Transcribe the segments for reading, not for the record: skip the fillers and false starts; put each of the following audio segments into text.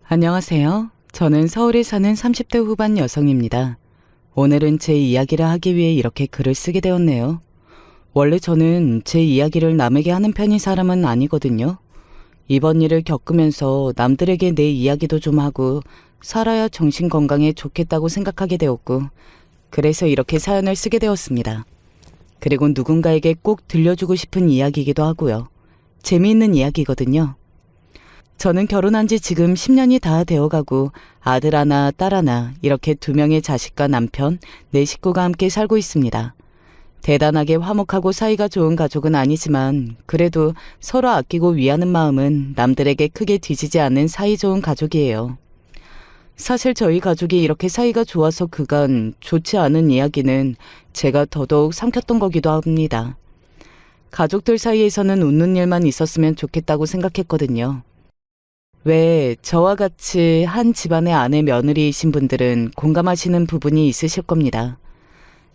안녕하세요. 저는 서울에 사는 30대 후반 여성입니다. 오늘은 제 이야기를 하기 위해 이렇게 글을 쓰게 되었네요. 원래 저는 제 이야기를 남에게 하는 편인 사람은 아니거든요. 이번 일을 겪으면서 남들에게 내 이야기도 좀 하고 살아야 정신 건강에 좋겠다고 생각하게 되었고, 그래서 이렇게 사연을 쓰게 되었습니다. 그리고 누군가에게 꼭 들려주고 싶은 이야기이기도 하고요. 재미있는 이야기거든요. 저는 결혼한 지 지금 10년이 다 되어가고 아들 하나, 딸 하나 이렇게 2명의 자식과 남편, 4식구가 함께 살고 있습니다. 대단하게 화목하고 사이가 좋은 가족은 아니지만 그래도 서로 아끼고 위하는 마음은 남들에게 크게 뒤지지 않는 사이좋은 가족이에요. 사실 저희 가족이 이렇게 사이가 좋아서 그간 좋지 않은 이야기는 제가 더더욱 삼켰던 거기도 합니다. 가족들 사이에서는 웃는 일만 있었으면 좋겠다고 생각했거든요. 왜 저와 같이 한 집안의 아내 며느리이신 분들은 공감하시는 부분이 있으실 겁니다.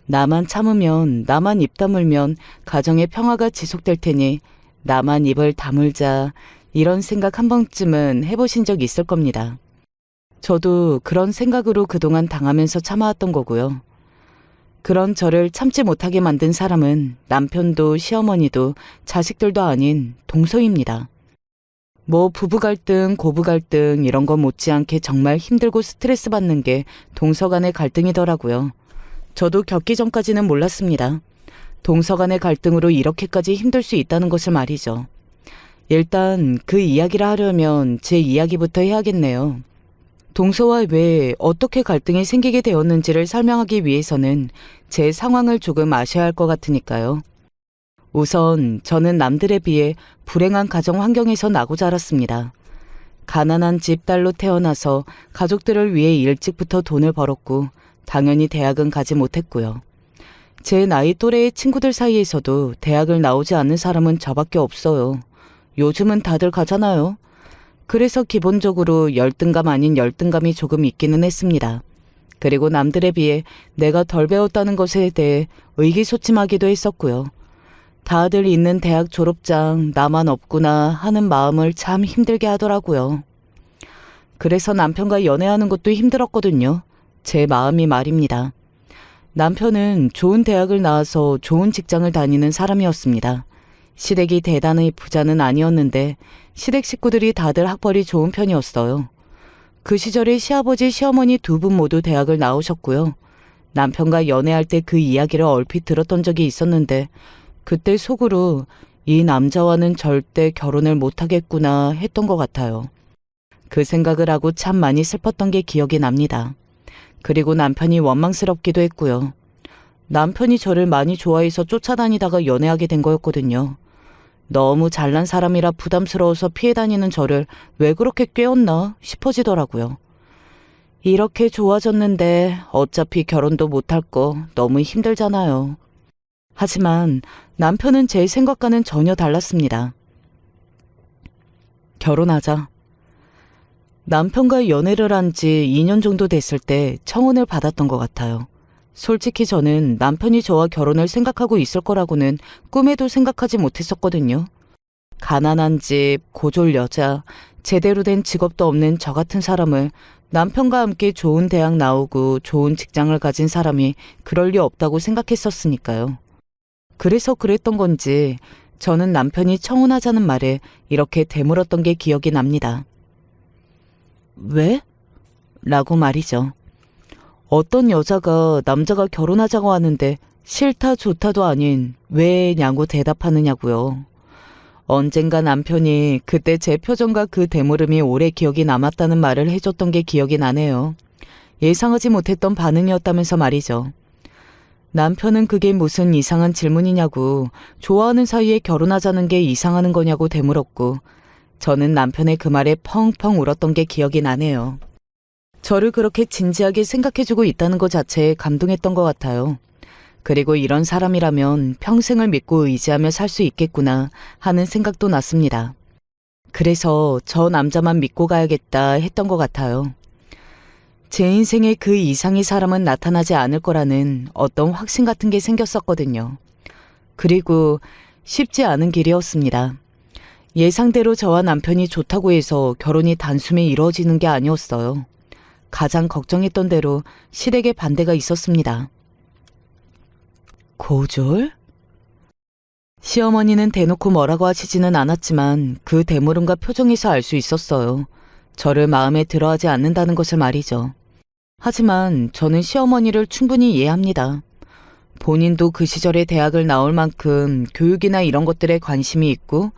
나만 참으면, 나만 입 다물면 가정의 평화가 지속될 테니 나만 입을 다물자, 이런 생각 한 번쯤은 해보신 적 있을 겁니다. 저도 그런 생각으로 그동안 당하면서 참아왔던 거고요. 그런 저를 참지 못하게 만든 사람은 남편도 시어머니도 자식들도 아닌 동서입니다. 뭐 부부 갈등, 고부 갈등 이런 거 못지않게 정말 힘들고 스트레스 받는 게 동서 간의 갈등이더라고요. 저도 겪기 전까지는 몰랐습니다. 동서 간의 갈등으로 이렇게까지 힘들 수 있다는 것을 말이죠. 일단 그 이야기를 하려면 제 이야기부터 해야겠네요. 동서와 왜 어떻게 갈등이 생기게 되었는지를 설명하기 위해서는 제 상황을 조금 아셔야 할 것 같으니까요. 우선 저는 남들에 비해 불행한 가정 환경에서 나고 자랐습니다. 가난한 집 딸로 태어나서 가족들을 위해 일찍부터 돈을 벌었고 당연히 대학은 가지 못했고요. 제 나이 또래의 친구들 사이에서도 대학을 나오지 않는 사람은 저밖에 없어요. 요즘은 다들 가잖아요. 그래서 기본적으로 열등감 아닌 열등감이 조금 있기는 했습니다. 그리고 남들에 비해 내가 덜 배웠다는 것에 대해 의기소침하기도 했었고요. 다들 있는 대학 졸업장 나만 없구나 하는 마음을 참 힘들게 하더라고요. 그래서 남편과 연애하는 것도 힘들었거든요. 제 마음이 말입니다. 남편은 좋은 대학을 나와서 좋은 직장을 다니는 사람이었습니다. 시댁이 대단히 부자는 아니었는데 시댁 식구들이 다들 학벌이 좋은 편이었어요. 그 시절에 시아버지, 시어머니 2분 모두 대학을 나오셨고요. 남편과 연애할 때 그 이야기를 얼핏 들었던 적이 있었는데 그때 속으로 이 남자와는 절대 결혼을 못하겠구나 했던 것 같아요. 그 생각을 하고 참 많이 슬펐던 게 기억이 납니다. 그리고 남편이 원망스럽기도 했고요. 남편이 저를 많이 좋아해서 쫓아다니다가 연애하게 된 거였거든요. 너무 잘난 사람이라 부담스러워서 피해 다니는 저를 왜 그렇게 꾀었나 싶어지더라고요. 이렇게 좋아졌는데 어차피 결혼도 못할 거 너무 힘들잖아요. 하지만 남편은 제 생각과는 전혀 달랐습니다. 결혼하자. 남편과 연애를 한 지 2년 정도 됐을 때 청혼을 받았던 것 같아요. 솔직히 저는 남편이 저와 결혼을 생각하고 있을 거라고는 꿈에도 생각하지 못했었거든요. 가난한 집, 고졸 여자, 제대로 된 직업도 없는 저 같은 사람을 남편과 함께 좋은 대학 나오고 좋은 직장을 가진 사람이 그럴 리 없다고 생각했었으니까요. 그래서 그랬던 건지 저는 남편이 청혼하자는 말에 이렇게 되물었던 게 기억이 납니다. 왜? 라고 말이죠. 어떤 여자가 남자가 결혼하자고 하는데 싫다 좋다도 아닌 왜냐고 대답하느냐고요. 언젠가 남편이 그때 제 표정과 그 대물음이 오래 기억이 남았다는 말을 해줬던 게 기억이 나네요. 예상하지 못했던 반응이었다면서 말이죠. 남편은 그게 무슨 이상한 질문이냐고, 좋아하는 사이에 결혼하자는 게 이상하는 거냐고 되물었고 저는 남편의 그 말에 펑펑 울었던 게 기억이 나네요. 저를 그렇게 진지하게 생각해주고 있다는 것 자체에 감동했던 것 같아요. 그리고 이런 사람이라면 평생을 믿고 의지하며 살 수 있겠구나 하는 생각도 났습니다. 그래서 저 남자만 믿고 가야겠다 했던 것 같아요. 제 인생에 그 이상의 사람은 나타나지 않을 거라는 어떤 확신 같은 게 생겼었거든요. 그리고 쉽지 않은 길이었습니다. 예상대로 저와 남편이 좋다고 해서 결혼이 단숨에 이루어지는 게 아니었어요. 가장 걱정했던 대로 시댁의 반대가 있었습니다. 고졸? 시어머니는 대놓고 뭐라고 하시지는 않았지만 그 대물음과 표정에서 알 수 있었어요. 저를 마음에 들어하지 않는다는 것을 말이죠. 하지만 저는 시어머니를 충분히 이해합니다. 본인도 그 시절에 대학을 나올 만큼 교육이나 이런 것들에 관심이 있고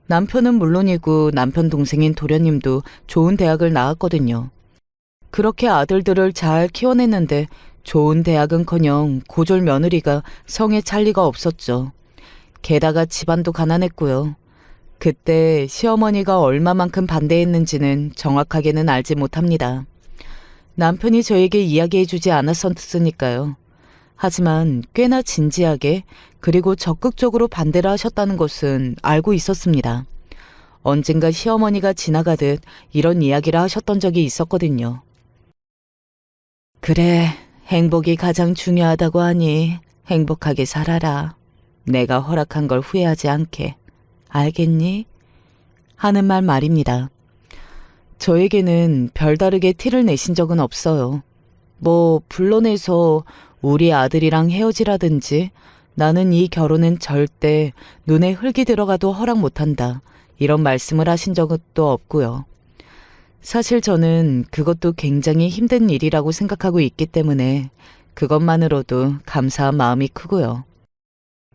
남편은 물론이고 남편 동생인 도련님도 좋은 대학을 나왔거든요. 그렇게 아들들을 잘 키워냈는데 좋은 대학은커녕 고졸 며느리가 성에 찰 리가 없었죠. 게다가 집안도 가난했고요. 그때 시어머니가 얼마만큼 반대했는지는 정확하게는 알지 못합니다. 남편이 저에게 이야기해주지 않았었으니까요. 하지만 꽤나 진지하게 그리고 적극적으로 반대를 하셨다는 것은 알고 있었습니다. 언젠가 시어머니가 지나가듯 이런 이야기를 하셨던 적이 있었거든요. 그래, 행복이 가장 중요하다고 하니 행복하게 살아라. 내가 허락한 걸 후회하지 않게. 알겠니? 하는 말입니다. 저에게는 별다르게 티를 내신 적은 없어요. 불러내서 우리 아들이랑 헤어지라든지 나는 이 결혼은 절대 눈에 흙이 들어가도 허락 못한다. 이런 말씀을 하신 적도 없고요. 사실 저는 그것도 굉장히 힘든 일이라고 생각하고 있기 때문에 그것만으로도 감사한 마음이 크고요.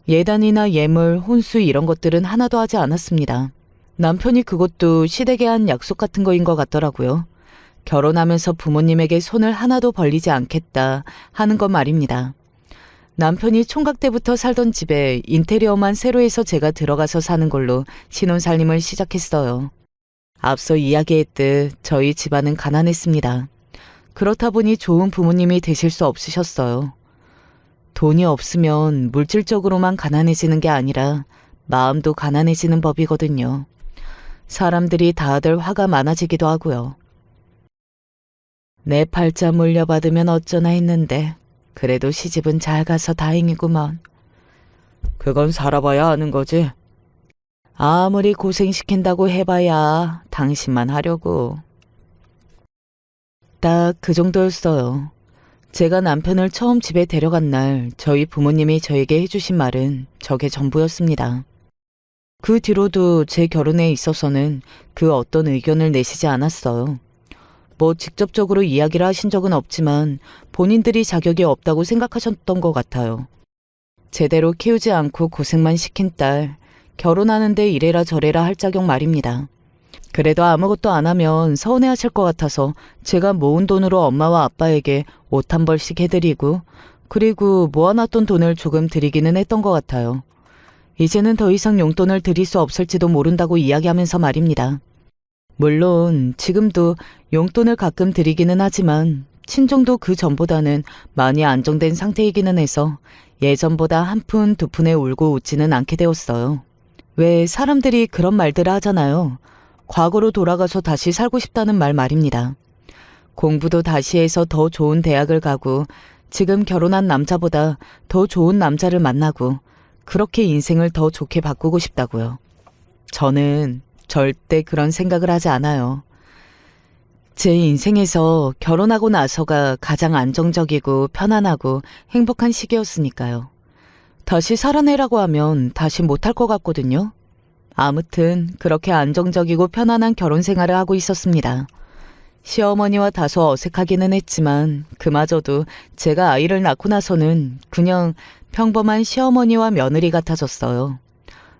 예단이나 예물, 혼수 이런 것들은 하나도 하지 않았습니다. 남편이 그것도 시댁에 한 약속 같은 거인 것 같더라고요. 결혼하면서 부모님에게 손을 하나도 벌리지 않겠다 하는 것 말입니다. 남편이 총각 때부터 살던 집에 인테리어만 새로 해서 제가 들어가서 사는 걸로 신혼살림을 시작했어요. 앞서 이야기했듯 저희 집안은 가난했습니다. 그렇다 보니 좋은 부모님이 되실 수 없으셨어요. 돈이 없으면 물질적으로만 가난해지는 게 아니라 마음도 가난해지는 법이거든요. 사람들이 다들 화가 많아지기도 하고요. 내 팔자 물려받으면 어쩌나 했는데 그래도 시집은 잘 가서 다행이구먼. 그건 살아봐야 아는 거지. 아무리 고생시킨다고 해봐야 당신만 하려고. 딱 그 정도였어요. 제가 남편을 처음 집에 데려간 날 저희 부모님이 저에게 해주신 말은 저게 전부였습니다. 그 뒤로도 제 결혼에 있어서는 그 어떤 의견을 내시지 않았어요. 직접적으로 이야기를 하신 적은 없지만 본인들이 자격이 없다고 생각하셨던 것 같아요. 제대로 키우지 않고 고생만 시킨 딸, 결혼하는데 이래라 저래라 할 자격 말입니다. 그래도 아무것도 안 하면 서운해하실 것 같아서 제가 모은 돈으로 엄마와 아빠에게 옷 한 벌씩 해드리고 그리고 모아놨던 돈을 조금 드리기는 했던 것 같아요. 이제는 더 이상 용돈을 드릴 수 없을지도 모른다고 이야기하면서 말입니다. 물론 지금도 용돈을 가끔 드리기는 하지만 친정도 그 전보다는 많이 안정된 상태이기는 해서 예전보다 한 푼 두 푼에 울고 웃지는 않게 되었어요. 왜 사람들이 그런 말들을 하잖아요. 과거로 돌아가서 다시 살고 싶다는 말입니다. 공부도 다시 해서 더 좋은 대학을 가고 지금 결혼한 남자보다 더 좋은 남자를 만나고 그렇게 인생을 더 좋게 바꾸고 싶다고요. 저는 절대 그런 생각을 하지 않아요. 제 인생에서 결혼하고 나서가 가장 안정적이고 편안하고 행복한 시기였으니까요. 다시 살아내라고 하면 다시 못할 것 같거든요. 아무튼 그렇게 안정적이고 편안한 결혼 생활을 하고 있었습니다. 시어머니와 다소 어색하기는 했지만 그마저도 제가 아이를 낳고 나서는 그냥 평범한 시어머니와 며느리 같아졌어요.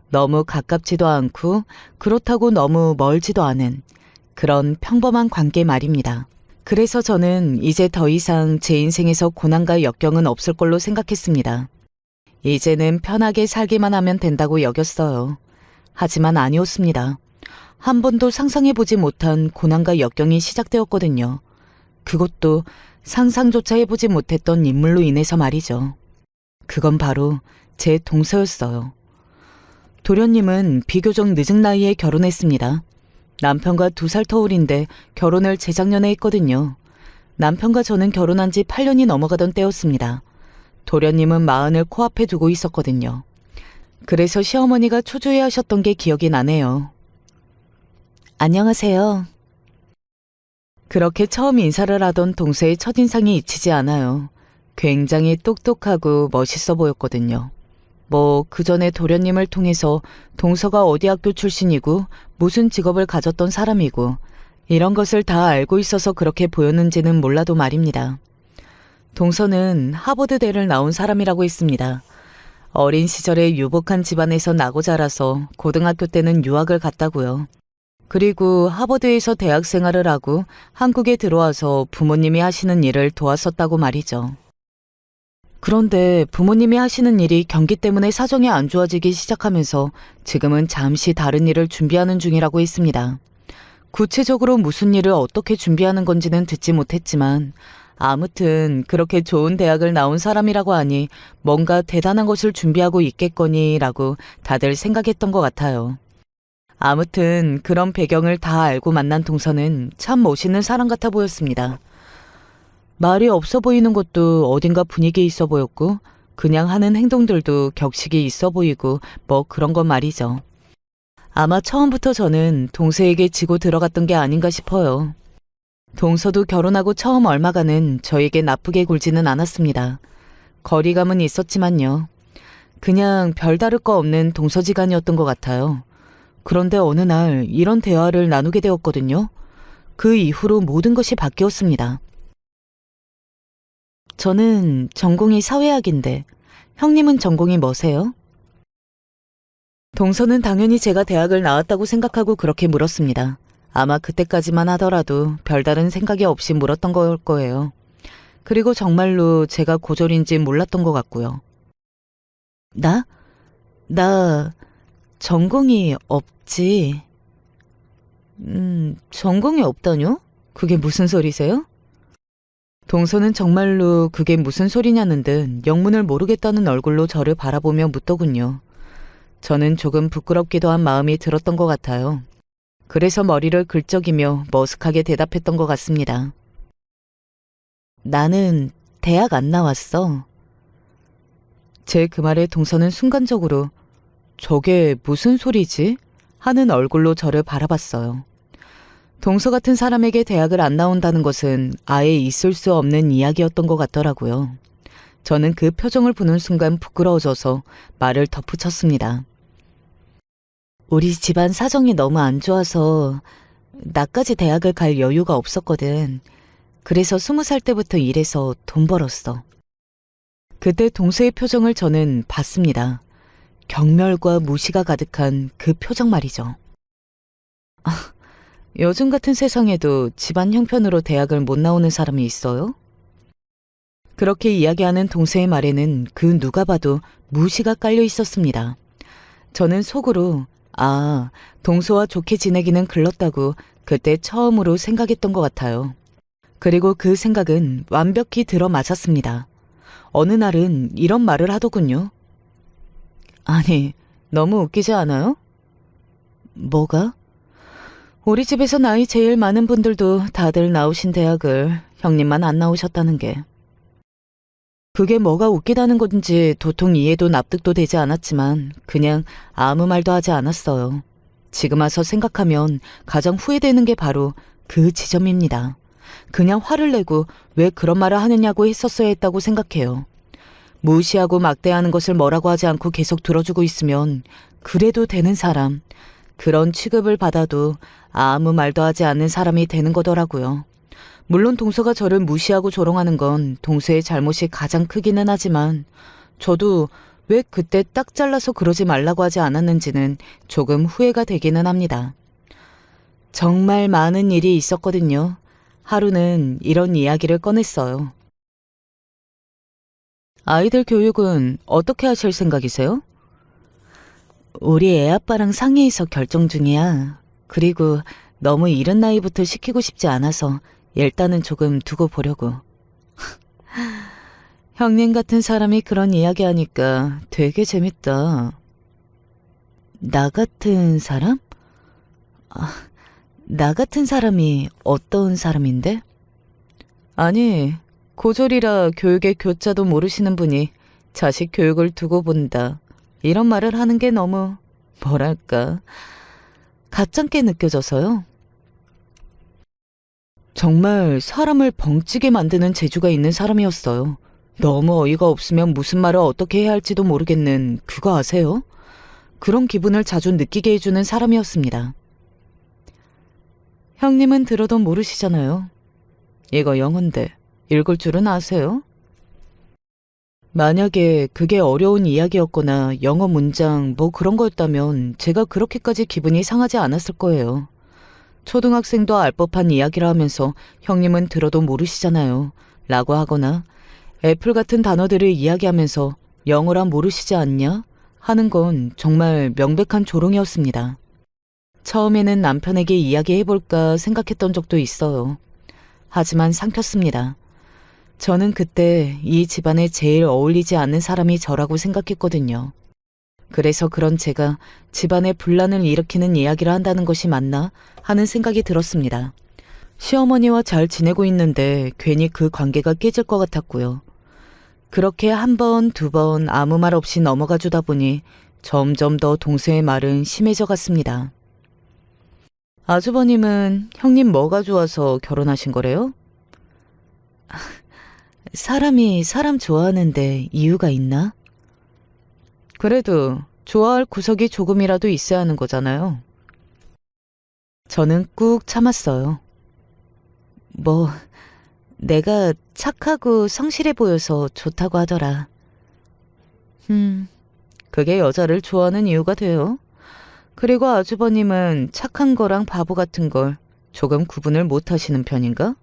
너무 가깝지도 않고 그렇다고 너무 멀지도 않은 그런 평범한 관계 말입니다. 그래서 저는 이제 더 이상 제 인생에서 고난과 역경은 없을 걸로 생각했습니다. 이제는 편하게 살기만 하면 된다고 여겼어요. 하지만 아니었습니다. 한 번도 상상해보지 못한 고난과 역경이 시작되었거든요. 그것도 상상조차 해보지 못했던 인물로 인해서 말이죠. 그건 바로 제 동서였어요. 도련님은 비교적 늦은 나이에 결혼했습니다. 남편과 2살 터울인데 결혼을 재작년에 했거든요. 남편과 저는 결혼한 지 8년이 넘어가던 때였습니다. 도련님은 40을 코앞에 두고 있었거든요. 그래서 시어머니가 초조해하셨던 게 기억이 나네요. 안녕하세요. 그렇게 처음 인사를 하던 동서의 첫인상이 잊히지 않아요. 굉장히 똑똑하고 멋있어 보였거든요. 그 전에 도련님을 통해서 동서가 어디 학교 출신이고 무슨 직업을 가졌던 사람이고 이런 것을 다 알고 있어서 그렇게 보였는지는 몰라도 말입니다. 동서는 하버드대를 나온 사람이라고 했습니다. 어린 시절에 유복한 집안에서 나고 자라서 고등학교 때는 유학을 갔다고요. 그리고 하버드에서 대학 생활을 하고 한국에 들어와서 부모님이 하시는 일을 도왔었다고 말이죠. 그런데 부모님이 하시는 일이 경기 때문에 사정이 안 좋아지기 시작하면서 지금은 잠시 다른 일을 준비하는 중이라고 했습니다. 구체적으로 무슨 일을 어떻게 준비하는 건지는 듣지 못했지만 아무튼 그렇게 좋은 대학을 나온 사람이라고 하니 뭔가 대단한 것을 준비하고 있겠거니라고 다들 생각했던 것 같아요. 아무튼 그런 배경을 다 알고 만난 동서는 참 멋있는 사람 같아 보였습니다. 말이 없어 보이는 것도 어딘가 분위기 있어 보였고 그냥 하는 행동들도 격식이 있어 보이고 그런 건 말이죠. 아마 처음부터 저는 동서에게 지고 들어갔던 게 아닌가 싶어요. 동서도 결혼하고 처음 얼마간은 저에게 나쁘게 굴지는 않았습니다. 거리감은 있었지만요. 그냥 별다를 거 없는 동서지간이었던 것 같아요. 그런데 어느 날 이런 대화를 나누게 되었거든요. 그 이후로 모든 것이 바뀌었습니다. 저는 전공이 사회학인데 형님은 전공이 뭐세요? 동서는 당연히 제가 대학을 나왔다고 생각하고 그렇게 물었습니다. 아마 그때까지만 하더라도 별다른 생각이 없이 물었던 걸 거예요. 그리고 정말로 제가 고졸인지 몰랐던 것 같고요. 나 전공이 없지. 전공이 없다뇨? 그게 무슨 소리세요? 동서는 정말로 그게 무슨 소리냐는 듯 영문을 모르겠다는 얼굴로 저를 바라보며 묻더군요. 저는 조금 부끄럽기도 한 마음이 들었던 것 같아요. 그래서 머리를 긁적이며 머쓱하게 대답했던 것 같습니다. 나는 대학 안 나왔어. 제 그 말에 동서는 순간적으로 저게 무슨 소리지? 하는 얼굴로 저를 바라봤어요. 동서 같은 사람에게 대학을 안 나온다는 것은 아예 있을 수 없는 이야기였던 것 같더라고요. 저는 그 표정을 보는 순간 부끄러워져서 말을 덧붙였습니다. 우리 집안 사정이 너무 안 좋아서 나까지 대학을 갈 여유가 없었거든. 그래서 20살 때부터 일해서 돈 벌었어. 그때 동서의 표정을 저는 봤습니다. 경멸과 무시가 가득한 그 표정 말이죠. 요즘 같은 세상에도 집안 형편으로 대학을 못 나오는 사람이 있어요? 그렇게 이야기하는 동서의 말에는 그 누가 봐도 무시가 깔려 있었습니다. 저는 속으로 동서와 좋게 지내기는 글렀다고 그때 처음으로 생각했던 것 같아요. 그리고 그 생각은 완벽히 들어맞았습니다. 어느 날은 이런 말을 하더군요. 아니, 너무 웃기지 않아요? 뭐가? 우리 집에서 나이 제일 많은 분들도 다들 나오신 대학을 형님만 안 나오셨다는 게. 그게 뭐가 웃기다는 건지 도통 이해도 납득도 되지 않았지만 그냥 아무 말도 하지 않았어요. 지금 와서 생각하면 가장 후회되는 게 바로 그 지점입니다. 그냥 화를 내고 왜 그런 말을 하느냐고 했었어야 했다고 생각해요. 무시하고 막대하는 것을 뭐라고 하지 않고 계속 들어주고 있으면 그래도 되는 사람, 그런 취급을 받아도 아무 말도 하지 않는 사람이 되는 거더라고요. 물론 동서가 저를 무시하고 조롱하는 건 동서의 잘못이 가장 크기는 하지만 저도 왜 그때 딱 잘라서 그러지 말라고 하지 않았는지는 조금 후회가 되기는 합니다. 정말 많은 일이 있었거든요. 하루는 이런 이야기를 꺼냈어요. 아이들 교육은 어떻게 하실 생각이세요? 우리 애 아빠랑 상의해서 결정 중이야. 그리고 너무 이른 나이부터 시키고 싶지 않아서 일단은 조금 두고 보려고. 형님 같은 사람이 그런 이야기 하니까 되게 재밌다. 나 같은 사람? 나 같은 사람이 어떤 사람인데? 아니, 고졸이라 교육의 교자도 모르시는 분이 자식 교육을 두고 본다. 이런 말을 하는 게 너무, 뭐랄까, 가짠게 느껴져서요. 정말 사람을 벙찌게 만드는 재주가 있는 사람이었어요. 너무 어이가 없으면 무슨 말을 어떻게 해야 할지도 모르겠는 그거 아세요? 그런 기분을 자주 느끼게 해주는 사람이었습니다. 형님은 들어도 모르시잖아요. 이거 영어인데 읽을 줄은 아세요? 만약에 그게 어려운 이야기였거나 영어 문장 뭐 그런 거였다면 제가 그렇게까지 기분이 상하지 않았을 거예요. 초등학생도 알 법한 이야기라 하면서 형님은 들어도 모르시잖아요. 라고 하거나 애플 같은 단어들을 이야기하면서 영어란 모르시지 않냐? 하는 건 정말 명백한 조롱이었습니다. 처음에는 남편에게 이야기해볼까 생각했던 적도 있어요. 하지만 삼켰습니다. 저는 그때 이 집안에 제일 어울리지 않는 사람이 저라고 생각했거든요. 그래서 그런 제가 집안에 분란을 일으키는 이야기를 한다는 것이 맞나 하는 생각이 들었습니다. 시어머니와 잘 지내고 있는데 괜히 그 관계가 깨질 것 같았고요. 그렇게 한 번, 두 번 아무 말 없이 넘어가 주다 보니 점점 더 동생의 말은 심해져 갔습니다. 아주버님은 형님 뭐가 좋아서 결혼하신 거래요? 사람이 사람 좋아하는데 이유가 있나? 그래도 좋아할 구석이 조금이라도 있어야 하는 거잖아요. 저는 꾹 참았어요. 뭐, 내가 착하고 성실해 보여서 좋다고 하더라. 그게 여자를 좋아하는 이유가 돼요. 그리고 아주버님은 착한 거랑 바보 같은 걸 조금 구분을 못 하시는 편인가?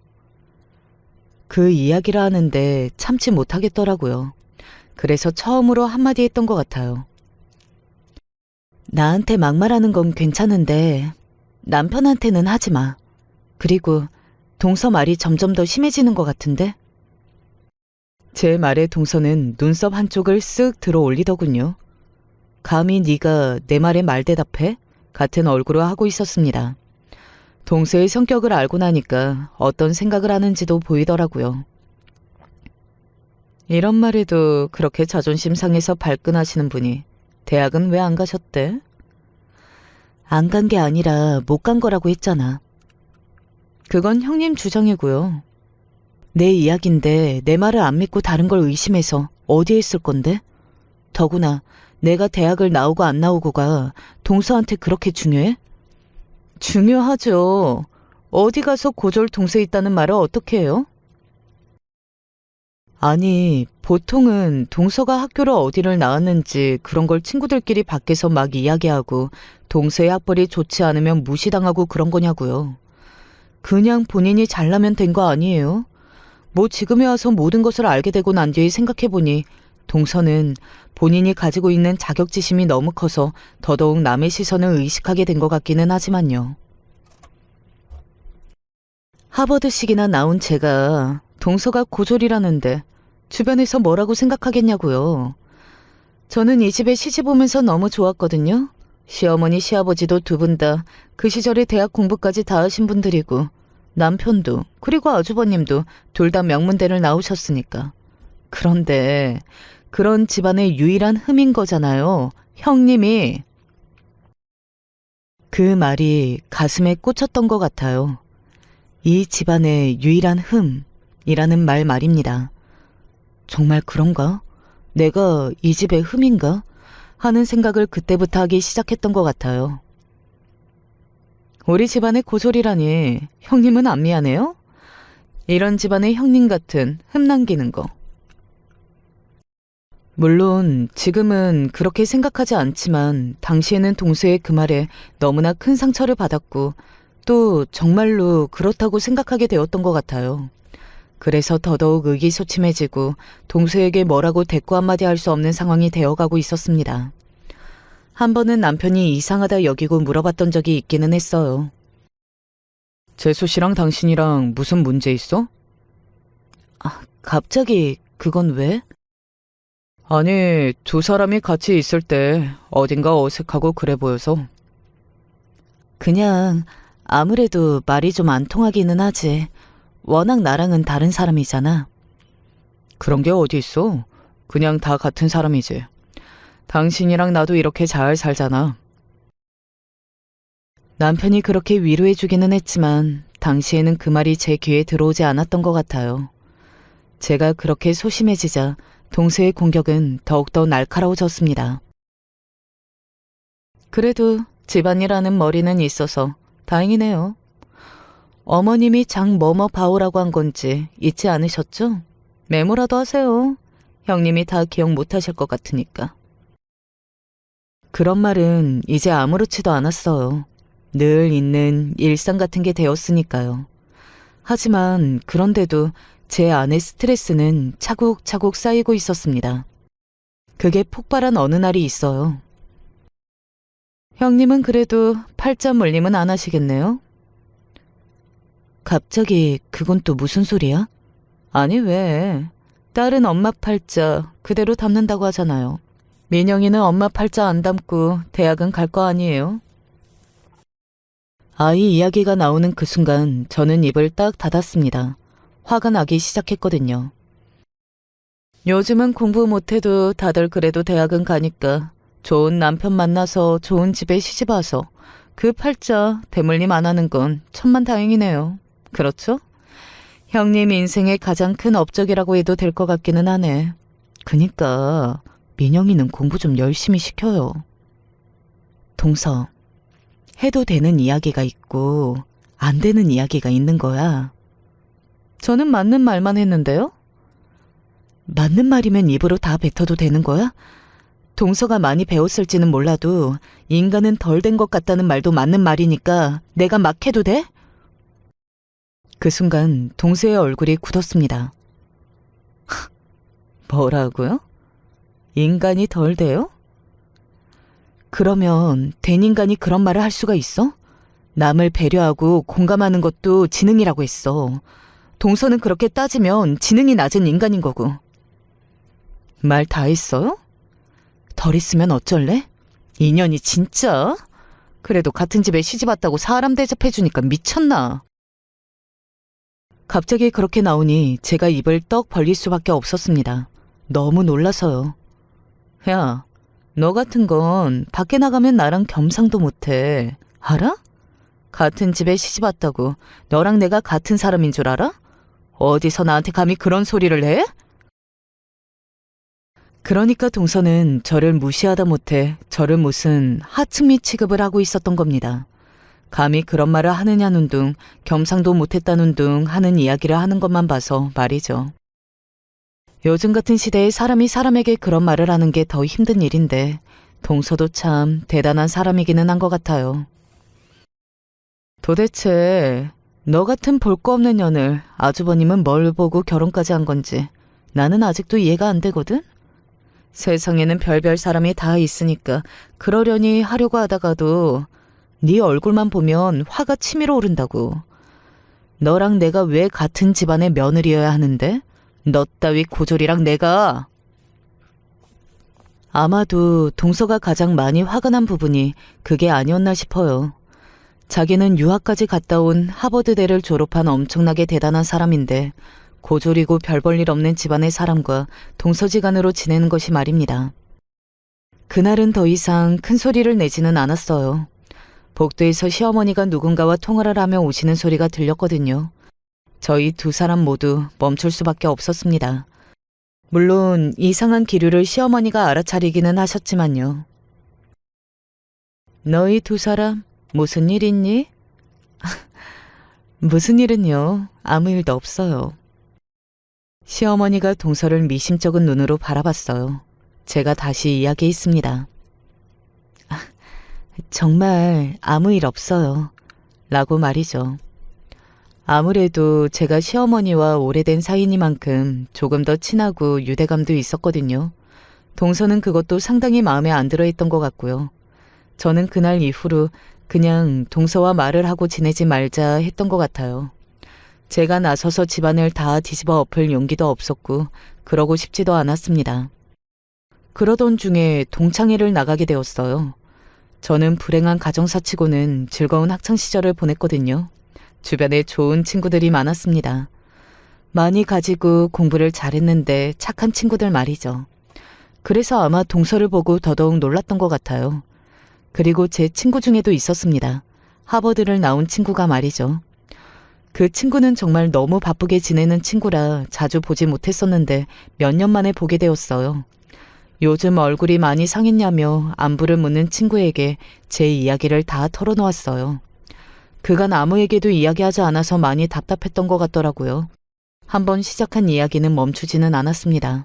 그 이야기를 하는데 참지 못하겠더라고요. 그래서 처음으로 한마디 했던 것 같아요. 나한테 막말하는 건 괜찮은데 남편한테는 하지 마. 그리고 동서 말이 점점 더 심해지는 것 같은데? 제 말에 동서는 눈썹 한쪽을 쓱 들어 올리더군요. 감히 네가 내 말에 말대답해? 같은 얼굴을 하고 있었습니다. 동서의 성격을 알고 나니까 어떤 생각을 하는지도 보이더라고요. 이런 말에도 그렇게 자존심 상해서 발끈하시는 분이 대학은 왜 안 가셨대? 안 간 게 아니라 못 간 거라고 했잖아. 그건 형님 주장이고요. 내 이야기인데 내 말을 안 믿고 다른 걸 의심해서 어디에 있을 건데? 더구나 내가 대학을 나오고 안 나오고가 동서한테 그렇게 중요해? 중요하죠. 어디 가서 고졸 동서 있다는 말을 어떻게 해요? 아니, 보통은 동서가 학교를 어디를 나왔는지 그런 걸 친구들끼리 밖에서 막 이야기하고 동서의 학벌이 좋지 않으면 무시당하고 그런 거냐고요. 그냥 본인이 잘나면 된 거 아니에요? 뭐 지금에 와서 모든 것을 알게 되고 난 뒤에 생각해보니 동서는 본인이 가지고 있는 자격지심이 너무 커서 더더욱 남의 시선을 의식하게 된 것 같기는 하지만요. 하버드식이나 나온 제가 동서가 고졸이라는데 주변에서 뭐라고 생각하겠냐고요. 저는 이 집에 시집 오면서 너무 좋았거든요. 시어머니, 시아버지도 두 분 다 그 시절에 대학 공부까지 다 하신 분들이고 남편도 그리고 아주버님도 둘 다 명문대를 나오셨으니까. 그런데 그런 집안의 유일한 흠인 거잖아요. 형님이. 그 말이 가슴에 꽂혔던 것 같아요. 이 집안의 유일한 흠이라는 말 말입니다. 정말 그런가? 내가 이 집의 흠인가? 하는 생각을 그때부터 하기 시작했던 것 같아요. 우리 집안의 고졸이라니 형님은 안 미안해요? 이런 집안의 형님 같은 흠 남기는 거. 물론 지금은 그렇게 생각하지 않지만 당시에는 동서의 그 말에 너무나 큰 상처를 받았고 또 정말로 그렇다고 생각하게 되었던 것 같아요. 그래서 더더욱 의기소침해지고 동서에게 뭐라고 대꾸 한마디 할 수 없는 상황이 되어가고 있었습니다. 한 번은 남편이 이상하다 여기고 물어봤던 적이 있기는 했어요. 재수 씨랑 당신이랑 무슨 문제 있어? 갑자기 그건 왜? 아니, 두 사람이 같이 있을 때 어딘가 어색하고 그래 보여서. 그냥 아무래도 말이 좀 안 통하기는 하지. 워낙 나랑은 다른 사람이잖아. 그런 게 어디 있어? 그냥 다 같은 사람이지. 당신이랑 나도 이렇게 잘 살잖아. 남편이 그렇게 위로해주기는 했지만 당시에는 그 말이 제 귀에 들어오지 않았던 것 같아요. 제가 그렇게 소심해지자 동서의 공격은 더욱더 날카로워졌습니다. 그래도 집안일하는 머리는 있어서 다행이네요. 어머님이 장 뭐뭐 봐오라고 한 건지 잊지 않으셨죠? 메모라도 하세요. 형님이 다 기억 못하실 것 같으니까. 그런 말은 이제 아무렇지도 않았어요. 늘 있는 일상 같은 게 되었으니까요. 하지만 그런데도 제 안의 스트레스는 차곡차곡 쌓이고 있었습니다. 그게 폭발한 어느 날이 있어요. 형님은 그래도 팔자 물림은 안 하시겠네요? 갑자기 그건 또 무슨 소리야? 아니 왜? 딸은 엄마 팔자 그대로 담는다고 하잖아요. 민영이는 엄마 팔자 안 담고 대학은 갈 거 아니에요? 아이 이야기가 나오는 그 순간 저는 입을 딱 닫았습니다. 화가 나기 시작했거든요. 요즘은 공부 못해도 다들 그래도 대학은 가니까 좋은 남편 만나서 좋은 집에 시집와서 그 팔자 대물림 안 하는 건 천만다행이네요. 그렇죠? 형님 인생의 가장 큰 업적이라고 해도 될 것 같기는 하네. 그니까 민영이는 공부 좀 열심히 시켜요. 동서, 해도 되는 이야기가 있고 안 되는 이야기가 있는 거야. 저는 맞는 말만 했는데요? 맞는 말이면 입으로 다 뱉어도 되는 거야? 동서가 많이 배웠을지는 몰라도 인간은 덜 된 것 같다는 말도 맞는 말이니까 내가 막 해도 돼? 그 순간 동서의 얼굴이 굳었습니다. 뭐라고요? 인간이 덜 돼요? 그러면 된 인간이 그런 말을 할 수가 있어? 남을 배려하고 공감하는 것도 지능이라고 했어. 동서는 그렇게 따지면 지능이 낮은 인간인 거고. 말 다 했어요? 덜 했으면 어쩔래? 인연이 진짜? 그래도 같은 집에 시집 왔다고 사람 대접해주니까 미쳤나? 갑자기 그렇게 나오니 제가 입을 떡 벌릴 수밖에 없었습니다. 너무 놀라서요. 야, 너 같은 건 밖에 나가면 나랑 겸상도 못해. 알아? 같은 집에 시집 왔다고 너랑 내가 같은 사람인 줄 알아? 어디서 나한테 감히 그런 소리를 해? 그러니까 동서는 저를 무시하다 못해 저를 무슨 하층미 취급을 하고 있었던 겁니다. 감히 그런 말을 하느냐는 둥 겸상도 못했다는 둥 하는 이야기를 하는 것만 봐서 말이죠. 요즘 같은 시대에 사람이 사람에게 그런 말을 하는 게 더 힘든 일인데 동서도 참 대단한 사람이기는 한 것 같아요. 도대체 너 같은 볼 거 없는 년을 아주버님은 뭘 보고 결혼까지 한 건지 나는 아직도 이해가 안 되거든? 세상에는 별별 사람이 다 있으니까 그러려니 하려고 하다가도 네 얼굴만 보면 화가 치밀어 오른다고. 너랑 내가 왜 같은 집안의 며느리여야 하는데? 너 따위 고졸이랑 내가. 아마도 동서가 가장 많이 화가 난 부분이 그게 아니었나 싶어요. 자기는 유학까지 갔다 온 하버드대를 졸업한 엄청나게 대단한 사람인데 고졸이고 별 볼 일 없는 집안의 사람과 동서지간으로 지내는 것이 말입니다. 그날은 더 이상 큰 소리를 내지는 않았어요. 복도에서 시어머니가 누군가와 통화를 하며 오시는 소리가 들렸거든요. 저희 두 사람 모두 멈출 수밖에 없었습니다. 물론 이상한 기류를 시어머니가 알아차리기는 하셨지만요. 너희 두 사람 무슨 일 있니? 무슨 일은요. 아무 일도 없어요. 시어머니가 동서를 미심쩍은 눈으로 바라봤어요. 제가 다시 이야기했습니다. 정말 아무 일 없어요. 라고 말이죠. 아무래도 제가 시어머니와 오래된 사이니만큼 조금 더 친하고 유대감도 있었거든요. 동서는 그것도 상당히 마음에 안 들어 했던 것 같고요. 저는 그날 이후로 그냥 동서와 말을 하고 지내지 말자 했던 것 같아요. 제가 나서서 집안을 다 뒤집어 엎을 용기도 없었고 그러고 싶지도 않았습니다. 그러던 중에 동창회를 나가게 되었어요. 저는 불행한 가정사치고는 즐거운 학창시절을 보냈거든요. 주변에 좋은 친구들이 많았습니다. 많이 가지고 공부를 잘했는데 착한 친구들 말이죠. 그래서 아마 동서를 보고 더더욱 놀랐던 것 같아요. 그리고 제 친구 중에도 있었습니다. 하버드를 나온 친구가 말이죠. 그 친구는 정말 너무 바쁘게 지내는 친구라 자주 보지 못했었는데 몇 년 만에 보게 되었어요. 요즘 얼굴이 많이 상했냐며 안부를 묻는 친구에게 제 이야기를 다 털어놓았어요. 그간 아무에게도 이야기하지 않아서 많이 답답했던 것 같더라고요. 한번 시작한 이야기는 멈추지는 않았습니다.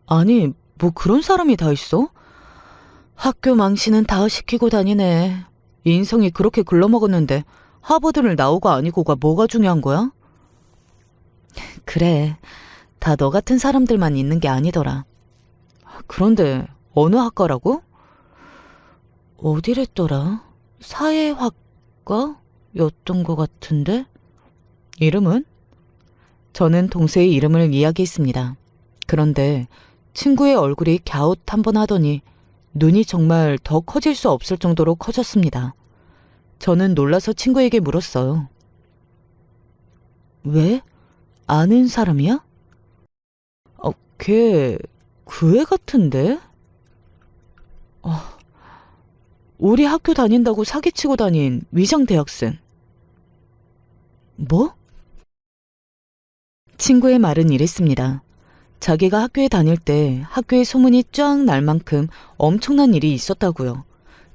아니, 뭐 그런 사람이 다 있어? 학교 망신은 다 시키고 다니네. 인성이 그렇게 글러먹었는데 하버드를 나오고 아니고가 뭐가 중요한 거야? 그래, 다 너 같은 사람들만 있는 게 아니더라. 그런데 어느 학과라고? 어디랬더라? 사회학과였던 것 같은데? 이름은? 저는 동서의 이름을 이야기했습니다. 그런데 친구의 얼굴이 갸웃 한번 하더니 눈이 정말 더 커질 수 없을 정도로 커졌습니다. 저는 놀라서 친구에게 물었어요. 왜? 아는 사람이야? 그 애 같은데? 우리 학교 다닌다고 사기치고 다닌 위장 대학생. 뭐? 친구의 말은 이랬습니다. 자기가 학교에 다닐 때 학교에 소문이 쫙 날 만큼 엄청난 일이 있었다고요.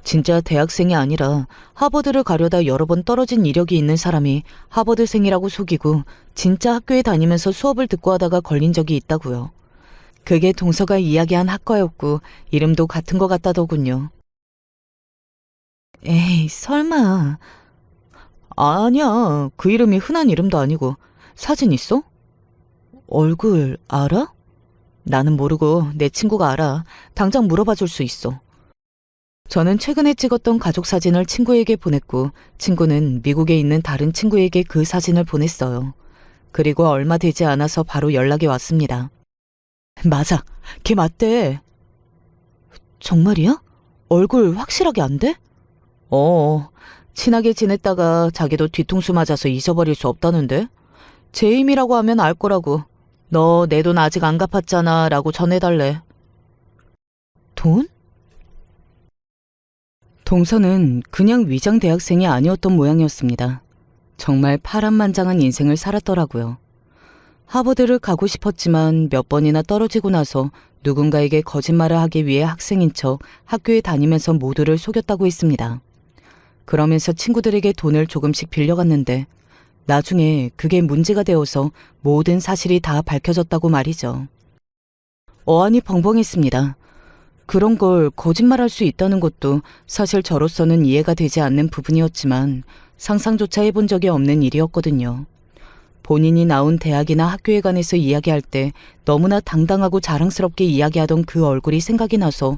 진짜 대학생이 아니라 하버드를 가려다 여러 번 떨어진 이력이 있는 사람이 하버드생이라고 속이고 진짜 학교에 다니면서 수업을 듣고 하다가 걸린 적이 있다고요. 그게 동서가 이야기한 학과였고 이름도 같은 것 같다더군요. 에이, 설마. 아니야, 그 이름이 흔한 이름도 아니고. 사진 있어? 얼굴 알아? 나는 모르고 내 친구가 알아. 당장 물어봐 줄 수 있어. 저는 최근에 찍었던 가족 사진을 친구에게 보냈고 친구는 미국에 있는 다른 친구에게 그 사진을 보냈어요. 그리고 얼마 되지 않아서 바로 연락이 왔습니다. 맞아, 걔 맞대. 정말이야? 얼굴 확실하게 안 돼? 친하게 지냈다가 자기도 뒤통수 맞아서 잊어버릴 수 없다는데? 제임이라고 하면 알 거라고. 너 내 돈 아직 안 갚았잖아 라고 전해달래. 돈? 동서는 그냥 위장 대학생이 아니었던 모양이었습니다. 정말 파란만장한 인생을 살았더라고요. 하버드를 가고 싶었지만 몇 번이나 떨어지고 나서 누군가에게 거짓말을 하기 위해 학생인 척 학교에 다니면서 모두를 속였다고 했습니다. 그러면서 친구들에게 돈을 조금씩 빌려갔는데 나중에 그게 문제가 되어서 모든 사실이 다 밝혀졌다고 말이죠. 어안이 벙벙했습니다. 그런 걸 거짓말할 수 있다는 것도 사실 저로서는 이해가 되지 않는 부분이었지만 상상조차 해본 적이 없는 일이었거든요. 본인이 나온 대학이나 학교에 관해서 이야기할 때 너무나 당당하고 자랑스럽게 이야기하던 그 얼굴이 생각이 나서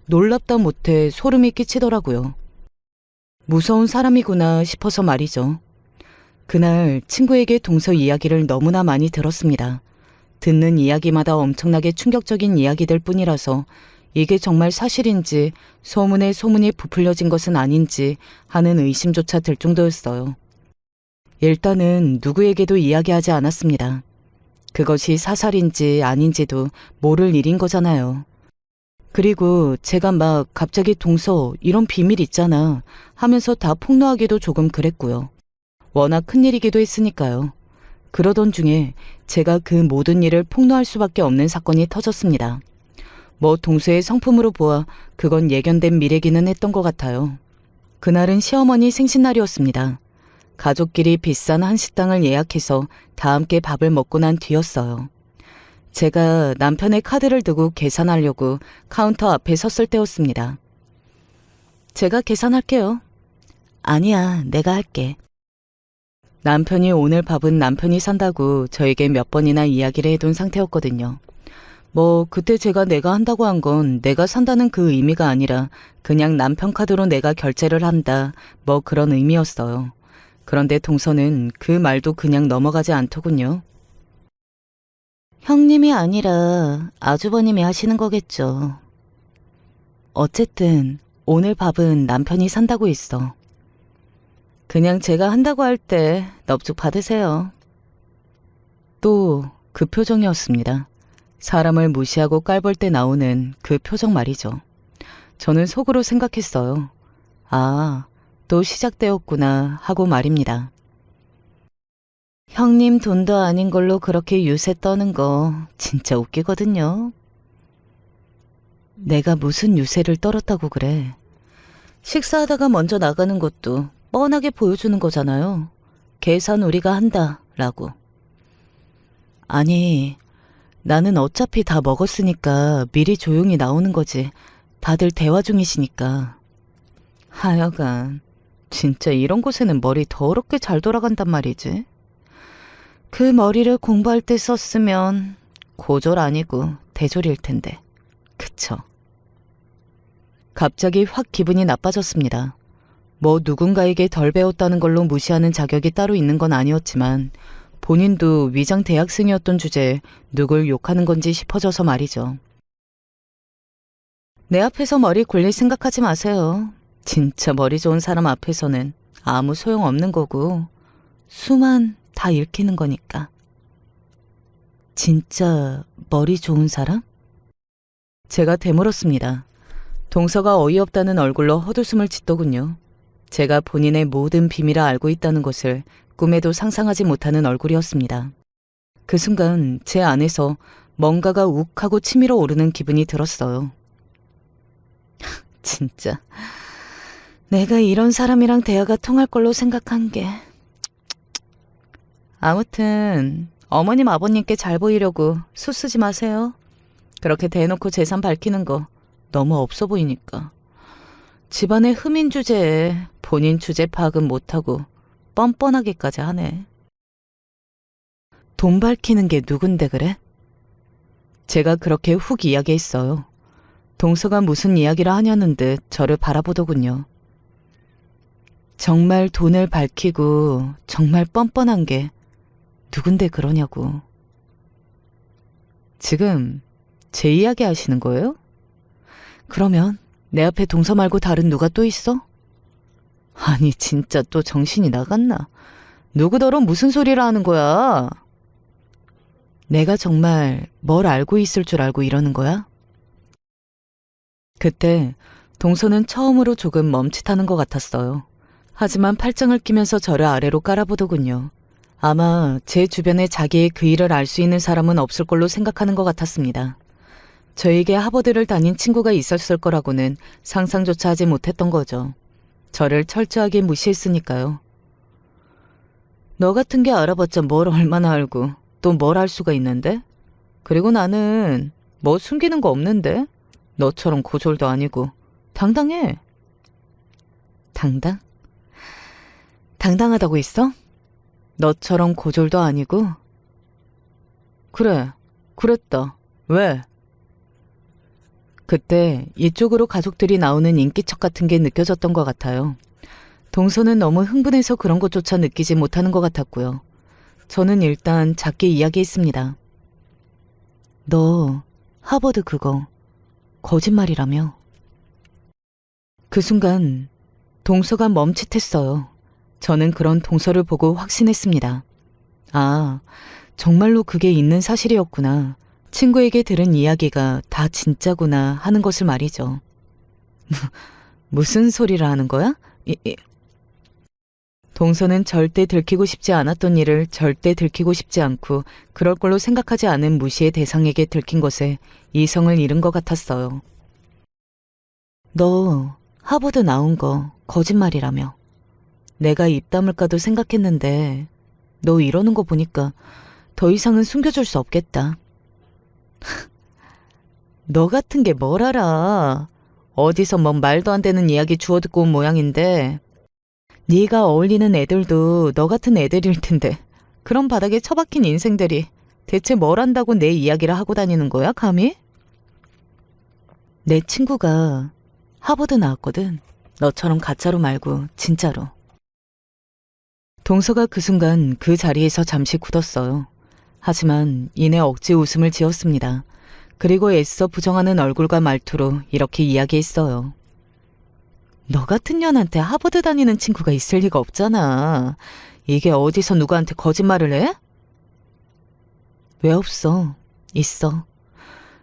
놀랍다 못해 소름이 끼치더라고요. 무서운 사람이구나 싶어서 말이죠. 그날 친구에게 동서 이야기를 너무나 많이 들었습니다. 듣는 이야기마다 엄청나게 충격적인 이야기들 뿐이라서 이게 정말 사실인지 소문에 소문이 부풀려진 것은 아닌지 하는 의심조차 들 정도였어요. 일단은 누구에게도 이야기하지 않았습니다. 그것이 사살인지 아닌지도 모를 일인 거잖아요. 그리고 제가 막 갑자기 동서 이런 비밀 있잖아 하면서 다 폭로하기도 조금 그랬고요. 워낙 큰일이기도 했으니까요. 그러던 중에 제가 그 모든 일을 폭로할 수밖에 없는 사건이 터졌습니다. 뭐 동서의 성품으로 보아 그건 예견된 미래기는 했던 것 같아요. 그날은 시어머니 생신날이었습니다. 가족끼리 비싼 한식당을 예약해서 다 함께 밥을 먹고 난 뒤였어요. 제가 남편의 카드를 두고 계산하려고 카운터 앞에 섰을 때였습니다. 제가 계산할게요. 아니야, 내가 할게. 남편이 오늘 밥은 남편이 산다고 저에게 몇 번이나 이야기를 해둔 상태였거든요. 뭐 그때 제가 내가 한다고 한 건 내가 산다는 그 의미가 아니라 그냥 남편 카드로 내가 결제를 한다 뭐 그런 의미였어요. 그런데 동서는 그 말도 그냥 넘어가지 않더군요. 형님이 아니라 아주버님이 하시는 거겠죠. 어쨌든 오늘 밥은 남편이 산다고 했어. 그냥 제가 한다고 할 때 넙죽 받으세요. 또 그 표정이었습니다. 사람을 무시하고 깔볼 때 나오는 그 표정 말이죠. 저는 속으로 생각했어요. 아, 또 시작되었구나 하고 말입니다. 형님 돈도 아닌 걸로 그렇게 유세 떠는 거 진짜 웃기거든요. 내가 무슨 유세를 떨었다고 그래. 식사하다가 먼저 나가는 것도 뻔하게 보여주는 거잖아요. 계산 우리가 한다 라고. 아니, 나는 어차피 다 먹었으니까 미리 조용히 나오는 거지. 다들 대화 중이시니까. 하여간 진짜 이런 곳에는 머리 더럽게 잘 돌아간단 말이지. 그 머리를 공부할 때 썼으면 고졸 아니고 대졸일 텐데. 그쵸? 갑자기 확 기분이 나빠졌습니다. 뭐 누군가에게 덜 배웠다는 걸로 무시하는 자격이 따로 있는 건 아니었지만 본인도 위장 대학생이었던 주제에 누굴 욕하는 건지 싶어져서 말이죠. 내 앞에서 머리 굴릴 생각하지 마세요. 진짜 머리 좋은 사람 앞에서는 아무 소용없는 거고 수만 다 읽히는 거니까. 진짜 머리 좋은 사람? 제가 되물었습니다. 동서가 어이없다는 얼굴로 헛웃음을 짓더군요. 제가 본인의 모든 비밀을 알고 있다는 것을 꿈에도 상상하지 못하는 얼굴이었습니다. 그 순간 제 안에서 뭔가가 욱하고 치밀어 오르는 기분이 들었어요. 진짜 내가 이런 사람이랑 대화가 통할 걸로 생각한 게. 아무튼 어머님 아버님께 잘 보이려고 수 쓰지 마세요. 그렇게 대놓고 재산 밝히는 거 너무 없어 보이니까. 집안의 흠인 주제에 본인 주제 파악은 못하고 뻔뻔하기까지 하네. 돈 밝히는 게 누군데 그래? 제가 그렇게 훅 이야기했어요. 동서가 무슨 이야기를 하냐는 듯 저를 바라보더군요. 정말 돈을 밝히고 정말 뻔뻔한 게 누군데 그러냐고. 지금 제 이야기 하시는 거예요? 그러면 내 앞에 동서 말고 다른 누가 또 있어? 아니 진짜 또 정신이 나갔나? 누구더러 무슨 소리를 하는 거야? 내가 정말 뭘 알고 있을 줄 알고 이러는 거야? 그때 동서는 처음으로 조금 멈칫하는 것 같았어요. 하지만 팔짱을 끼면서 저를 아래로 깔아보더군요. 아마 제 주변에 자기의 그 일을 알 수 있는 사람은 없을 걸로 생각하는 것 같았습니다. 저에게 하버드를 다닌 친구가 있었을 거라고는 상상조차 하지 못했던 거죠. 저를 철저하게 무시했으니까요. 너 같은 게 알아봤자 뭘 얼마나 알고 또 뭘 알 수가 있는데? 그리고 나는 뭐 숨기는 거 없는데? 너처럼 고졸도 아니고 당당해. 당당? 당당하다고 했어? 너처럼 고졸도 아니고? 그래, 그랬다. 왜? 그때 이쪽으로 가족들이 나오는 인기척 같은 게 느껴졌던 것 같아요. 동서는 너무 흥분해서 그런 것조차 느끼지 못하는 것 같았고요. 저는 일단 작게 이야기했습니다. 너 하버드 그거 거짓말이라며? 그 순간 동서가 멈칫했어요. 저는 그런 동서를 보고 확신했습니다. 아, 정말로 그게 있는 사실이었구나. 친구에게 들은 이야기가 다 진짜구나 하는 것을 말이죠. 무슨 소리를 하는 거야? 동서는 절대 들키고 싶지 않았던 일을 절대 들키고 싶지 않고 그럴 걸로 생각하지 않은 무시의 대상에게 들킨 것에 이성을 잃은 것 같았어요. 너 하버드 나온 거 거짓말이라며. 내가 입 다물까도 생각했는데 너 이러는 거 보니까 더 이상은 숨겨줄 수 없겠다. 너 같은 게 뭘 알아. 어디서 뭔 말도 안 되는 이야기 주워 듣고 온 모양인데 네가 어울리는 애들도 너 같은 애들일 텐데 그런 바닥에 처박힌 인생들이 대체 뭘 안다고 내 이야기를 하고 다니는 거야 감히? 내 친구가 하버드 나왔거든. 너처럼 가짜로 말고 진짜로. 동서가 그 순간 그 자리에서 잠시 굳었어요. 하지만 이내 억지 웃음을 지었습니다. 그리고 애써 부정하는 얼굴과 말투로 이렇게 이야기했어요. 너 같은 년한테 하버드 다니는 친구가 있을 리가 없잖아. 이게 어디서 누구한테 거짓말을 해? 왜 없어? 있어.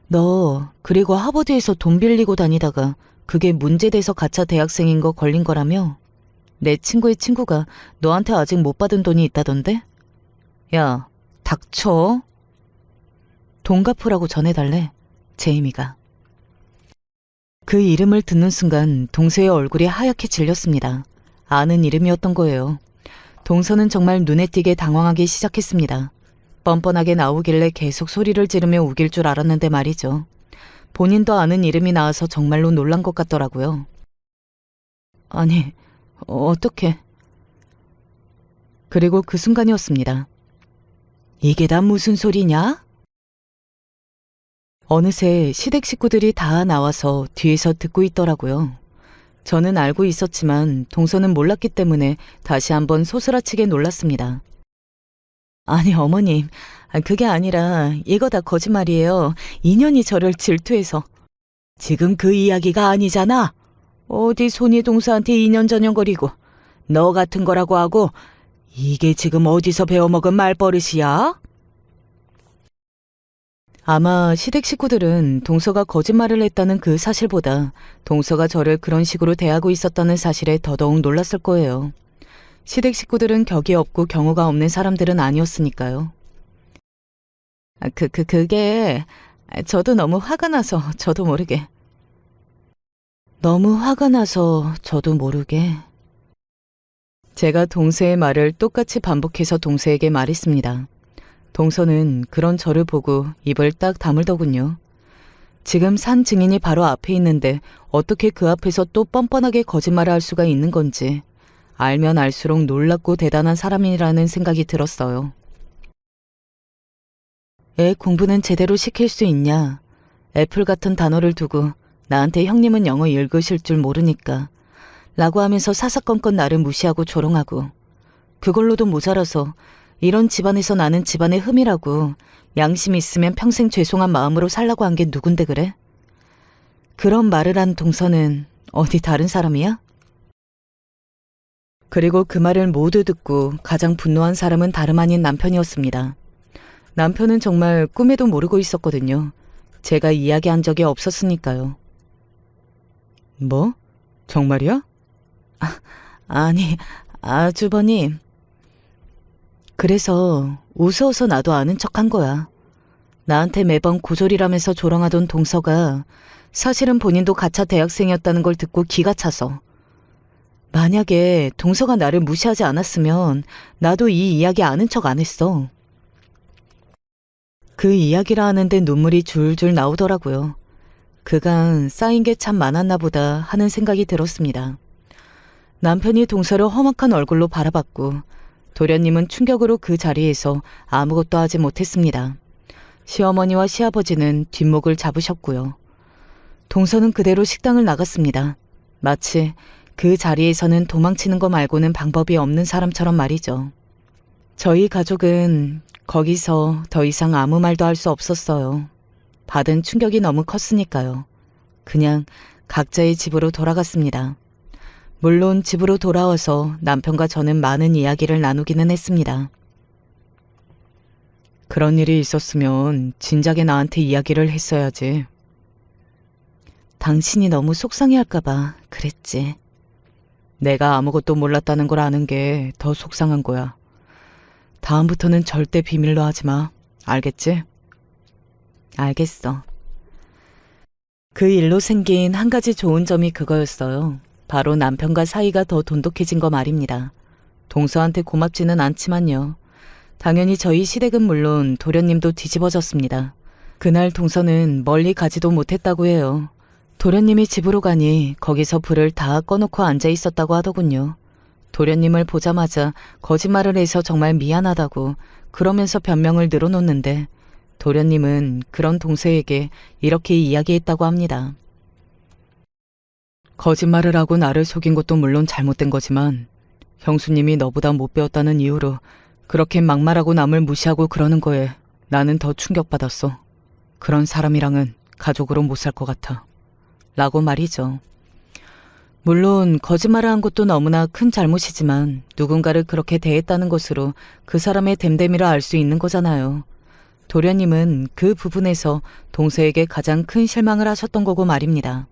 너 그리고 하버드에서 돈 빌리고 다니다가 그게 문제돼서 가짜 대학생인 거 걸린 거라며? 내 친구의 친구가 너한테 아직 못 받은 돈이 있다던데? 야, 닥쳐. 돈 갚으라고 전해달래, 제이미가. 그 이름을 듣는 순간 동서의 얼굴이 하얗게 질렸습니다. 아는 이름이었던 거예요. 동서는 정말 눈에 띄게 당황하기 시작했습니다. 뻔뻔하게 나오길래 계속 소리를 지르며 우길 줄 알았는데 말이죠. 본인도 아는 이름이 나와서 정말로 놀란 것 같더라고요. 아니, 어떻게... 그리고 그 순간이었습니다. 이게 다 무슨 소리냐? 어느새 시댁 식구들이 다 나와서 뒤에서 듣고 있더라고요. 저는 알고 있었지만 동서는 몰랐기 때문에 다시 한번 소스라치게 놀랐습니다. 아니 어머님, 그게 아니라 이거 다 거짓말이에요. 인연이 저를 질투해서. 지금 그 이야기가 아니잖아. 어디 손이 동서한테 인연전연거리고 너 같은 거라고 하고 이게 지금 어디서 배워먹은 말버릇이야? 아마 시댁 식구들은 동서가 거짓말을 했다는 그 사실보다 동서가 저를 그런 식으로 대하고 있었다는 사실에 더더욱 놀랐을 거예요. 시댁 식구들은 격이 없고 경우가 없는 사람들은 아니었으니까요. 그게 저도 너무 화가 나서 저도 모르게. 너무 화가 나서 저도 모르게. 제가 동서의 말을 똑같이 반복해서 동서에게 말했습니다. 동서는 그런 저를 보고 입을 딱 다물더군요. 지금 산 증인이 바로 앞에 있는데 어떻게 그 앞에서 또 뻔뻔하게 거짓말을 할 수가 있는 건지 알면 알수록 놀랍고 대단한 사람이라는 생각이 들었어요. 애 공부는 제대로 시킬 수 있냐? 애플 같은 단어를 두고 나한테 형님은 영어 읽으실 줄 모르니까 라고 하면서 사사건건 나를 무시하고 조롱하고 그걸로도 모자라서 이런 집안에서 나는 집안의 흠이라고 양심 있으면 평생 죄송한 마음으로 살라고 한 게 누군데 그래? 그런 말을 한 동서는 어디 다른 사람이야? 그리고 그 말을 모두 듣고 가장 분노한 사람은 다름 아닌 남편이었습니다. 남편은 정말 꿈에도 모르고 있었거든요. 제가 이야기한 적이 없었으니까요. 뭐? 정말이야? 아니, 아주버님. 그래서 우스워서 나도 아는 척한 거야. 나한테 매번 고졸이라면서 조롱하던 동서가 사실은 본인도 가차 대학생이었다는 걸 듣고 기가 차서. 만약에 동서가 나를 무시하지 않았으면 나도 이 이야기 아는 척 안 했어. 그 이야기라 하는데 눈물이 줄줄 나오더라고요. 그간 쌓인 게 참 많았나 보다 하는 생각이 들었습니다. 남편이 동서를 험악한 얼굴로 바라봤고 도련님은 충격으로 그 자리에서 아무것도 하지 못했습니다. 시어머니와 시아버지는 뒷목을 잡으셨고요. 동서는 그대로 식당을 나갔습니다. 마치 그 자리에서는 도망치는 거 말고는 방법이 없는 사람처럼 말이죠. 저희 가족은 거기서 더 이상 아무 말도 할 수 없었어요. 받은 충격이 너무 컸으니까요. 그냥 각자의 집으로 돌아갔습니다. 물론 집으로 돌아와서 남편과 저는 많은 이야기를 나누기는 했습니다. 그런 일이 있었으면 진작에 나한테 이야기를 했어야지. 당신이 너무 속상해할까봐 그랬지. 내가 아무것도 몰랐다는 걸 아는 게 더 속상한 거야. 다음부터는 절대 비밀로 하지 마. 알겠지? 알겠어. 그 일로 생긴 한 가지 좋은 점이 그거였어요. 바로 남편과 사이가 더 돈독해진 거 말입니다. 동서한테 고맙지는 않지만요. 당연히 저희 시댁은 물론 도련님도 뒤집어졌습니다. 그날 동서는 멀리 가지도 못했다고 해요. 도련님이 집으로 가니 거기서 불을 다 꺼놓고 앉아 있었다고 하더군요. 도련님을 보자마자 거짓말을 해서 정말 미안하다고 그러면서 변명을 늘어놓는데 도련님은 그런 동서에게 이렇게 이야기했다고 합니다. 거짓말을 하고 나를 속인 것도 물론 잘못된 거지만 형수님이 너보다 못 배웠다는 이유로 그렇게 막말하고 남을 무시하고 그러는 거에 나는 더 충격받았어. 그런 사람이랑은 가족으로 못 살 것 같아. 라고 말이죠. 물론 거짓말을 한 것도 너무나 큰 잘못이지만 누군가를 그렇게 대했다는 것으로 그 사람의 됨됨이를 알 수 있는 거잖아요. 도련님은 그 부분에서 동서에게 가장 큰 실망을 하셨던 거고 말입니다.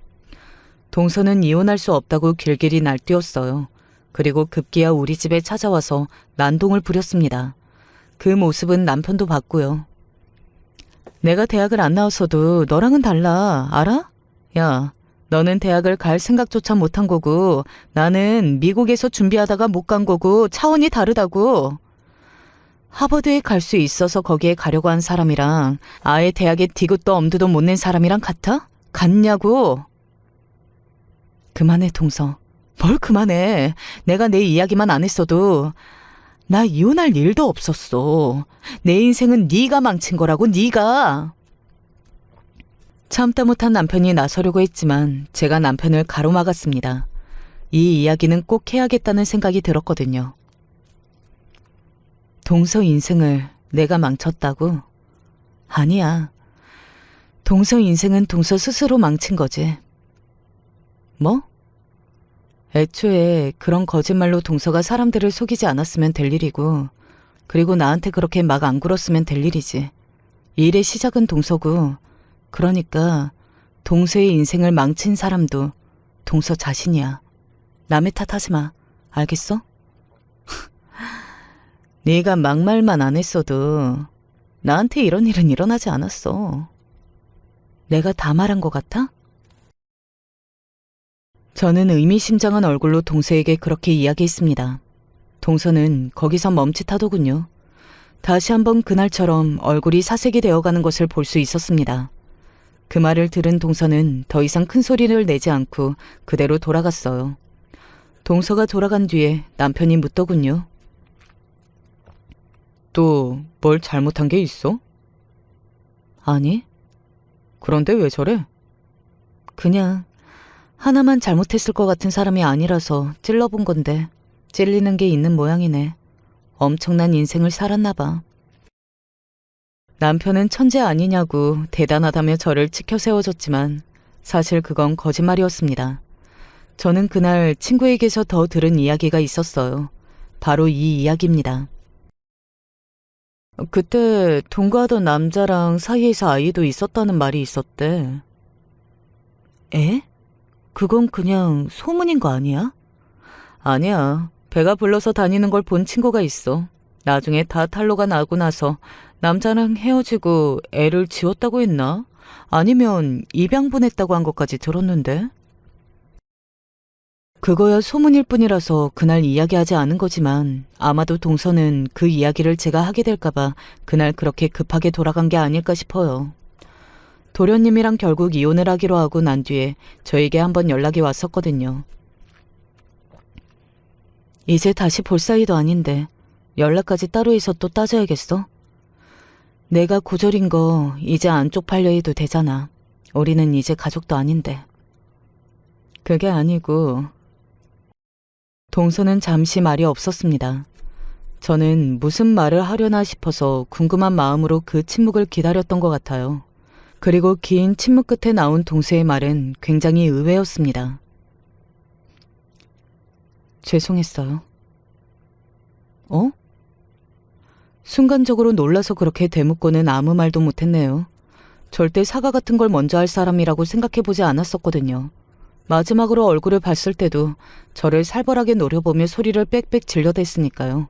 동서는 이혼할 수 없다고 길길이 날뛰었어요. 그리고 급기야 우리 집에 찾아와서 난동을 부렸습니다. 그 모습은 남편도 봤고요. 내가 대학을 안 나왔어도 너랑은 달라, 알아? 야, 너는 대학을 갈 생각조차 못한 거고 나는 미국에서 준비하다가 못 간 거고 차원이 다르다고. 하버드에 갈 수 있어서 거기에 가려고 한 사람이랑 아예 대학에 디귿도 엄두도 못 낸 사람이랑 같아? 같냐고. 그만해, 동서. 뭘 그만해. 내가 내 이야기만 안 했어도 나 이혼할 일도 없었어. 내 인생은 네가 망친 거라고, 네가. 참다 못한 남편이 나서려고 했지만 제가 남편을 가로막았습니다. 이 이야기는 꼭 해야겠다는 생각이 들었거든요. 동서 인생을 내가 망쳤다고? 아니야. 동서 인생은 동서 스스로 망친 거지. 뭐? 애초에 그런 거짓말로 동서가 사람들을 속이지 않았으면 될 일이고, 그리고 나한테 그렇게 막 안 굴었으면 될 일이지. 일의 시작은 동서고, 그러니까 동서의 인생을 망친 사람도 동서 자신이야. 남의 탓하지 마. 알겠어? 네가 막말만 안 했어도 나한테 이런 일은 일어나지 않았어. 내가 다 말한 것 같아? 저는 의미심장한 얼굴로 동서에게 그렇게 이야기했습니다. 동서는 거기서 멈칫하더군요. 다시 한번 그날처럼 얼굴이 사색이 되어가는 것을 볼 수 있었습니다. 그 말을 들은 동서는 더 이상 큰 소리를 내지 않고 그대로 돌아갔어요. 동서가 돌아간 뒤에 남편이 묻더군요. 또 뭘 잘못한 게 있어? 아니. 그런데 왜 저래? 그냥 하나만 잘못했을 것 같은 사람이 아니라서 찔러본 건데 찔리는 게 있는 모양이네. 엄청난 인생을 살았나 봐. 남편은 천재 아니냐고 대단하다며 저를 치켜 세워줬지만 사실 그건 거짓말이었습니다. 저는 그날 친구에게서 더 들은 이야기가 있었어요. 바로 이 이야기입니다. 그때 동거하던 남자랑 사이에서 아이도 있었다는 말이 있었대. 에? 그건 그냥 소문인 거 아니야? 아니야. 배가 불러서 다니는 걸 본 친구가 있어. 나중에 다 탄로가 나고 나서 남자랑 헤어지고 애를 지웠다고 했나? 아니면 입양 보냈다고 한 것까지 들었는데? 그거야 소문일 뿐이라서 그날 이야기하지 않은 거지만 아마도 동서는 그 이야기를 제가 하게 될까봐 그날 그렇게 급하게 돌아간 게 아닐까 싶어요. 도련님이랑 결국 이혼을 하기로 하고 난 뒤에 저에게 한번 연락이 왔었거든요. 이제 다시 볼 사이도 아닌데 연락까지 따로 해서 또 따져야겠어? 내가 고졸인 거 이제 안 쪽팔려 해도 되잖아. 우리는 이제 가족도 아닌데. 그게 아니고... 동서는 잠시 말이 없었습니다. 저는 무슨 말을 하려나 싶어서 궁금한 마음으로 그 침묵을 기다렸던 것 같아요. 그리고 긴 침묵 끝에 나온 동서의 말은 굉장히 의외였습니다. 죄송했어요. 어? 순간적으로 놀라서 그렇게 대묻고는 아무 말도 못했네요. 절대 사과 같은 걸 먼저 할 사람이라고 생각해보지 않았었거든요. 마지막으로 얼굴을 봤을 때도 저를 살벌하게 노려보며 소리를 빽빽 질러댔으니까요.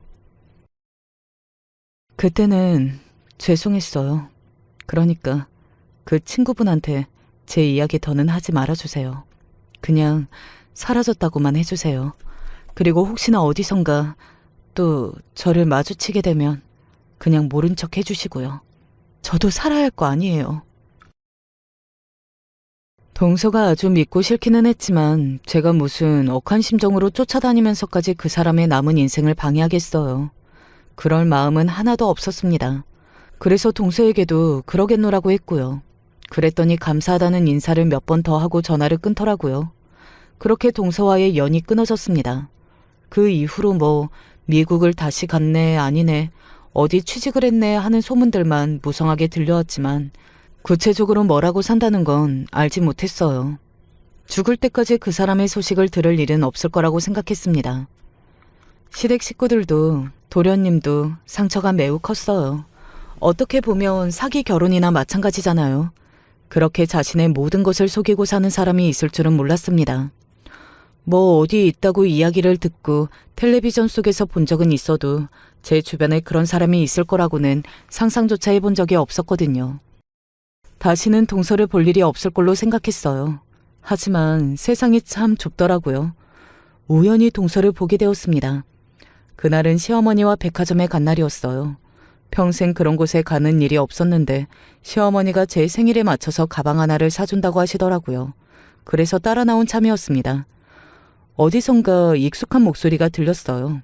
그때는 죄송했어요. 그러니까 그 친구분한테 제 이야기 더는 하지 말아주세요. 그냥 사라졌다고만 해주세요. 그리고 혹시나 어디선가 또 저를 마주치게 되면 그냥 모른 척 해주시고요. 저도 살아야 할 거 아니에요. 동서가 아주 믿고 싫기는 했지만 제가 무슨 억한 심정으로 쫓아다니면서까지 그 사람의 남은 인생을 방해하겠어요. 그럴 마음은 하나도 없었습니다. 그래서 동서에게도 그러겠노라고 했고요. 그랬더니 감사하다는 인사를 몇 번 더 하고 전화를 끊더라고요. 그렇게 동서와의 연이 끊어졌습니다. 그 이후로 뭐 미국을 다시 갔네 아니네 어디 취직을 했네 하는 소문들만 무성하게 들려왔지만 구체적으로 뭐라고 산다는 건 알지 못했어요. 죽을 때까지 그 사람의 소식을 들을 일은 없을 거라고 생각했습니다. 시댁 식구들도 도련님도 상처가 매우 컸어요. 어떻게 보면 사기 결혼이나 마찬가지잖아요. 그렇게 자신의 모든 것을 속이고 사는 사람이 있을 줄은 몰랐습니다. 뭐 어디 있다고 이야기를 듣고 텔레비전 속에서 본 적은 있어도 제 주변에 그런 사람이 있을 거라고는 상상조차 해본 적이 없었거든요. 다시는 동서를 볼 일이 없을 걸로 생각했어요. 하지만 세상이 참 좁더라고요. 우연히 동서를 보게 되었습니다. 그날은 시어머니와 백화점에 간 날이었어요. 평생 그런 곳에 가는 일이 없었는데 시어머니가 제 생일에 맞춰서 가방 하나를 사준다고 하시더라고요. 그래서 따라 나온 참이었습니다. 어디선가 익숙한 목소리가 들렸어요.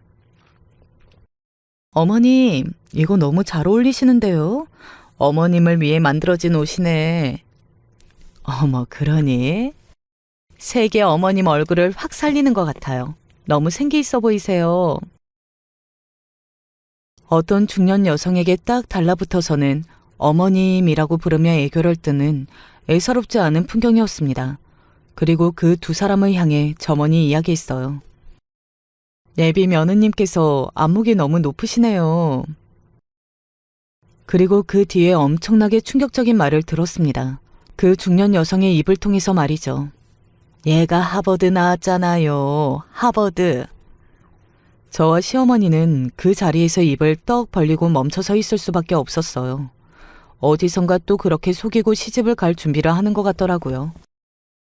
어머님, 이거 너무 잘 어울리시는데요? 어머님을 위해 만들어진 옷이네. 어머, 그러니? 세계 어머님 얼굴을 확 살리는 것 같아요. 너무 생기 있어 보이세요. 어떤 중년 여성에게 딱 달라붙어서는 어머님이라고 부르며 애교를 뜨는 애사롭지 않은 풍경이었습니다. 그리고 그 두 사람을 향해 점원이 이야기했어요. 예비 며느님께서 안목이 너무 높으시네요. 그리고 그 뒤에 엄청나게 충격적인 말을 들었습니다. 그 중년 여성의 입을 통해서 말이죠. 얘가 하버드 나왔잖아요. 하버드. 저와 시어머니는 그 자리에서 입을 떡 벌리고 멈춰서 있을 수밖에 없었어요. 어디선가 또 그렇게 속이고 시집을 갈 준비를 하는 것 같더라고요.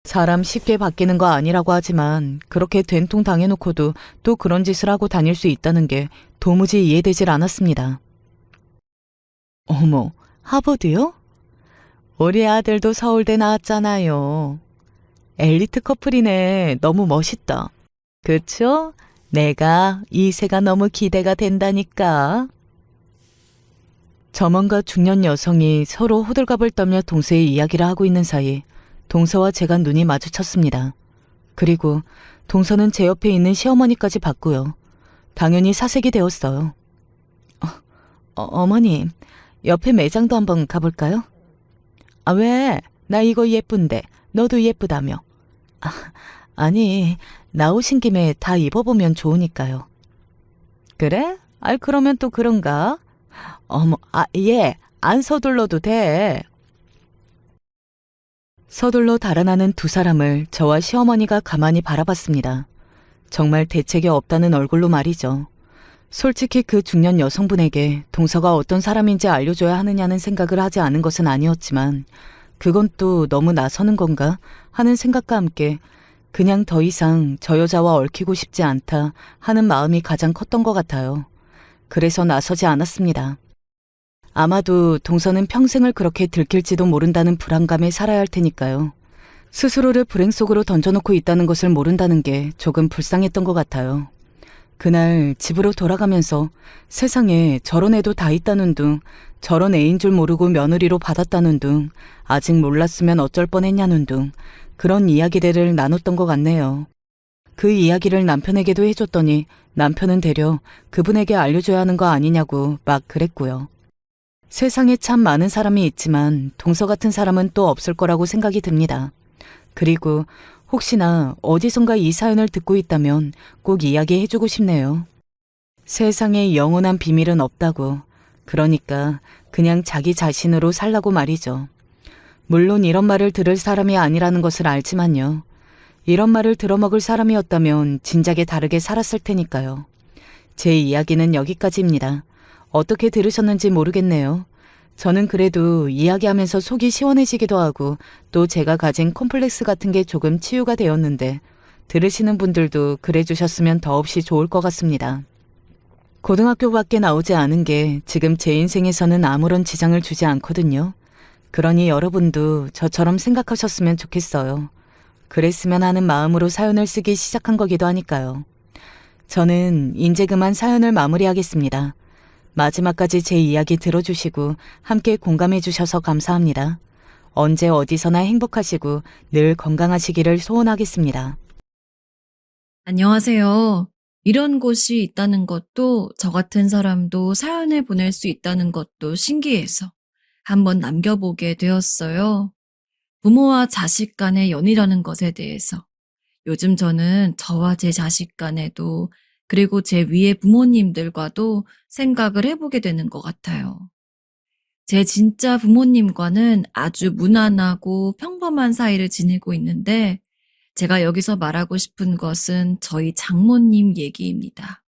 사람 쉽게 바뀌는 거 아니라고 하지만 그렇게 된통 당해놓고도 또 그런 짓을 하고 다닐 수 있다는 게 도무지 이해되질 않았습니다. 어머, 하버드요? 우리 아들도 서울대 나왔잖아요. 엘리트 커플이네. 너무 멋있다. 그쵸? 내가 이세가 너무 기대가 된다니까. 점원과 중년 여성이 서로 호들갑을 떨며 동서의 이야기를 하고 있는 사이 동서와 제가 눈이 마주쳤습니다. 그리고 동서는 제 옆에 있는 시어머니까지 봤고요. 당연히 사색이 되었어요. 어머님, 옆에 매장도 한번 가볼까요? 아, 왜? 나 이거 예쁜데 너도 예쁘다며. 아니, 나오신 김에 다 입어보면 좋으니까요. 그래? 아이, 그러면 또 그런가? 어머, 예, 안 서둘러도 돼. 서둘러 달아나는 두 사람을 저와 시어머니가 가만히 바라봤습니다. 정말 대책이 없다는 얼굴로 말이죠. 솔직히 그 중년 여성분에게 동서가 어떤 사람인지 알려줘야 하느냐는 생각을 하지 않은 것은 아니었지만 그건 또 너무 나서는 건가 하는 생각과 함께 그냥 더 이상 저 여자와 얽히고 싶지 않다 하는 마음이 가장 컸던 것 같아요. 그래서 나서지 않았습니다. 아마도 동서는 평생을 그렇게 들킬지도 모른다는 불안감에 살아야 할 테니까요. 스스로를 불행 속으로 던져놓고 있다는 것을 모른다는 게 조금 불쌍했던 것 같아요. 그날 집으로 돌아가면서 세상에 저런 애도 다 있다는 둥, 저런 애인 줄 모르고 며느리로 받았다는 둥, 아직 몰랐으면 어쩔 뻔했냐는 둥, 그런 이야기들을 나눴던 것 같네요. 그 이야기를 남편에게도 해줬더니 남편은 되려 그분에게 알려줘야 하는 거 아니냐고 막 그랬고요. 세상에 참 많은 사람이 있지만 동서 같은 사람은 또 없을 거라고 생각이 듭니다. 그리고 혹시나 어디선가 이 사연을 듣고 있다면 꼭 이야기해주고 싶네요. 세상에 영원한 비밀은 없다고. 그러니까 그냥 자기 자신으로 살라고 말이죠. 물론 이런 말을 들을 사람이 아니라는 것을 알지만요. 이런 말을 들어먹을 사람이었다면 진작에 다르게 살았을 테니까요. 제 이야기는 여기까지입니다. 어떻게 들으셨는지 모르겠네요. 저는 그래도 이야기하면서 속이 시원해지기도 하고 또 제가 가진 콤플렉스 같은 게 조금 치유가 되었는데 들으시는 분들도 그래 주셨으면 더없이 좋을 것 같습니다. 고등학교밖에 나오지 않은 게 지금 제 인생에서는 아무런 지장을 주지 않거든요. 그러니 여러분도 저처럼 생각하셨으면 좋겠어요. 그랬으면 하는 마음으로 사연을 쓰기 시작한 거기도 하니까요. 저는 이제 그만 사연을 마무리하겠습니다. 마지막까지 제 이야기 들어주시고 함께 공감해 주셔서 감사합니다. 언제 어디서나 행복하시고 늘 건강하시기를 소원하겠습니다. 안녕하세요. 이런 곳이 있다는 것도 저 같은 사람도 사연을 보낼 수 있다는 것도 신기해서 한번 남겨보게 되었어요. 부모와 자식 간의 연이라는 것에 대해서 요즘 저는 저와 제 자식 간에도 그리고 제 위에 부모님들과도 생각을 해보게 되는 것 같아요. 제 진짜 부모님과는 아주 무난하고 평범한 사이를 지내고 있는데 제가 여기서 말하고 싶은 것은 저희 장모님 얘기입니다.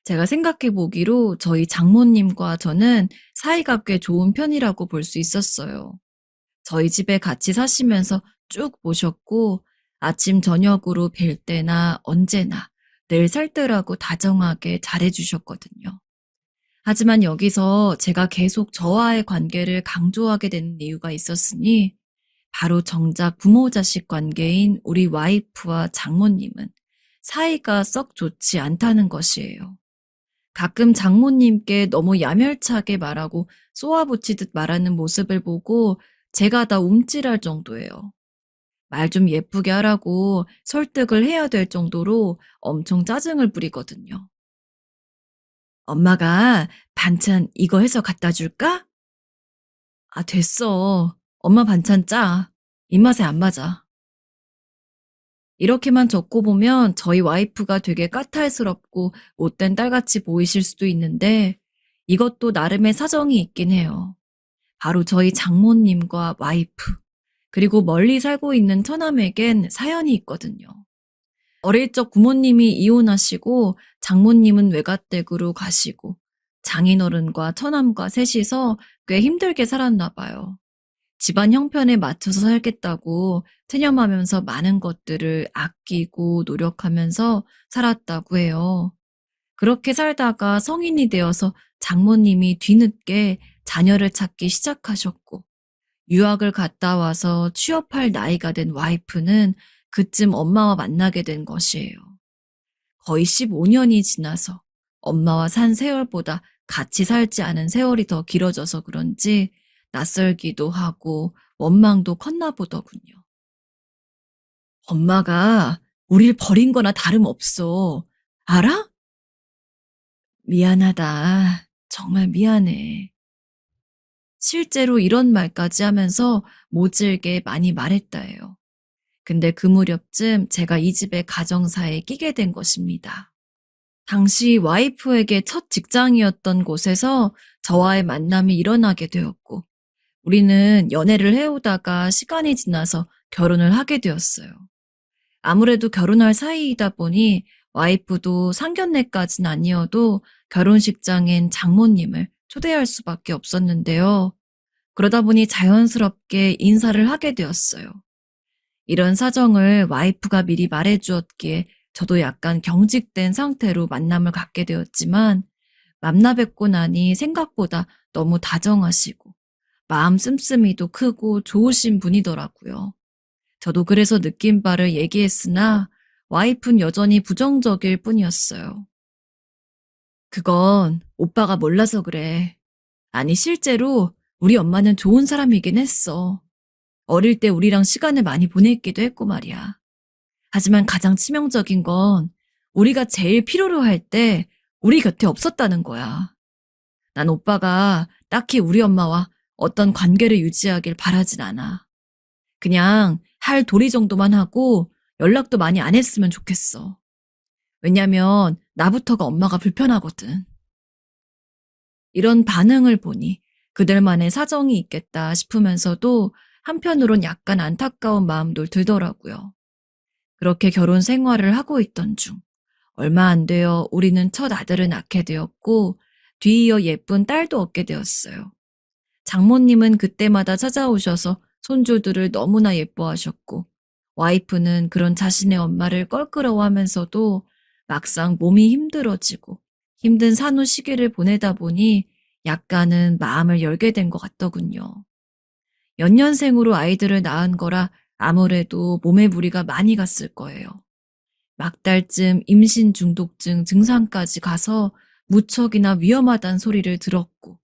제가 생각해 보기로 저희 장모님과 저는 사이가 꽤 좋은 편이라고 볼 수 있었어요. 저희 집에 같이 사시면서 쭉 모셨고 아침 저녁으로 뵐 때나 언제나 늘 살뜰하고 다정하게 잘해주셨거든요. 하지만 여기서 제가 계속 저와의 관계를 강조하게 되는 이유가 있었으니 바로 정작 부모 자식 관계인 우리 와이프와 장모님은 사이가 썩 좋지 않다는 것이에요. 가끔 장모님께 너무 야멸차게 말하고 쏘아붙이듯 말하는 모습을 보고 제가 다 움찔할 정도예요. 말 좀 예쁘게 하라고 설득을 해야 될 정도로 엄청 짜증을 부리거든요. 엄마가 반찬 이거 해서 갖다 줄까? 아, 됐어. 엄마 반찬 짜. 입맛에 안 맞아. 이렇게만 적고 보면 저희 와이프가 되게 까탈스럽고 못된 딸같이 보이실 수도 있는데 이것도 나름의 사정이 있긴 해요. 바로 저희 장모님과 와이프, 그리고 멀리 살고 있는 처남에겐 사연이 있거든요. 어릴 적 부모님이 이혼하시고 장모님은 외가댁으로 가시고 장인어른과 처남과 셋이서 꽤 힘들게 살았나 봐요. 집안 형편에 맞춰서 살겠다고 체념하면서 많은 것들을 아끼고 노력하면서 살았다고 해요. 그렇게 살다가 성인이 되어서 장모님이 뒤늦게 자녀를 찾기 시작하셨고 유학을 갔다 와서 취업할 나이가 된 와이프는 그쯤 엄마와 만나게 된 것이에요. 거의 15년이 지나서 엄마와 산 세월보다 같이 살지 않은 세월이 더 길어져서 그런지 낯설기도 하고 원망도 컸나 보더군요. 엄마가 우릴 버린 거나 다름없어. 알아? 미안하다. 정말 미안해. 실제로 이런 말까지 하면서 모질게 많이 말했다예요. 근데 그 무렵쯤 제가 이 집의 가정사에 끼게 된 것입니다. 당시 와이프에게 첫 직장이었던 곳에서 저와의 만남이 일어나게 되었고, 우리는 연애를 해오다가 시간이 지나서 결혼을 하게 되었어요. 아무래도 결혼할 사이이다 보니 와이프도 상견례까지는 아니어도 결혼식장엔 장모님을 초대할 수밖에 없었는데요. 그러다 보니 자연스럽게 인사를 하게 되었어요. 이런 사정을 와이프가 미리 말해주었기에 저도 약간 경직된 상태로 만남을 갖게 되었지만 만나 뵙고 나니 생각보다 너무 다정하시고 마음 씀씀이도 크고 좋으신 분이더라고요. 저도 그래서 느낀 바를 얘기했으나 와이프는 여전히 부정적일 뿐이었어요. 그건 오빠가 몰라서 그래. 아니, 실제로 우리 엄마는 좋은 사람이긴 했어. 어릴 때 우리랑 시간을 많이 보냈기도 했고 말이야. 하지만 가장 치명적인 건 우리가 제일 필요로 할 때 우리 곁에 없었다는 거야. 난 오빠가 딱히 우리 엄마와 어떤 관계를 유지하길 바라진 않아. 그냥 할 도리 정도만 하고 연락도 많이 안 했으면 좋겠어. 왜냐면 나부터가 엄마가 불편하거든. 이런 반응을 보니 그들만의 사정이 있겠다 싶으면서도 한편으론 약간 안타까운 마음도 들더라고요. 그렇게 결혼 생활을 하고 있던 중 얼마 안 되어 우리는 첫 아들을 낳게 되었고 뒤이어 예쁜 딸도 얻게 되었어요. 장모님은 그때마다 찾아오셔서 손주들을 너무나 예뻐하셨고 와이프는 그런 자신의 엄마를 껄끄러워하면서도 막상 몸이 힘들어지고 힘든 산후 시기를 보내다 보니 약간은 마음을 열게 된 것 같더군요. 연년생으로 아이들을 낳은 거라 아무래도 몸에 무리가 많이 갔을 거예요. 막달쯤 임신 중독증 증상까지 가서 무척이나 위험하다는 소리를 들었고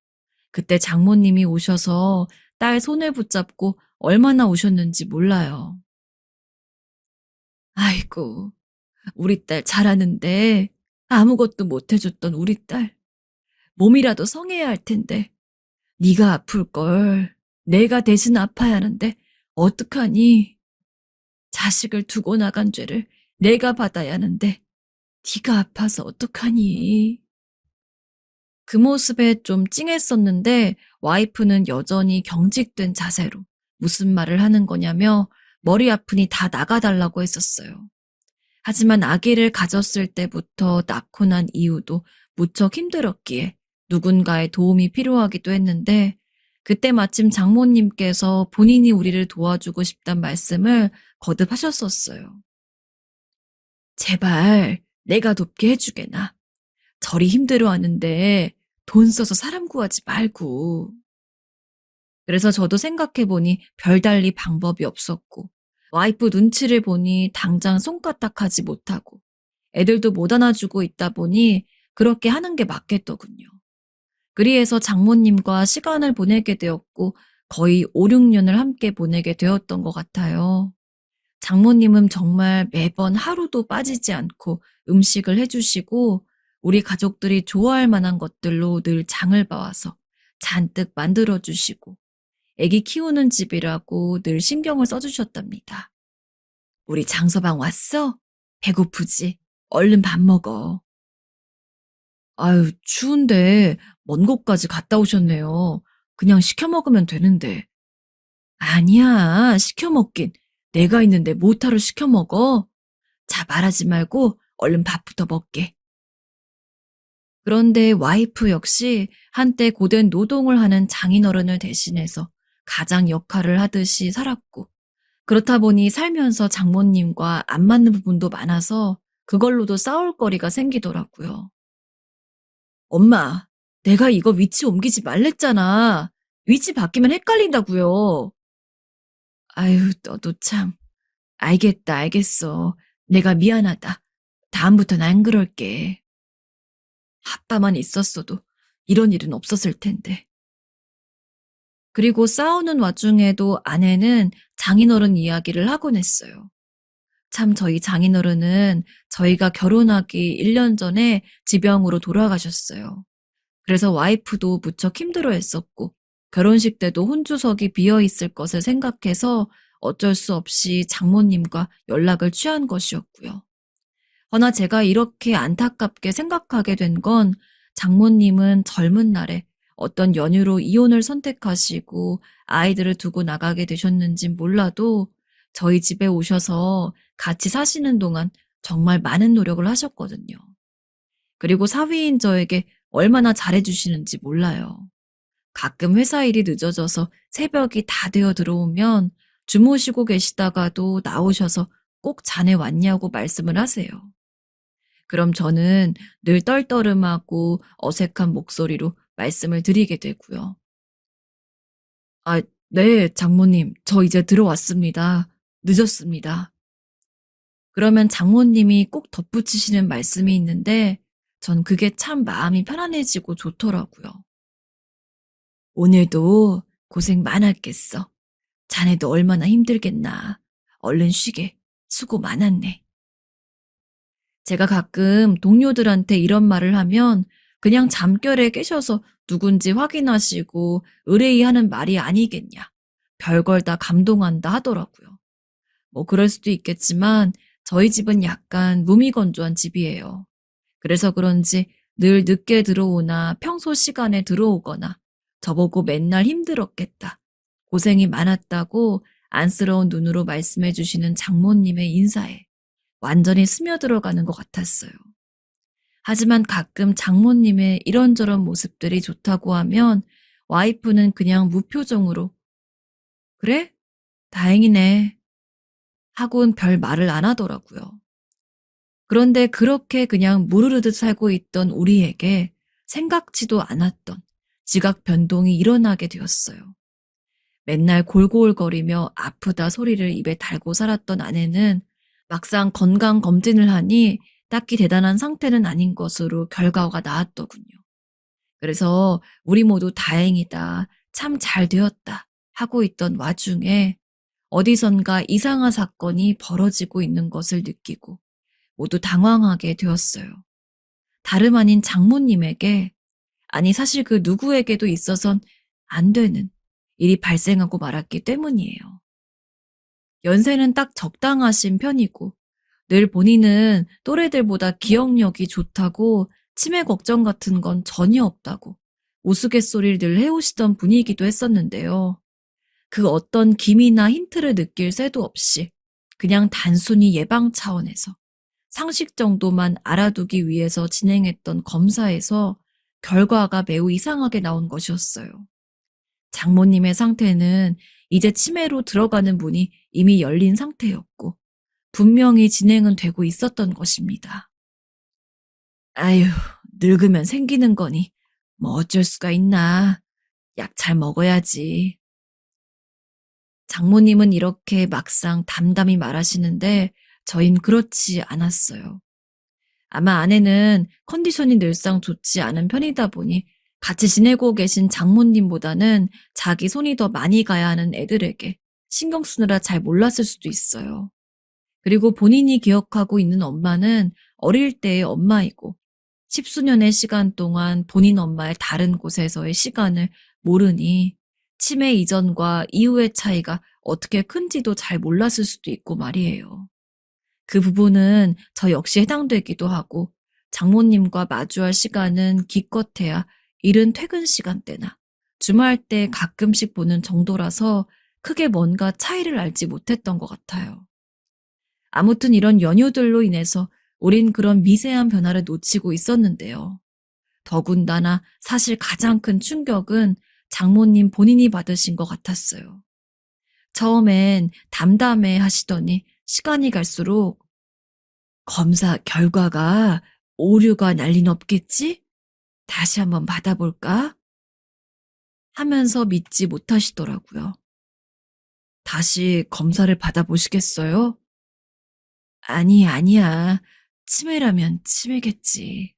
그때 장모님이 오셔서 딸 손을 붙잡고 얼마나 우셨는지 몰라요. 아이고, 우리 딸 잘하는데 아무것도 못 해줬던 우리 딸. 몸이라도 성해야 할 텐데 네가 아플걸. 내가 대신 아파야 하는데 어떡하니? 자식을 두고 나간 죄를 내가 받아야 하는데 네가 아파서 어떡하니? 그 모습에 좀 찡했었는데 와이프는 여전히 경직된 자세로 무슨 말을 하는 거냐며 머리 아프니 다 나가달라고 했었어요. 하지만 아기를 가졌을 때부터 낳고 난 이후도 무척 힘들었기에 누군가의 도움이 필요하기도 했는데 그때 마침 장모님께서 본인이 우리를 도와주고 싶단 말씀을 거듭 하셨었어요. 제발 내가 돕게 해주게나. 저리 힘들어하는데 돈 써서 사람 구하지 말고. 그래서 저도 생각해보니 별달리 방법이 없었고 와이프 눈치를 보니 당장 손까딱하지 못하고 애들도 못 안아주고 있다 보니 그렇게 하는 게 맞겠더군요. 그리해서 장모님과 시간을 보내게 되었고 거의 5, 6년을 함께 보내게 되었던 것 같아요. 장모님은 정말 매번 하루도 빠지지 않고 음식을 해주시고 우리 가족들이 좋아할 만한 것들로 늘 장을 봐와서 잔뜩 만들어주시고 애기 키우는 집이라고 늘 신경을 써주셨답니다. 우리 장서방 왔어? 배고프지? 얼른 밥 먹어. 아유, 추운데 먼 곳까지 갔다 오셨네요. 그냥 시켜 먹으면 되는데. 아니야, 시켜 먹긴. 내가 있는데 못하러 시켜 먹어? 자, 말하지 말고 얼른 밥부터 먹게. 그런데 와이프 역시 한때 고된 노동을 하는 장인어른을 대신해서 가장 역할을 하듯이 살았고, 그렇다 보니 살면서 장모님과 안 맞는 부분도 많아서 그걸로도 싸울 거리가 생기더라고요. 엄마, 내가 이거 위치 옮기지 말랬잖아. 위치 바뀌면 헷갈린다고요. 아유, 너도 참. 알겠다, 알겠어. 내가 미안하다. 다음부턴 안 그럴게. 아빠만 있었어도 이런 일은 없었을 텐데. 그리고 싸우는 와중에도 아내는 장인어른 이야기를 하곤 했어요. 참 저희 장인어른은 저희가 결혼하기 1년 전에 지병으로 돌아가셨어요. 그래서 와이프도 무척 힘들어했었고 결혼식 때도 혼주석이 비어있을 것을 생각해서 어쩔 수 없이 장모님과 연락을 취한 것이었고요. 허나 제가 이렇게 안타깝게 생각하게 된 건 장모님은 젊은 날에 어떤 연유로 이혼을 선택하시고 아이들을 두고 나가게 되셨는진 몰라도 저희 집에 오셔서 같이 사시는 동안 정말 많은 노력을 하셨거든요. 그리고 사위인 저에게 얼마나 잘해주시는지 몰라요. 가끔 회사 일이 늦어져서 새벽이 다 되어 들어오면 주무시고 계시다가도 나오셔서 꼭 자네 왔냐고 말씀을 하세요. 그럼 저는 늘 떨떠름하고 어색한 목소리로 말씀을 드리게 되고요. 아, 네, 장모님, 저 이제 들어왔습니다. 늦었습니다. 그러면 장모님이 꼭 덧붙이시는 말씀이 있는데 전 그게 참 마음이 편안해지고 좋더라고요. 오늘도 고생 많았겠어. 자네도 얼마나 힘들겠나. 얼른 쉬게. 수고 많았네. 제가 가끔 동료들한테 이런 말을 하면 그냥 잠결에 깨셔서 누군지 확인하시고 의뢰의하는 말이 아니겠냐. 별걸 다 감동한다 하더라고요. 뭐 그럴 수도 있겠지만 저희 집은 약간 무미건조한 집이에요. 그래서 그런지 늘 늦게 들어오나 평소 시간에 들어오거나 저보고 맨날 힘들었겠다. 고생이 많았다고 안쓰러운 눈으로 말씀해 주시는 장모님의 인사에 완전히 스며들어가는 것 같았어요. 하지만 가끔 장모님의 이런저런 모습들이 좋다고 하면 와이프는 그냥 무표정으로 그래? 다행이네. 하곤 별 말을 안 하더라고요. 그런데 그렇게 그냥 무르르듯 살고 있던 우리에게 생각지도 않았던 지각 변동이 일어나게 되었어요. 맨날 골골거리며 아프다 소리를 입에 달고 살았던 아내는 막상 건강검진을 하니 딱히 대단한 상태는 아닌 것으로 결과가 나왔더군요. 그래서 우리 모두 다행이다, 참 잘 되었다 하고 있던 와중에 어디선가 이상한 사건이 벌어지고 있는 것을 느끼고 모두 당황하게 되었어요. 다름 아닌 장모님에게, 아니 사실 그 누구에게도 있어선 안 되는 일이 발생하고 말았기 때문이에요. 연세는 딱 적당하신 편이고 늘 본인은 또래들보다 기억력이 좋다고 치매 걱정 같은 건 전혀 없다고 우스갯소리를 늘 해오시던 분이기도 했었는데요. 그 어떤 기미나 힌트를 느낄 새도 없이 그냥 단순히 예방 차원에서 상식 정도만 알아두기 위해서 진행했던 검사에서 결과가 매우 이상하게 나온 것이었어요. 장모님의 상태는 이제 치매로 들어가는 문이 이미 열린 상태였고 분명히 진행은 되고 있었던 것입니다. 아유, 늙으면 생기는 거니 뭐 어쩔 수가 있나. 약 잘 먹어야지. 장모님은 이렇게 막상 담담히 말하시는데 저흰 그렇지 않았어요. 아마 아내는 컨디션이 늘상 좋지 않은 편이다 보니 같이 지내고 계신 장모님보다는 자기 손이 더 많이 가야 하는 애들에게 신경 쓰느라 잘 몰랐을 수도 있어요. 그리고 본인이 기억하고 있는 엄마는 어릴 때의 엄마이고 십수년의 시간 동안 본인 엄마의 다른 곳에서의 시간을 모르니 치매 이전과 이후의 차이가 어떻게 큰지도 잘 몰랐을 수도 있고 말이에요. 그 부분은 저 역시 해당되기도 하고 장모님과 마주할 시간은 기껏해야 이른 퇴근 시간대나 주말 때 가끔씩 보는 정도라서 크게 뭔가 차이를 알지 못했던 것 같아요. 아무튼 이런 연유들로 인해서 우린 그런 미세한 변화를 놓치고 있었는데요. 더군다나 사실 가장 큰 충격은 장모님 본인이 받으신 것 같았어요. 처음엔 담담해 하시더니 시간이 갈수록 검사 결과가 오류가 날린 없겠지? 다시 한번 받아볼까? 하면서 믿지 못하시더라고요. 다시 검사를 받아보시겠어요? 아니, 아니야. 치매라면 치매겠지.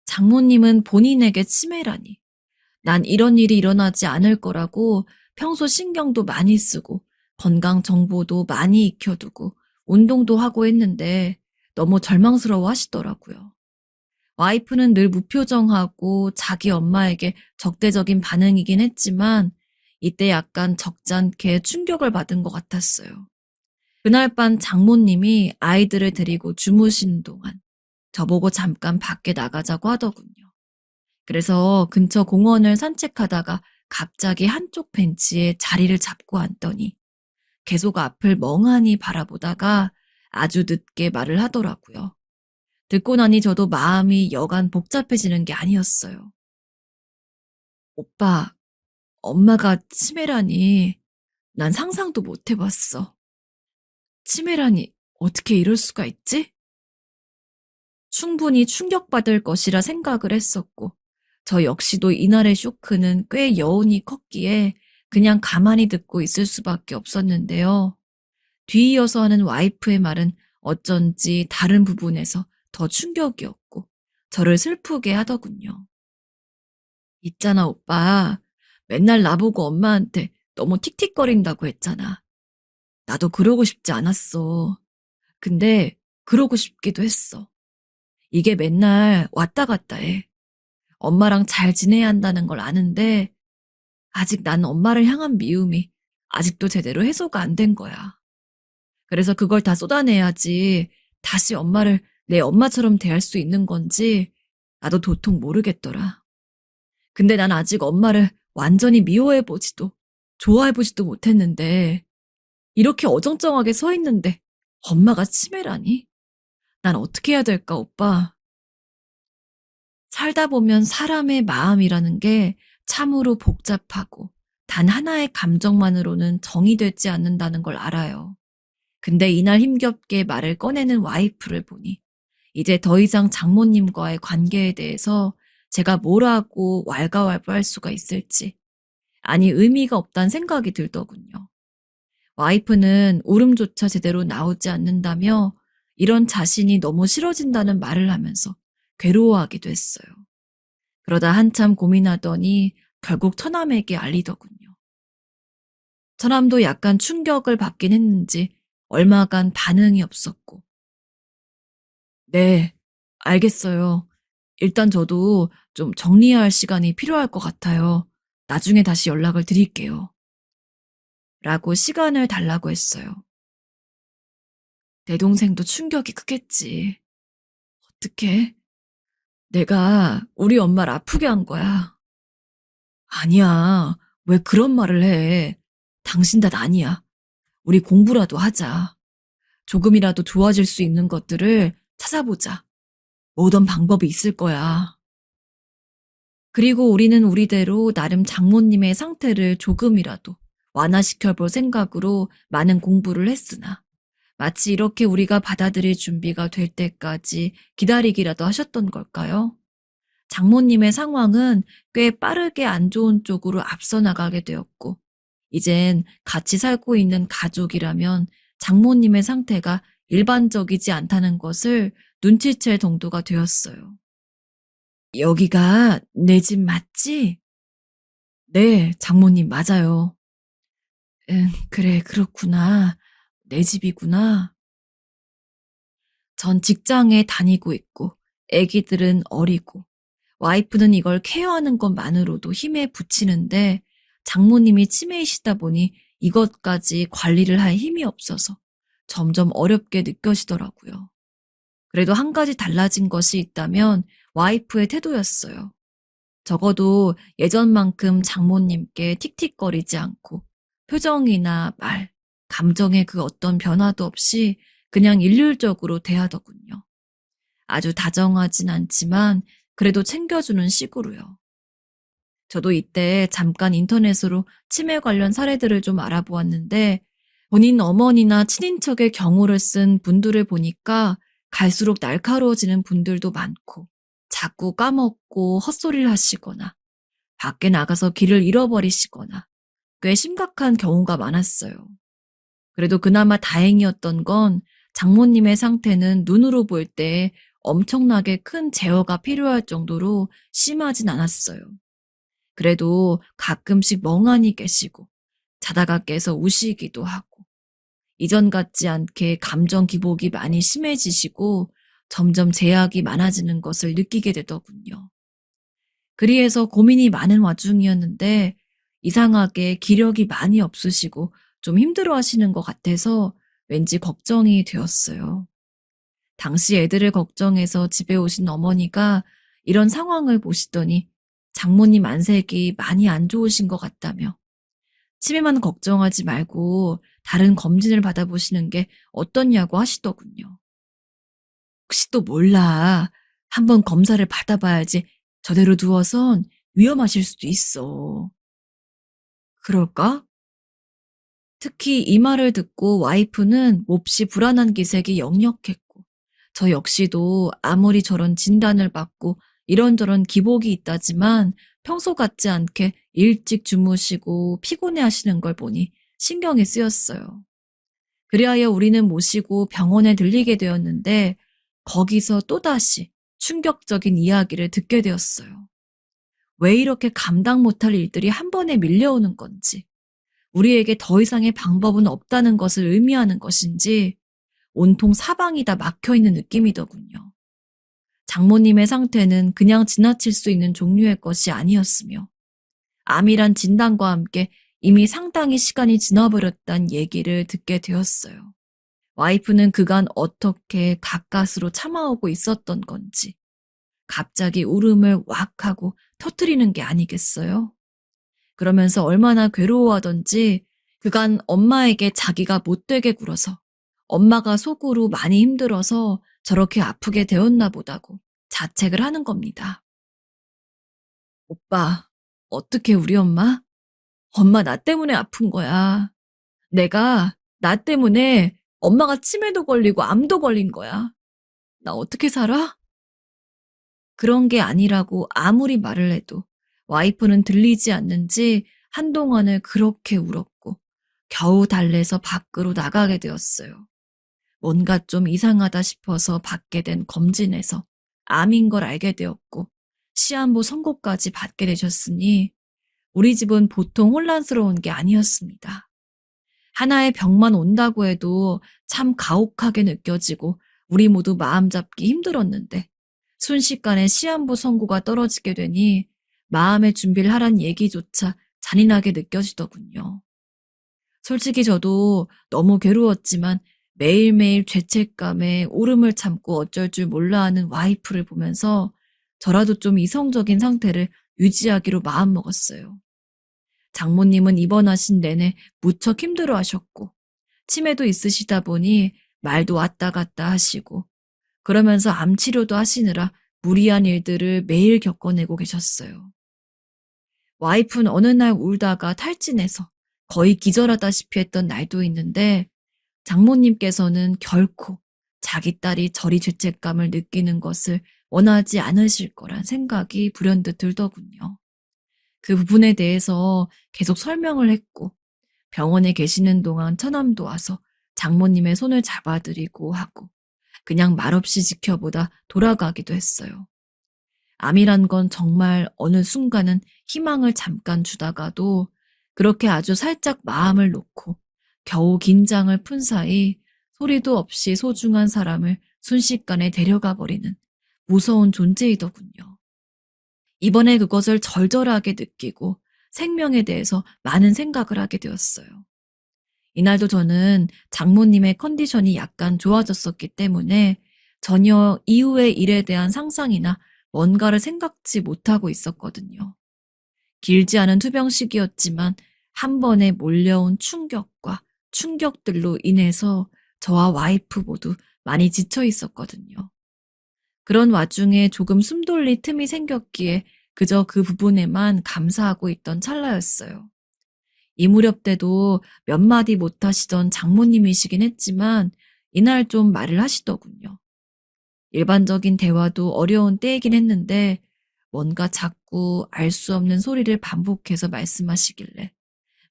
장모님은 본인에게 치매라니. 난 이런 일이 일어나지 않을 거라고 평소 신경도 많이 쓰고 건강 정보도 많이 익혀두고 운동도 하고 했는데 너무 절망스러워 하시더라고요. 와이프는 늘 무표정하고 자기 엄마에게 적대적인 반응이긴 했지만 이때 약간 적잖게 충격을 받은 것 같았어요. 그날 밤 장모님이 아이들을 데리고 주무시는 동안 저보고 잠깐 밖에 나가자고 하더군요. 그래서 근처 공원을 산책하다가 갑자기 한쪽 벤치에 자리를 잡고 앉더니 계속 앞을 멍하니 바라보다가 아주 늦게 말을 하더라고요. 듣고 나니 저도 마음이 여간 복잡해지는 게 아니었어요. 오빠, 엄마가 치매라니 난 상상도 못 해봤어. 치매라니 어떻게 이럴 수가 있지? 충분히 충격받을 것이라 생각을 했었고 저 역시도 이날의 쇼크는 꽤 여운이 컸기에 그냥 가만히 듣고 있을 수밖에 없었는데요. 뒤이어서 하는 와이프의 말은 어쩐지 다른 부분에서 더 충격이었고 저를 슬프게 하더군요. 있잖아, 오빠. 맨날 나보고 엄마한테 너무 틱틱거린다고 했잖아. 나도 그러고 싶지 않았어. 근데 그러고 싶기도 했어. 이게 맨날 왔다 갔다 해. 엄마랑 잘 지내야 한다는 걸 아는데 아직 난 엄마를 향한 미움이 아직도 제대로 해소가 안 된 거야. 그래서 그걸 다 쏟아내야지 다시 엄마를 내 엄마처럼 대할 수 있는 건지 나도 도통 모르겠더라. 근데 난 아직 엄마를 완전히 미워해보지도 좋아해보지도 못했는데 이렇게 어정쩡하게 서 있는데 엄마가 치매라니? 난 어떻게 해야 될까, 오빠? 살다 보면 사람의 마음이라는 게 참으로 복잡하고 단 하나의 감정만으로는 정의되지 않는다는 걸 알아요. 근데 이날 힘겹게 말을 꺼내는 와이프를 보니 이제 더 이상 장모님과의 관계에 대해서 제가 뭐라고 왈가왈부할 수가 있을지, 아니 의미가 없다는 생각이 들더군요. 와이프는 울음조차 제대로 나오지 않는다며 이런 자신이 너무 싫어진다는 말을 하면서 괴로워하기도 했어요. 그러다 한참 고민하더니 결국 처남에게 알리더군요. 처남도 약간 충격을 받긴 했는지 얼마간 반응이 없었고, 네, 알겠어요. 일단 저도 좀 정리해야 할 시간이 필요할 것 같아요. 나중에 다시 연락을 드릴게요. 라고 시간을 달라고 했어요. 내 동생도 충격이 크겠지. 어떡해? 내가 우리 엄마를 아프게 한 거야. 아니야. 왜 그런 말을 해? 당신 탓 아니야. 우리 공부라도 하자. 조금이라도 좋아질 수 있는 것들을 찾아보자. 모든 방법이 있을 거야. 그리고 우리는 우리대로 나름 장모님의 상태를 조금이라도 완화시켜 볼 생각으로 많은 공부를 했으나 마치 이렇게 우리가 받아들일 준비가 될 때까지 기다리기라도 하셨던 걸까요? 장모님의 상황은 꽤 빠르게 안 좋은 쪽으로 앞서 나가게 되었고, 이젠 같이 살고 있는 가족이라면 장모님의 상태가 일반적이지 않다는 것을 눈치챌 정도가 되었어요. 여기가 내 집 맞지? 네, 장모님 맞아요. 응, 그래, 그렇구나. 내 집이구나. 전 직장에 다니고 있고, 애기들은 어리고, 와이프는 이걸 케어하는 것만으로도 힘에 부치는데, 장모님이 치매이시다 보니 이것까지 관리를 할 힘이 없어서 점점 어렵게 느껴지더라고요. 그래도 한 가지 달라진 것이 있다면 와이프의 태도였어요. 적어도 예전만큼 장모님께 틱틱거리지 않고 표정이나 말, 감정의 그 어떤 변화도 없이 그냥 일률적으로 대하더군요. 아주 다정하진 않지만 그래도 챙겨주는 식으로요. 저도 이때 잠깐 인터넷으로 치매 관련 사례들을 좀 알아보았는데 본인 어머니나 친인척의 경우를 쓴 분들을 보니까 갈수록 날카로워지는 분들도 많고 자꾸 까먹고 헛소리를 하시거나 밖에 나가서 길을 잃어버리시거나 꽤 심각한 경우가 많았어요. 그래도 그나마 다행이었던 건 장모님의 상태는 눈으로 볼 때 엄청나게 큰 제어가 필요할 정도로 심하진 않았어요. 그래도 가끔씩 멍하니 계시고 자다가 깨서 우시기도 하고 이전 같지 않게 감정 기복이 많이 심해지시고 점점 제약이 많아지는 것을 느끼게 되더군요. 그리해서 고민이 많은 와중이었는데 이상하게 기력이 많이 없으시고 좀 힘들어 하시는 것 같아서 왠지 걱정이 되었어요. 당시 애들을 걱정해서 집에 오신 어머니가 이런 상황을 보시더니 장모님 안색이 많이 안 좋으신 것 같다며 치매만 걱정하지 말고 다른 검진을 받아보시는 게 어떻냐고 하시더군요. 혹시 또 몰라. 한번 검사를 받아봐야지 저대로 두어선 위험하실 수도 있어. 그럴까? 특히 이 말을 듣고 와이프는 몹시 불안한 기색이 역력했고 저 역시도 아무리 저런 진단을 받고 이런저런 기복이 있다지만 평소 같지 않게 일찍 주무시고 피곤해 하시는 걸 보니 신경이 쓰였어요. 그리하여 우리는 모시고 병원에 들리게 되었는데 거기서 또다시 충격적인 이야기를 듣게 되었어요. 왜 이렇게 감당 못할 일들이 한 번에 밀려오는 건지, 우리에게 더 이상의 방법은 없다는 것을 의미하는 것인지 온통 사방이 다 막혀있는 느낌이더군요. 장모님의 상태는 그냥 지나칠 수 있는 종류의 것이 아니었으며 암이란 진단과 함께 이미 상당히 시간이 지나버렸다는 얘기를 듣게 되었어요. 와이프는 그간 어떻게 가까스로 참아오고 있었던 건지 갑자기 울음을 왁 하고 터뜨리는 게 아니겠어요? 그러면서 얼마나 괴로워하던지 그간 엄마에게 자기가 못되게 굴어서 엄마가 속으로 많이 힘들어서 저렇게 아프게 되었나 보다고 자책을 하는 겁니다. 오빠, 어떻게 우리 엄마? 엄마 나 때문에 아픈 거야. 나 때문에 엄마가 치매도 걸리고 암도 걸린 거야. 나 어떻게 살아? 그런 게 아니라고 아무리 말을 해도 와이프는 들리지 않는지 한동안을 그렇게 울었고 겨우 달래서 밖으로 나가게 되었어요. 뭔가 좀 이상하다 싶어서 받게 된 검진에서 암인 걸 알게 되었고 시한부 선고까지 받게 되셨으니 우리 집은 보통 혼란스러운 게 아니었습니다. 하나의 병만 온다고 해도 참 가혹하게 느껴지고 우리 모두 마음 잡기 힘들었는데 순식간에 시한부 선고가 떨어지게 되니 마음의 준비를 하란 얘기조차 잔인하게 느껴지더군요. 솔직히 저도 너무 괴로웠지만 매일매일 죄책감에 울음을 참고 어쩔 줄 몰라 하는 와이프를 보면서 저라도 좀 이성적인 상태를 유지하기로 마음먹었어요. 장모님은 입원하신 내내 무척 힘들어 하셨고, 치매도 있으시다 보니 말도 왔다 갔다 하시고, 그러면서 암 치료도 하시느라 무리한 일들을 매일 겪어내고 계셨어요. 와이프는 어느 날 울다가 탈진해서 거의 기절하다시피 했던 날도 있는데, 장모님께서는 결코 자기 딸이 저리 죄책감을 느끼는 것을 원하지 않으실 거란 생각이 불현듯 들더군요. 그 부분에 대해서 계속 설명을 했고, 병원에 계시는 동안 처남도 와서 장모님의 손을 잡아드리고 하고, 그냥 말없이 지켜보다 돌아가기도 했어요. 암이란 건 정말 어느 순간은 희망을 잠깐 주다가도 그렇게 아주 살짝 마음을 놓고 겨우 긴장을 푼 사이 소리도 없이 소중한 사람을 순식간에 데려가 버리는 무서운 존재이더군요. 이번에 그것을 절절하게 느끼고 생명에 대해서 많은 생각을 하게 되었어요. 이날도 저는 장모님의 컨디션이 약간 좋아졌었기 때문에 전혀 이후의 일에 대한 상상이나 뭔가를 생각지 못하고 있었거든요. 길지 않은 투병식이었지만 한 번에 몰려온 충격과 충격들로 인해서 저와 와이프 모두 많이 지쳐 있었거든요. 그런 와중에 조금 숨 돌릴 틈이 생겼기에 그저 그 부분에만 감사하고 있던 찰나였어요. 이 무렵 때도 몇 마디 못 하시던 장모님이시긴 했지만 이날 좀 말을 하시더군요. 일반적인 대화도 어려운 때이긴 했는데 뭔가 자꾸 알 수 없는 소리를 반복해서 말씀하시길래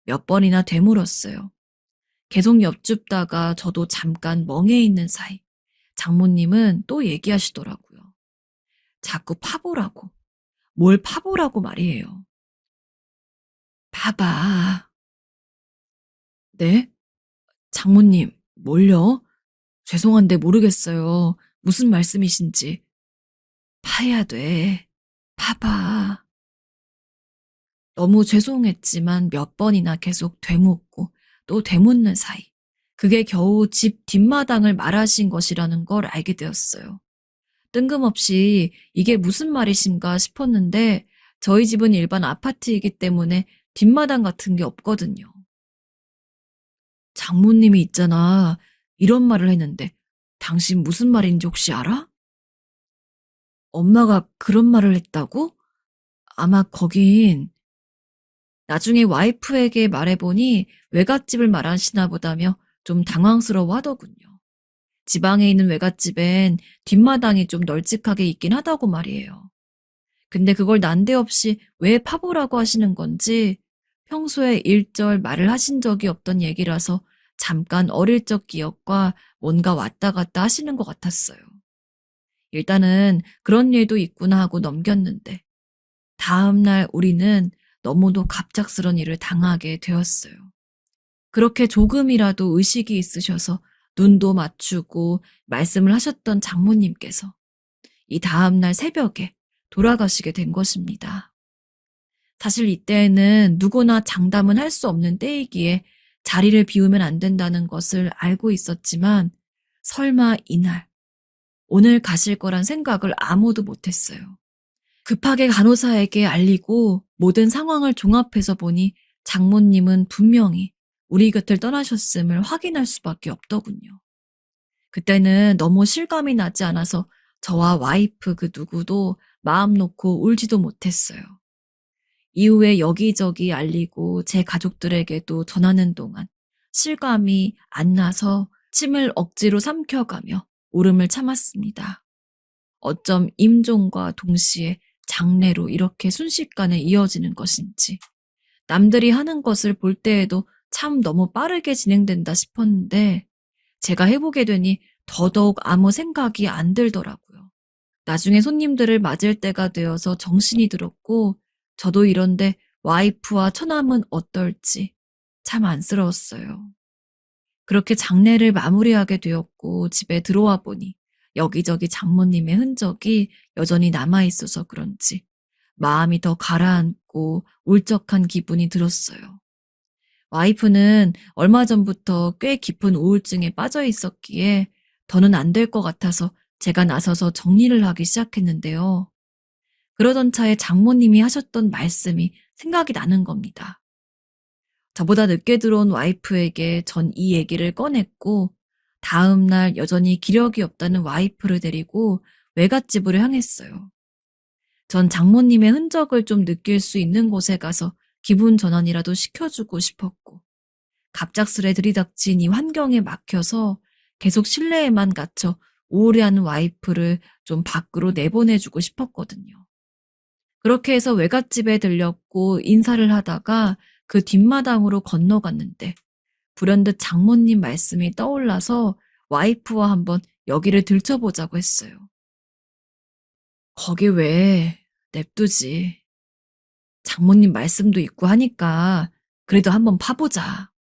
몇 번이나 되물었어요. 계속 엿줍다가 저도 잠깐 멍해 있는 사이 장모님은 또 얘기하시더라고요. 자꾸 파보라고. 뭘 파보라고 말이에요. 봐봐. 네? 장모님, 뭘요? 죄송한데 모르겠어요. 무슨 말씀이신지. 파야 돼. 봐봐. 너무 죄송했지만 몇 번이나 계속 되묻고 또 되묻는 사이 그게 겨우 집 뒷마당을 말하신 것이라는 걸 알게 되었어요. 뜬금없이 이게 무슨 말이신가 싶었는데 저희 집은 일반 아파트이기 때문에 뒷마당 같은 게 없거든요. 장모님이 있잖아. 이런 말을 했는데 당신 무슨 말인지 혹시 알아? 엄마가 그런 말을 했다고? 아마 거긴 나중에 와이프에게 말해보니 외갓집을 말하시나 보다며 좀 당황스러워 하더군요. 지방에 있는 외갓집엔 뒷마당이 좀 널찍하게 있긴 하다고 말이에요. 근데 그걸 난데없이 왜 파보라고 하시는 건지 평소에 일절 말을 하신 적이 없던 얘기라서 잠깐 어릴 적 기억과 뭔가 왔다 갔다 하시는 것 같았어요. 일단은 그런 일도 있구나 하고 넘겼는데 다음날 우리는 너무도 갑작스런 일을 당하게 되었어요. 그렇게 조금이라도 의식이 있으셔서 눈도 맞추고 말씀을 하셨던 장모님께서 이 다음날 새벽에 돌아가시게 된 것입니다. 사실 이때에는 누구나 장담은 할 수 없는 때이기에 자리를 비우면 안 된다는 것을 알고 있었지만 설마 이날, 오늘 가실 거란 생각을 아무도 못했어요. 급하게 간호사에게 알리고 모든 상황을 종합해서 보니 장모님은 분명히 우리 곁을 떠나셨음을 확인할 수밖에 없더군요. 그때는 너무 실감이 나지 않아서 저와 와이프 그 누구도 마음 놓고 울지도 못했어요. 이후에 여기저기 알리고 제 가족들에게도 전하는 동안 실감이 안 나서 침을 억지로 삼켜가며 울음을 참았습니다. 어쩜 임종과 동시에 장례로 이렇게 순식간에 이어지는 것인지 남들이 하는 것을 볼 때에도 참 너무 빠르게 진행된다 싶었는데 제가 해보게 되니 더더욱 아무 생각이 안 들더라고요. 나중에 손님들을 맞을 때가 되어서 정신이 들었고 저도 이런데 와이프와 처남은 어떨지 참 안쓰러웠어요. 그렇게 장례를 마무리하게 되었고 집에 들어와 보니 여기저기 장모님의 흔적이 여전히 남아있어서 그런지 마음이 더 가라앉고 울적한 기분이 들었어요. 와이프는 얼마 전부터 꽤 깊은 우울증에 빠져 있었기에 더는 안 될 것 같아서 제가 나서서 정리를 하기 시작했는데요. 그러던 차에 장모님이 하셨던 말씀이 생각이 나는 겁니다. 저보다 늦게 들어온 와이프에게 전 이 얘기를 꺼냈고, 다음날 여전히 기력이 없다는 와이프를 데리고 외갓집으로 향했어요. 전 장모님의 흔적을 좀 느낄 수 있는 곳에 가서 기분 전환이라도 시켜주고 싶었고, 갑작스레 들이닥친 이 환경에 막혀서 계속 실내에만 갇혀 우울해하는 와이프를 좀 밖으로 내보내주고 싶었거든요. 그렇게 해서 외갓집에 들렸고 인사를 하다가 그 뒷마당으로 건너갔는데 불현듯 장모님 말씀이 떠올라서 와이프와 한번 여기를 들춰보자고 했어요. 거기 왜 냅두지? 장모님 말씀도 있고 하니까 그래도 한번 파보자.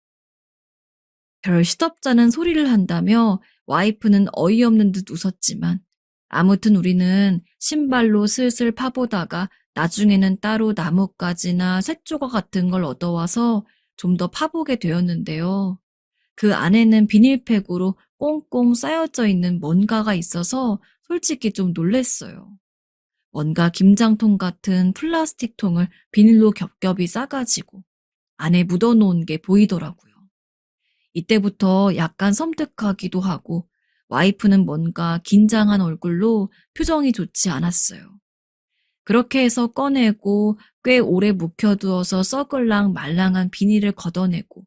별 시덥잖은 소리를 한다며 와이프는 어이없는 듯 웃었지만 아무튼 우리는 신발로 슬슬 파보다가 나중에는 따로 나뭇가지나 쇳조각 같은 걸 얻어와서 좀 더 파보게 되었는데요. 그 안에는 비닐팩으로 꽁꽁 쌓여져 있는 뭔가가 있어서 솔직히 좀 놀랬어요. 뭔가 김장통 같은 플라스틱 통을 비닐로 겹겹이 싸가지고 안에 묻어놓은 게 보이더라고요. 이때부터 약간 섬뜩하기도 하고 와이프는 뭔가 긴장한 얼굴로 표정이 좋지 않았어요. 그렇게 해서 꺼내고 꽤 오래 묵혀두어서 썩을랑 말랑한 비닐을 걷어내고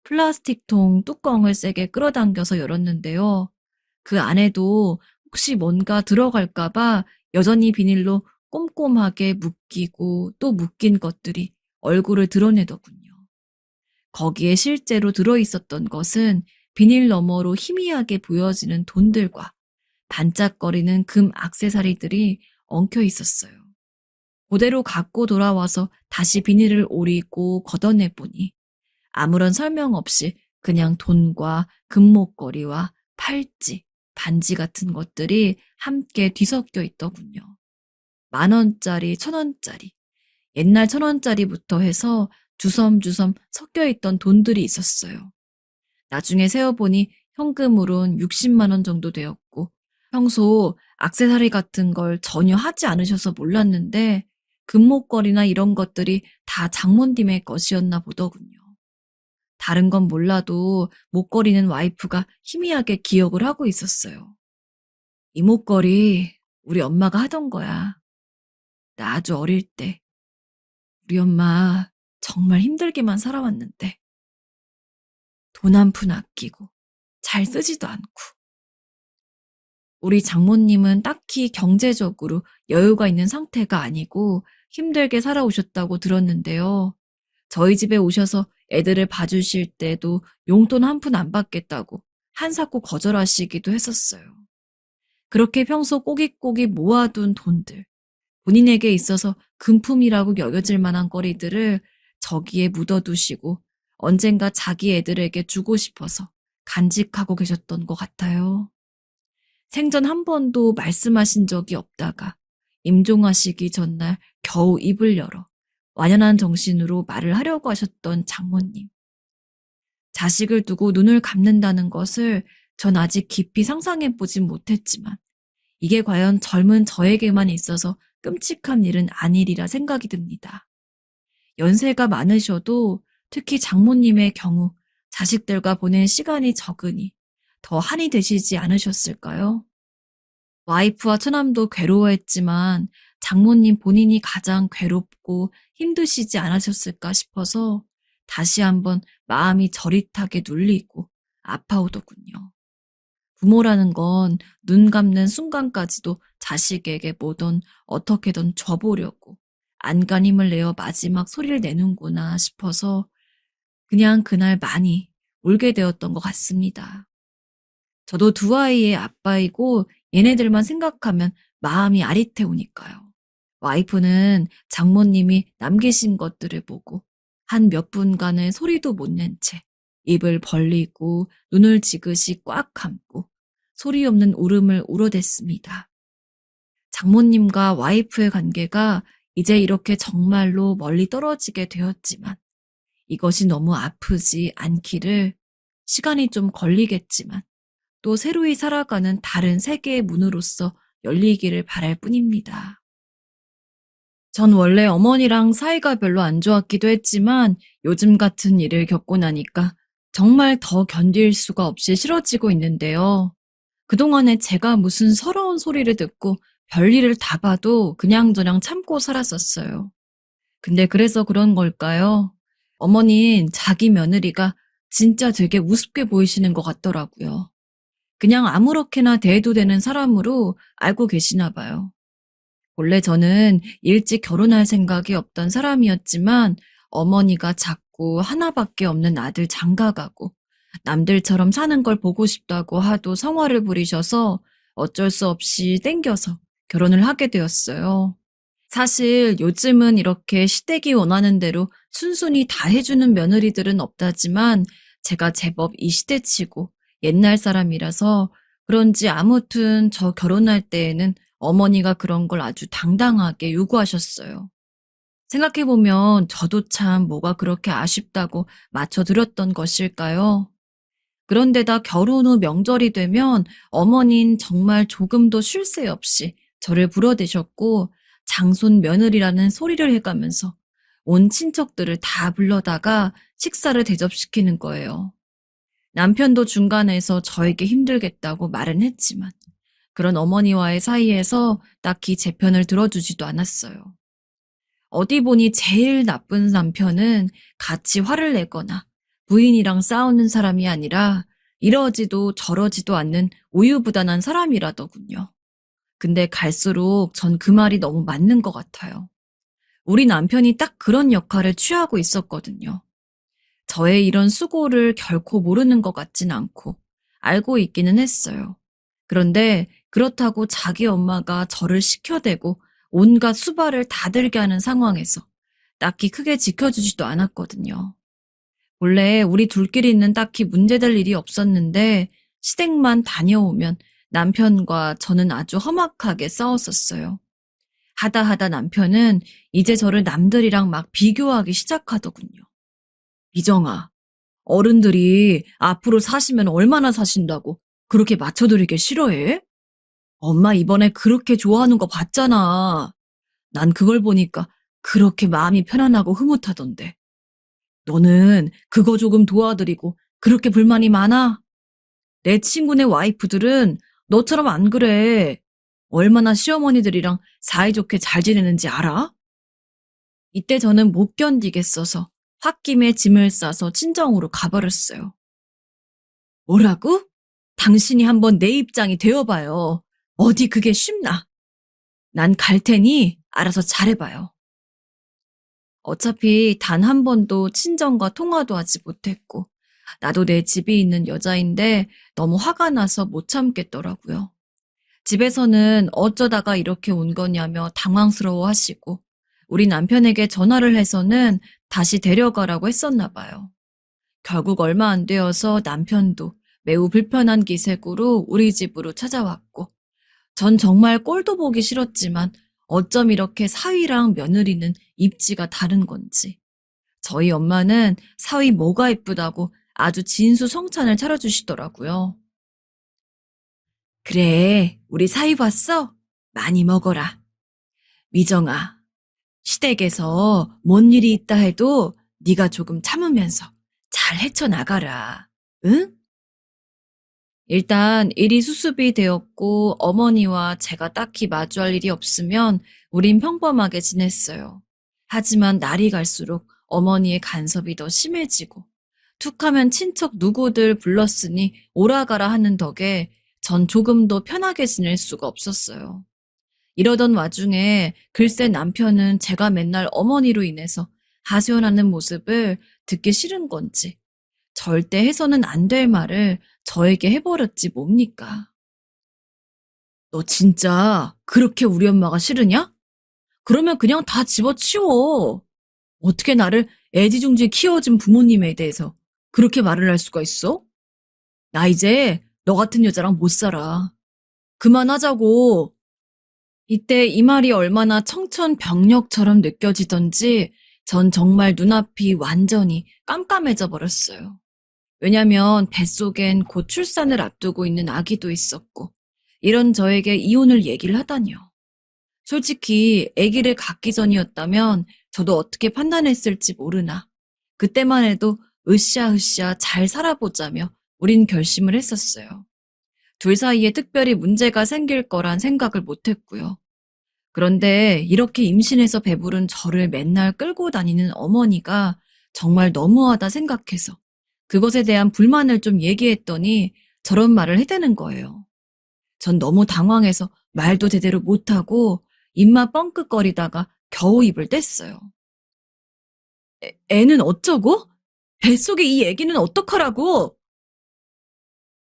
플라스틱통 뚜껑을 세게 끌어당겨서 열었는데요. 그 안에도 혹시 뭔가 들어갈까봐 여전히 비닐로 꼼꼼하게 묶이고 또 묶인 것들이 얼굴을 드러내더군요. 거기에 실제로 들어있었던 것은 비닐 너머로 희미하게 보여지는 돈들과 반짝거리는 금 액세서리들이 엉켜 있었어요. 그대로 갖고 돌아와서 다시 비닐을 오리고 걷어내보니 아무런 설명 없이 그냥 돈과 금목걸이와 팔찌, 반지 같은 것들이 함께 뒤섞여 있더군요. 10,000원짜리, 1,000원짜리, 옛날 1,000원짜리부터 해서 주섬주섬 섞여 있던 돈들이 있었어요. 나중에 세어보니 현금으론 60만 원 정도 되었고 평소 액세서리 같은 걸 전혀 하지 않으셔서 몰랐는데 금목걸이나 이런 것들이 다 장모님의 것이었나 보더군요. 다른 건 몰라도 목걸이는 와이프가 희미하게 기억을 하고 있었어요. 이 목걸이 우리 엄마가 하던 거야. 나 아주 어릴 때. 우리 엄마 정말 힘들게만 살아왔는데 돈 한 푼 아끼고 잘 쓰지도 않고 우리 장모님은 딱히 경제적으로 여유가 있는 상태가 아니고 힘들게 살아오셨다고 들었는데요. 저희 집에 오셔서 애들을 봐주실 때도 용돈 한 푼 안 받겠다고 한사코 거절하시기도 했었어요. 그렇게 평소 꼬깃꼬깃 모아둔 돈들, 본인에게 있어서 금품이라고 여겨질 만한 거리들을 저기에 묻어두시고 언젠가 자기 애들에게 주고 싶어서 간직하고 계셨던 것 같아요. 생전 한 번도 말씀하신 적이 없다가 임종하시기 전날 겨우 입을 열어 완연한 정신으로 말을 하려고 하셨던 장모님. 자식을 두고 눈을 감는다는 것을 전 아직 깊이 상상해 보진 못했지만 이게 과연 젊은 저에게만 있어서 끔찍한 일은 아니리라 생각이 듭니다. 연세가 많으셔도 특히 장모님의 경우 자식들과 보낸 시간이 적으니 더 한이 되시지 않으셨을까요? 와이프와 처남도 괴로워했지만 장모님 본인이 가장 괴롭고 힘드시지 않으셨을까 싶어서 다시 한번 마음이 저릿하게 눌리고 아파오더군요. 부모라는 건 눈 감는 순간까지도 자식에게 뭐든 어떻게든 줘보려고 안간힘을 내어 마지막 소리를 내는구나 싶어서 그냥 그날 많이 울게 되었던 것 같습니다. 저도 두 아이의 아빠이고 얘네들만 생각하면 마음이 아릿해오니까요. 와이프는 장모님이 남기신 것들을 보고 한 몇 분간을 소리도 못 낸 채 입을 벌리고 눈을 지그시 꽉 감고 소리 없는 울음을 울어댔습니다. 장모님과 와이프의 관계가 이제 이렇게 정말로 멀리 떨어지게 되었지만 이것이 너무 아프지 않기를 시간이 좀 걸리겠지만 또 새로이 살아가는 다른 세계의 문으로서 열리기를 바랄 뿐입니다. 전 원래 어머니랑 사이가 별로 안 좋았기도 했지만 요즘 같은 일을 겪고 나니까 정말 더 견딜 수가 없이 싫어지고 있는데요. 그동안에 제가 무슨 서러운 소리를 듣고 별일을 다 봐도 그냥저냥 참고 살았었어요. 근데 그래서 그런 걸까요? 어머닌 자기 며느리가 진짜 되게 우습게 보이시는 것 같더라고요. 그냥 아무렇게나 대해도 되는 사람으로 알고 계시나 봐요. 원래 저는 일찍 결혼할 생각이 없던 사람이었지만 어머니가 자꾸 하나밖에 없는 아들 장가가고 남들처럼 사는 걸 보고 싶다고 하도 성화를 부리셔서 어쩔 수 없이 땡겨서 결혼을 하게 되었어요. 사실 요즘은 이렇게 시댁이 원하는 대로 순순히 다 해주는 며느리들은 없다지만 제가 제법 이 시대치고 옛날 사람이라서 그런지 아무튼 저 결혼할 때에는 어머니가 그런 걸 아주 당당하게 요구하셨어요. 생각해보면 저도 참 뭐가 그렇게 아쉽다고 맞춰드렸던 것일까요? 그런데다 결혼 후 명절이 되면 어머닌 정말 조금도 쉴 새 없이 저를 불러대셨고 장손 며느리라는 소리를 해가면서 온 친척들을 다 불러다가 식사를 대접시키는 거예요. 남편도 중간에서 저에게 힘들겠다고 말은 했지만 그런 어머니와의 사이에서 딱히 제 편을 들어주지도 않았어요. 어디 보니 제일 나쁜 남편은 같이 화를 내거나 부인이랑 싸우는 사람이 아니라 이러지도 저러지도 않는 우유부단한 사람이라더군요. 근데 갈수록 전 그 말이 너무 맞는 것 같아요. 우리 남편이 딱 그런 역할을 취하고 있었거든요. 저의 이런 수고를 결코 모르는 것 같진 않고 알고 있기는 했어요. 그런데 그렇다고 자기 엄마가 저를 시켜대고 온갖 수발을 다 들게 하는 상황에서 딱히 크게 지켜주지도 않았거든요. 원래 우리 둘끼리는 딱히 문제될 일이 없었는데 시댁만 다녀오면 남편과 저는 아주 험악하게 싸웠었어요. 하다 하다 남편은 이제 저를 남들이랑 막 비교하기 시작하더군요. 미정아, 어른들이 앞으로 사시면 얼마나 사신다고 그렇게 맞춰드리길 싫어해? 엄마 이번에 그렇게 좋아하는 거 봤잖아. 난 그걸 보니까 그렇게 마음이 편안하고 흐뭇하던데. 너는 그거 조금 도와드리고 그렇게 불만이 많아? 내 친구네 와이프들은 너처럼 안 그래. 얼마나 시어머니들이랑 사이좋게 잘 지내는지 알아? 이때 저는 못 견디겠어서 홧김에 짐을 싸서 친정으로 가버렸어요. 뭐라고? 당신이 한번 내 입장이 되어봐요. 어디 그게 쉽나? 난 갈 테니 알아서 잘해봐요. 어차피 단 한 번도 친정과 통화도 하지 못했고, 나도 내 집이 있는 여자인데 너무 화가 나서 못 참겠더라고요. 집에서는 어쩌다가 이렇게 온 거냐며 당황스러워 하시고, 우리 남편에게 전화를 해서는 다시 데려가라고 했었나 봐요. 결국 얼마 안 되어서 남편도 매우 불편한 기색으로 우리 집으로 찾아왔고, 전 정말 꼴도 보기 싫었지만 어쩜 이렇게 사위랑 며느리는 입지가 다른 건지. 저희 엄마는 사위 뭐가 이쁘다고 아주 진수성찬을 차려주시더라고요. 그래, 우리 사위 봤어? 많이 먹어라. 미정아, 시댁에서 뭔 일이 있다 해도 네가 조금 참으면서 잘 헤쳐나가라. 응? 일단 일이 수습이 되었고 어머니와 제가 딱히 마주할 일이 없으면 우린 평범하게 지냈어요. 하지만 날이 갈수록 어머니의 간섭이 더 심해지고 툭하면 친척 누구들 불렀으니 오라가라 하는 덕에 전 조금도 편하게 지낼 수가 없었어요. 이러던 와중에 글쎄 남편은 제가 맨날 어머니로 인해서 하소연하는 모습을 듣기 싫은 건지 절대 해서는 안 될 말을 저에게 해버렸지 뭡니까? 너 진짜 그렇게 우리 엄마가 싫으냐? 그러면 그냥 다 집어치워. 어떻게 나를 애지중지 키워준 부모님에 대해서 그렇게 말을 할 수가 있어? 나 이제 너 같은 여자랑 못 살아. 그만하자고. 이때 이 말이 얼마나 청천벽력처럼 느껴지던지 전 정말 눈앞이 완전히 깜깜해져 버렸어요. 왜냐면 뱃속엔 곧 출산을 앞두고 있는 아기도 있었고 이런 저에게 이혼을 얘기를 하다니요. 솔직히 아기를 갖기 전이었다면 저도 어떻게 판단했을지 모르나. 그때만 해도 으쌰으쌰 잘 살아보자며 우린 결심을 했었어요. 둘 사이에 특별히 문제가 생길 거란 생각을 못했고요. 그런데 이렇게 임신해서 배부른 저를 맨날 끌고 다니는 어머니가 정말 너무하다 생각해서 그것에 대한 불만을 좀 얘기했더니 저런 말을 해대는 거예요. 전 너무 당황해서 말도 제대로 못하고 입만 뻥끗거리다가 겨우 입을 뗐어요. 애는 어쩌고? 뱃속에 이 애기는 어떡하라고?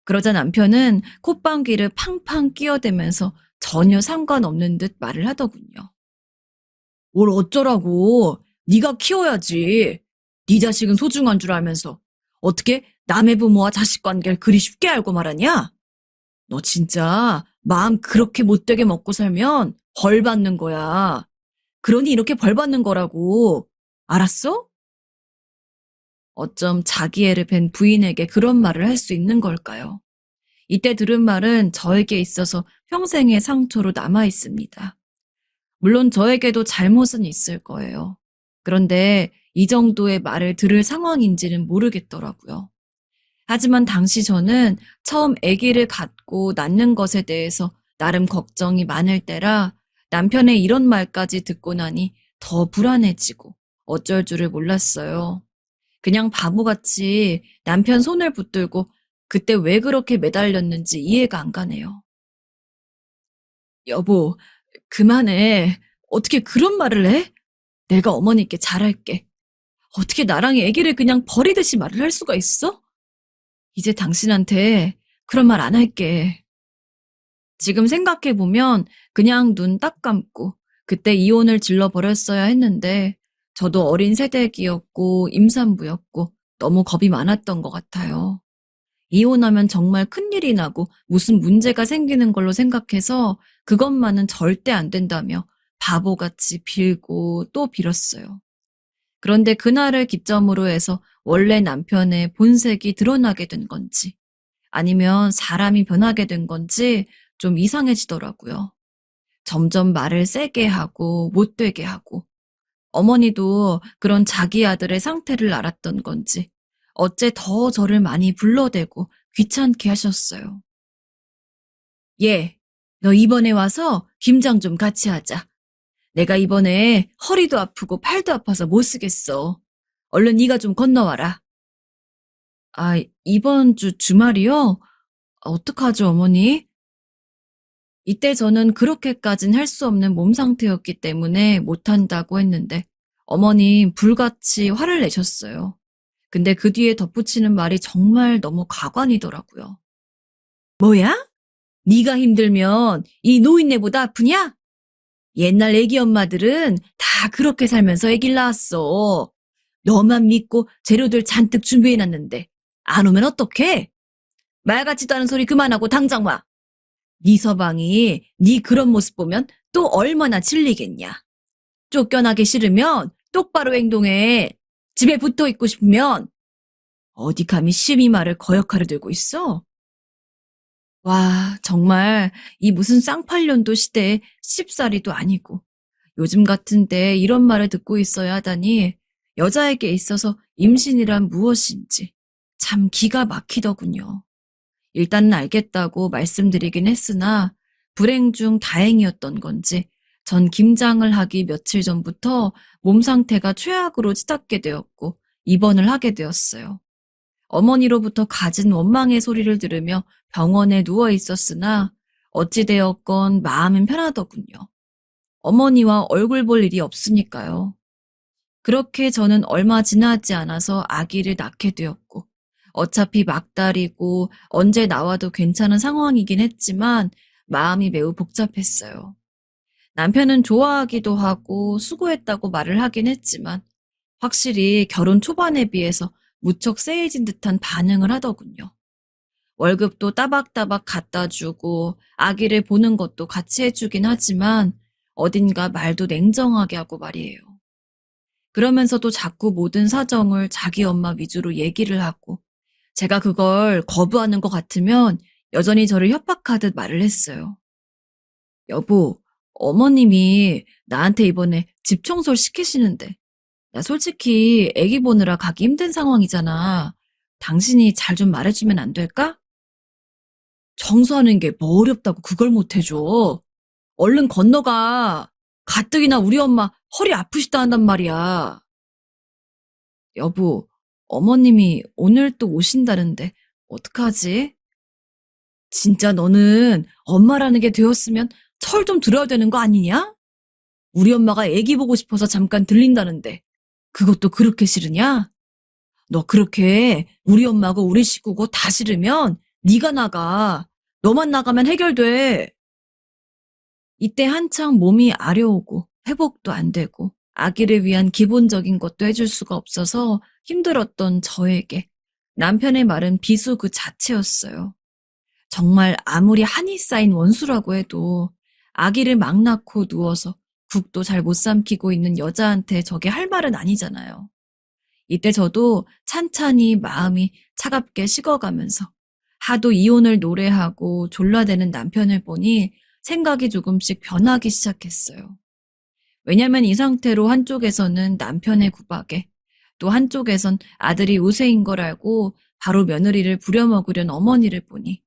그러자 남편은 콧방귀를 팡팡 끼어대면서 전혀 상관없는 듯 말을 하더군요. 뭘 어쩌라고? 네가 키워야지. 네 자식은 소중한 줄 알면서 어떻게 남의 부모와 자식 관계를 그리 쉽게 알고 말하냐? 너 진짜 마음 그렇게 못되게 먹고 살면 벌 받는 거야. 그러니 이렇게 벌 받는 거라고. 알았어? 어쩜 자기 애를 뵌 부인에게 그런 말을 할 수 있는 걸까요? 이때 들은 말은 저에게 있어서 평생의 상처로 남아 있습니다. 물론 저에게도 잘못은 있을 거예요. 그런데 이 정도의 말을 들을 상황인지는 모르겠더라고요. 하지만 당시 저는 처음 아기를 갖고 낳는 것에 대해서 나름 걱정이 많을 때라 남편의 이런 말까지 듣고 나니 더 불안해지고 어쩔 줄을 몰랐어요. 그냥 바보같이 남편 손을 붙들고 그때 왜 그렇게 매달렸는지 이해가 안 가네요. 여보, 그만해. 어떻게 그런 말을 해? 내가 어머니께 잘할게. 어떻게 나랑 애기를 그냥 버리듯이 말을 할 수가 있어? 이제 당신한테 그런 말 안 할게. 지금 생각해보면 그냥 눈 딱 감고 그때 이혼을 질러버렸어야 했는데 저도 어린 새댁이었고 임산부였고 너무 겁이 많았던 것 같아요. 이혼하면 정말 큰일이 나고 무슨 문제가 생기는 걸로 생각해서 그것만은 절대 안 된다며 바보같이 빌고 또 빌었어요. 그런데 그날을 기점으로 해서 원래 남편의 본색이 드러나게 된 건지 아니면 사람이 변하게 된 건지 좀 이상해지더라고요. 점점 말을 세게 하고 못되게 하고 어머니도 그런 자기 아들의 상태를 알았던 건지 어째 더 저를 많이 불러대고 귀찮게 하셨어요. 얘, 너 이번에 와서 김장 좀 같이 하자. 내가 이번에 허리도 아프고 팔도 아파서 못 쓰겠어. 얼른 네가 좀 건너와라. 아, 이번 주 주말이요? 어떡하죠, 어머니? 이때 저는 그렇게까진 할 수 없는 몸 상태였기 때문에 못한다고 했는데 어머님 불같이 화를 내셨어요. 근데 그 뒤에 덧붙이는 말이 정말 너무 가관이더라고요. 뭐야? 네가 힘들면 이 노인네보다 아프냐? 옛날 애기 엄마들은 다 그렇게 살면서 애기를 낳았어. 너만 믿고 재료들 잔뜩 준비해놨는데 안 오면 어떡해? 말 같지도 않은 소리 그만하고 당장 와. 네 서방이 네 그런 모습 보면 또 얼마나 질리겠냐. 쫓겨나기 싫으면 똑바로 행동해. 집에 붙어 있고 싶으면 어디 감히 심히 말을 거역하려 들고 있어? 와, 정말 이 무슨 쌍팔년도 시대에 씹사리도 아니고 요즘 같은 때 이런 말을 듣고 있어야 하다니 여자에게 있어서 임신이란 무엇인지 참 기가 막히더군요. 일단은 알겠다고 말씀드리긴 했으나 불행 중 다행이었던 건지 전 김장을 하기 며칠 전부터 몸 상태가 최악으로 치닫게 되었고 입원을 하게 되었어요. 어머니로부터 가진 원망의 소리를 들으며 병원에 누워 있었으나 어찌되었건 마음은 편하더군요. 어머니와 얼굴 볼 일이 없으니까요. 그렇게 저는 얼마 지나지 않아서 아기를 낳게 되었고 어차피 막달이고 언제 나와도 괜찮은 상황이긴 했지만 마음이 매우 복잡했어요. 남편은 좋아하기도 하고 수고했다고 말을 하긴 했지만 확실히 결혼 초반에 비해서 무척 쎄해진 듯한 반응을 하더군요. 월급도 따박따박 갖다 주고 아기를 보는 것도 같이 해주긴 하지만 어딘가 말도 냉정하게 하고 말이에요. 그러면서도 자꾸 모든 사정을 자기 엄마 위주로 얘기를 하고 제가 그걸 거부하는 것 같으면 여전히 저를 협박하듯 말을 했어요. 여보, 어머님이 나한테 이번에 집 청소를 시키시는데, 나 솔직히 애기 보느라 가기 힘든 상황이잖아. 당신이 잘 좀 말해주면 안 될까? 청소하는 게 뭐 어렵다고 그걸 못 해줘. 얼른 건너가. 가뜩이나 우리 엄마 허리 아프시다 한단 말이야. 여보, 어머님이 오늘 또 오신다는데 어떡하지? 진짜 너는 엄마라는 게 되었으면 철 좀 들어야 되는 거 아니냐? 우리 엄마가 애기 보고 싶어서 잠깐 들린다는데 그것도 그렇게 싫으냐? 너 그렇게 우리 엄마고 우리 식구고 다 싫으면 네가 나가. 너만 나가면 해결돼. 이때 한창 몸이 아려오고 회복도 안 되고 아기를 위한 기본적인 것도 해줄 수가 없어서 힘들었던 저에게 남편의 말은 비수 그 자체였어요. 정말 아무리 한이 쌓인 원수라고 해도 아기를 막 낳고 누워서 국도 잘 못 삼키고 있는 여자한테 저게 할 말은 아니잖아요. 이때 저도 찬찬히 마음이 차갑게 식어가면서 하도 이혼을 노래하고 졸라대는 남편을 보니 생각이 조금씩 변하기 시작했어요. 왜냐면 이 상태로 한쪽에서는 남편의 구박에 또 한쪽에선 아들이 우세인 걸 알고 바로 며느리를 부려먹으려는 어머니를 보니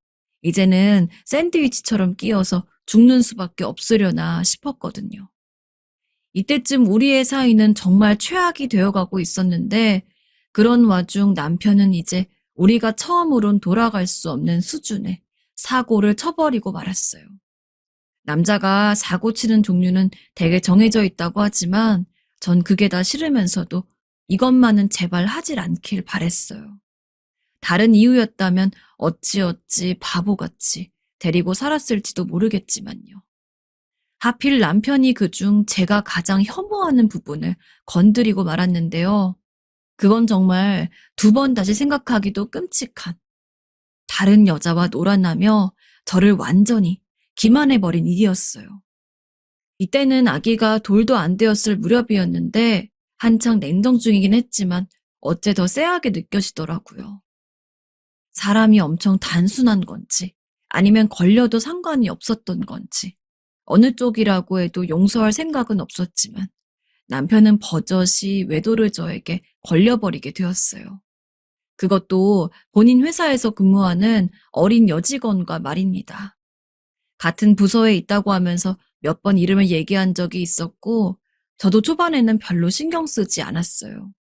이제는 샌드위치처럼 끼어서 죽는 수밖에 없으려나 싶었거든요. 이때쯤 우리의 사이는 정말 최악이 되어가고 있었는데 그런 와중 남편은 이제 우리가 처음으론 돌아갈 수 없는 수준의 사고를 쳐버리고 말았어요. 남자가 사고 치는 종류는 되게 정해져 있다고 하지만 전 그게 다 싫으면서도 이것만은 제발 하질 않길 바랬어요. 다른 이유였다면 어찌어찌 바보같이 데리고 살았을지도 모르겠지만요. 하필 남편이 그중 제가 가장 혐오하는 부분을 건드리고 말았는데요. 그건 정말 두 번 다시 생각하기도 끔찍한 다른 여자와 놀아나며 저를 완전히 기만해버린 일이었어요. 이때는 아기가 돌도 안 되었을 무렵이었는데 한창 냉정 중이긴 했지만 어째 더 쎄하게 느껴지더라고요. 사람이 엄청 단순한 건지 아니면 걸려도 상관이 없었던 건지 어느 쪽이라고 해도 용서할 생각은 없었지만 남편은 버젓이 외도를 저에게 걸려버리게 되었어요. 그것도 본인 회사에서 근무하는 어린 여직원과 말입니다. 같은 부서에 있다고 하면서 몇 번 이름을 얘기한 적이 있었고 저도 초반에는 별로 신경 쓰지 않았어요.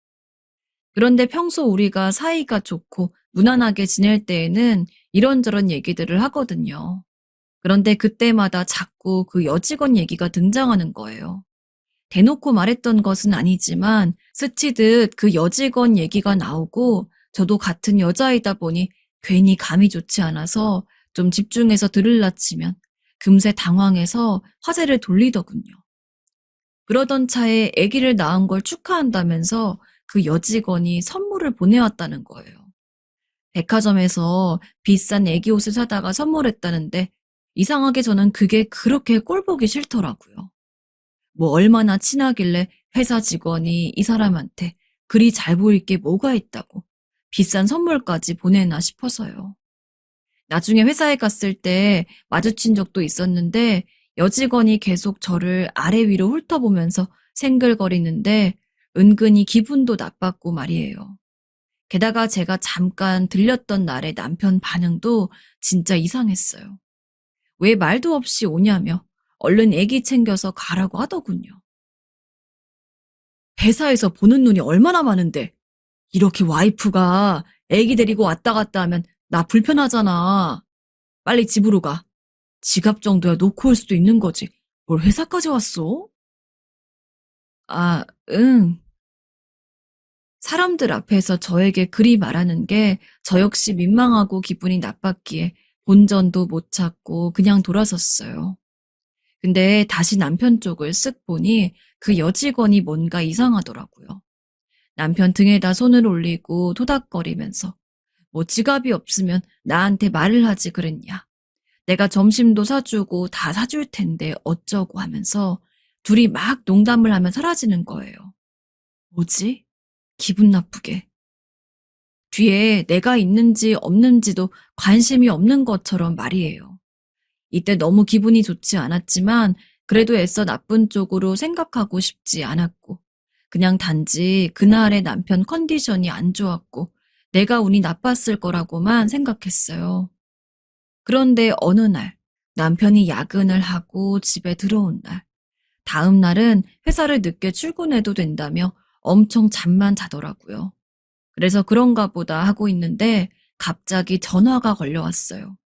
그런데 평소 우리가 사이가 좋고 무난하게 지낼 때에는 이런저런 얘기들을 하거든요. 그런데 그때마다 자꾸 그 여직원 얘기가 등장하는 거예요. 대놓고 말했던 것은 아니지만 스치듯 그 여직원 얘기가 나오고 저도 같은 여자이다 보니 괜히 감이 좋지 않아서 좀 집중해서 들으려 치면 금세 당황해서 화제를 돌리더군요. 그러던 차에 아기를 낳은 걸 축하한다면서 그 여직원이 선물을 보내왔다는 거예요. 백화점에서 비싼 아기 옷을 사다가 선물했다는데 이상하게 저는 그게 그렇게 꼴보기 싫더라고요. 뭐 얼마나 친하길래 회사 직원이 이 사람한테 그리 잘 보일 게 뭐가 있다고 비싼 선물까지 보내나 싶어서요. 나중에 회사에 갔을 때 마주친 적도 있었는데 여직원이 계속 저를 아래 위로 훑어보면서 생글거리는데 은근히 기분도 나빴고 말이에요. 게다가 제가 잠깐 들렸던 날의 남편 반응도 진짜 이상했어요. 왜 말도 없이 오냐며 얼른 애기 챙겨서 가라고 하더군요. 회사에서 보는 눈이 얼마나 많은데 이렇게 와이프가 애기 데리고 왔다 갔다 하면 나 불편하잖아. 빨리 집으로 가. 지갑 정도야 놓고 올 수도 있는 거지. 뭘 회사까지 왔어? 아, 응. 사람들 앞에서 저에게 그리 말하는 게 저 역시 민망하고 기분이 나빴기에 본전도 못 찾고 그냥 돌아섰어요. 근데 다시 남편 쪽을 쓱 보니 그 여직원이 뭔가 이상하더라고요. 남편 등에다 손을 올리고 토닥거리면서 뭐 지갑이 없으면 나한테 말을 하지 그랬냐. 내가 점심도 사주고 다 사줄 텐데 어쩌고 하면서 둘이 막 농담을 하며 사라지는 거예요. 뭐지? 기분 나쁘게. 뒤에 내가 있는지 없는지도 관심이 없는 것처럼 말이에요. 이때 너무 기분이 좋지 않았지만 그래도 애써 나쁜 쪽으로 생각하고 싶지 않았고, 그냥 단지 그날의 남편 컨디션이 안 좋았고, 내가 운이 나빴을 거라고만 생각했어요. 그런데 어느 날, 남편이 야근을 하고 집에 들어온 날, 다음 날은 회사를 늦게 출근해도 된다며 엄청 잠만 자더라고요. 그래서 그런가 보다 하고 있는데 갑자기 전화가 걸려왔어요.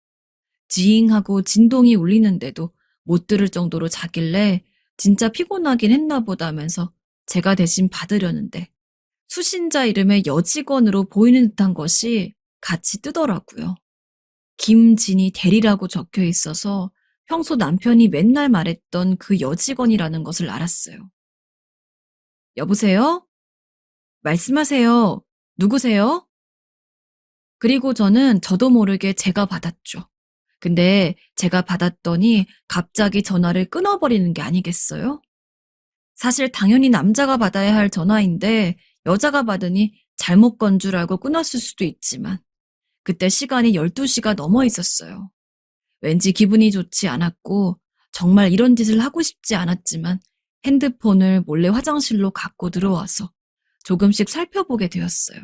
지잉하고 진동이 울리는데도 못 들을 정도로 자길래 진짜 피곤하긴 했나 보다 하면서 제가 대신 받으려는데 수신자 이름의 여직원으로 보이는 듯한 것이 같이 뜨더라고요. 김진희 대리라고 적혀 있어서 평소 남편이 맨날 말했던 그 여직원이라는 것을 알았어요. 여보세요? 말씀하세요. 누구세요? 그리고 저는 저도 모르게 제가 받았죠. 근데 제가 받았더니 갑자기 전화를 끊어버리는 게 아니겠어요? 사실 당연히 남자가 받아야 할 전화인데 여자가 받으니 잘못 건 줄 알고 끊었을 수도 있지만 그때 시간이 12시가 넘어 있었어요. 왠지 기분이 좋지 않았고 정말 이런 짓을 하고 싶지 않았지만 핸드폰을 몰래 화장실로 갖고 들어와서 조금씩 살펴보게 되었어요.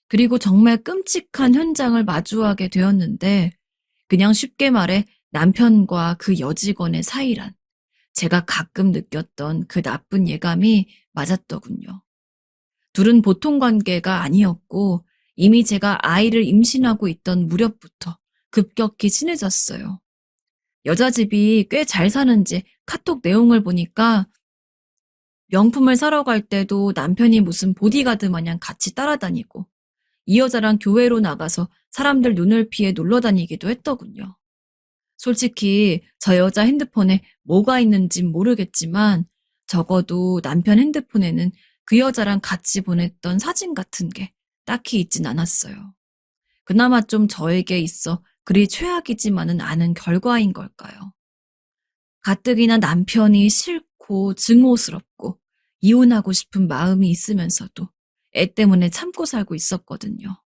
그리고 정말 끔찍한 현장을 마주하게 되었는데 그냥 쉽게 말해 남편과 그 여직원의 사이란 제가 가끔 느꼈던 그 나쁜 예감이 맞았더군요. 둘은 보통 관계가 아니었고 이미 제가 아이를 임신하고 있던 무렵부터 급격히 친해졌어요. 여자 집이 꽤 잘 사는지 카톡 내용을 보니까 명품을 사러 갈 때도 남편이 무슨 보디가드 마냥 같이 따라다니고 이 여자랑 교회로 나가서 사람들 눈을 피해 놀러 다니기도 했더군요. 솔직히 저 여자 핸드폰에 뭐가 있는진 모르겠지만 적어도 남편 핸드폰에는 그 여자랑 같이 보냈던 사진 같은 게 딱히 있진 않았어요. 그나마 좀 저에게 있어 그리 최악이지만은 않은 결과인 걸까요? 가뜩이나 남편이 싫고 증오스럽고 이혼하고 싶은 마음이 있으면서도 애 때문에 참고 살고 있었거든요.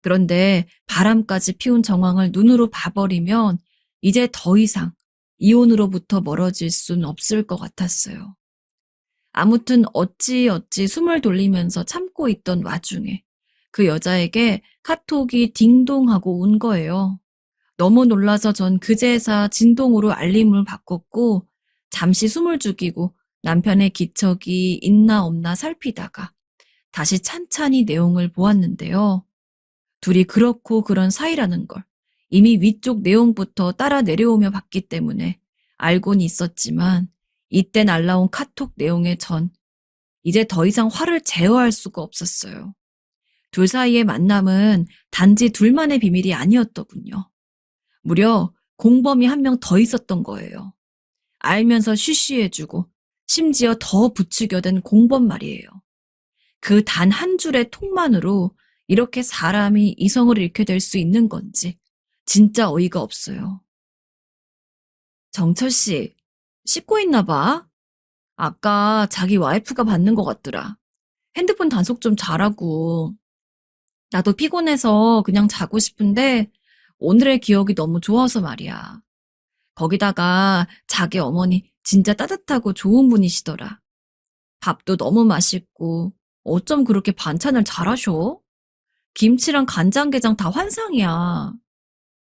그런데 바람까지 피운 정황을 눈으로 봐버리면 이제 더 이상 이혼으로부터 멀어질 순 없을 것 같았어요. 아무튼 어찌어찌 숨을 돌리면서 참고 있던 와중에 그 여자에게 카톡이 딩동하고 온 거예요. 너무 놀라서 전 그제사 진동으로 알림을 바꿨고 잠시 숨을 죽이고 남편의 기척이 있나 없나 살피다가 다시 찬찬히 내용을 보았는데요. 둘이 그렇고 그런 사이라는 걸 이미 위쪽 내용부터 따라 내려오며 봤기 때문에 알고는 있었지만 이때 날라온 카톡 내용에 전 이제 더 이상 화를 제어할 수가 없었어요. 둘 사이의 만남은 단지 둘만의 비밀이 아니었더군요. 무려 공범이 한 명 더 있었던 거예요. 알면서 쉬쉬해주고 심지어 더 부추겨댄 공범 말이에요. 그 단 한 줄의 톡만으로 이렇게 사람이 이성을 잃게 될 수 있는 건지 진짜 어이가 없어요. 정철 씨, 씻고 있나 봐. 아까 자기 와이프가 받는 것 같더라. 핸드폰 단속 좀 잘하고. 나도 피곤해서 그냥 자고 싶은데 오늘의 기억이 너무 좋아서 말이야. 거기다가 자기 어머니 진짜 따뜻하고 좋은 분이시더라. 밥도 너무 맛있고 어쩜 그렇게 반찬을 잘하셔? 김치랑 간장게장 다 환상이야.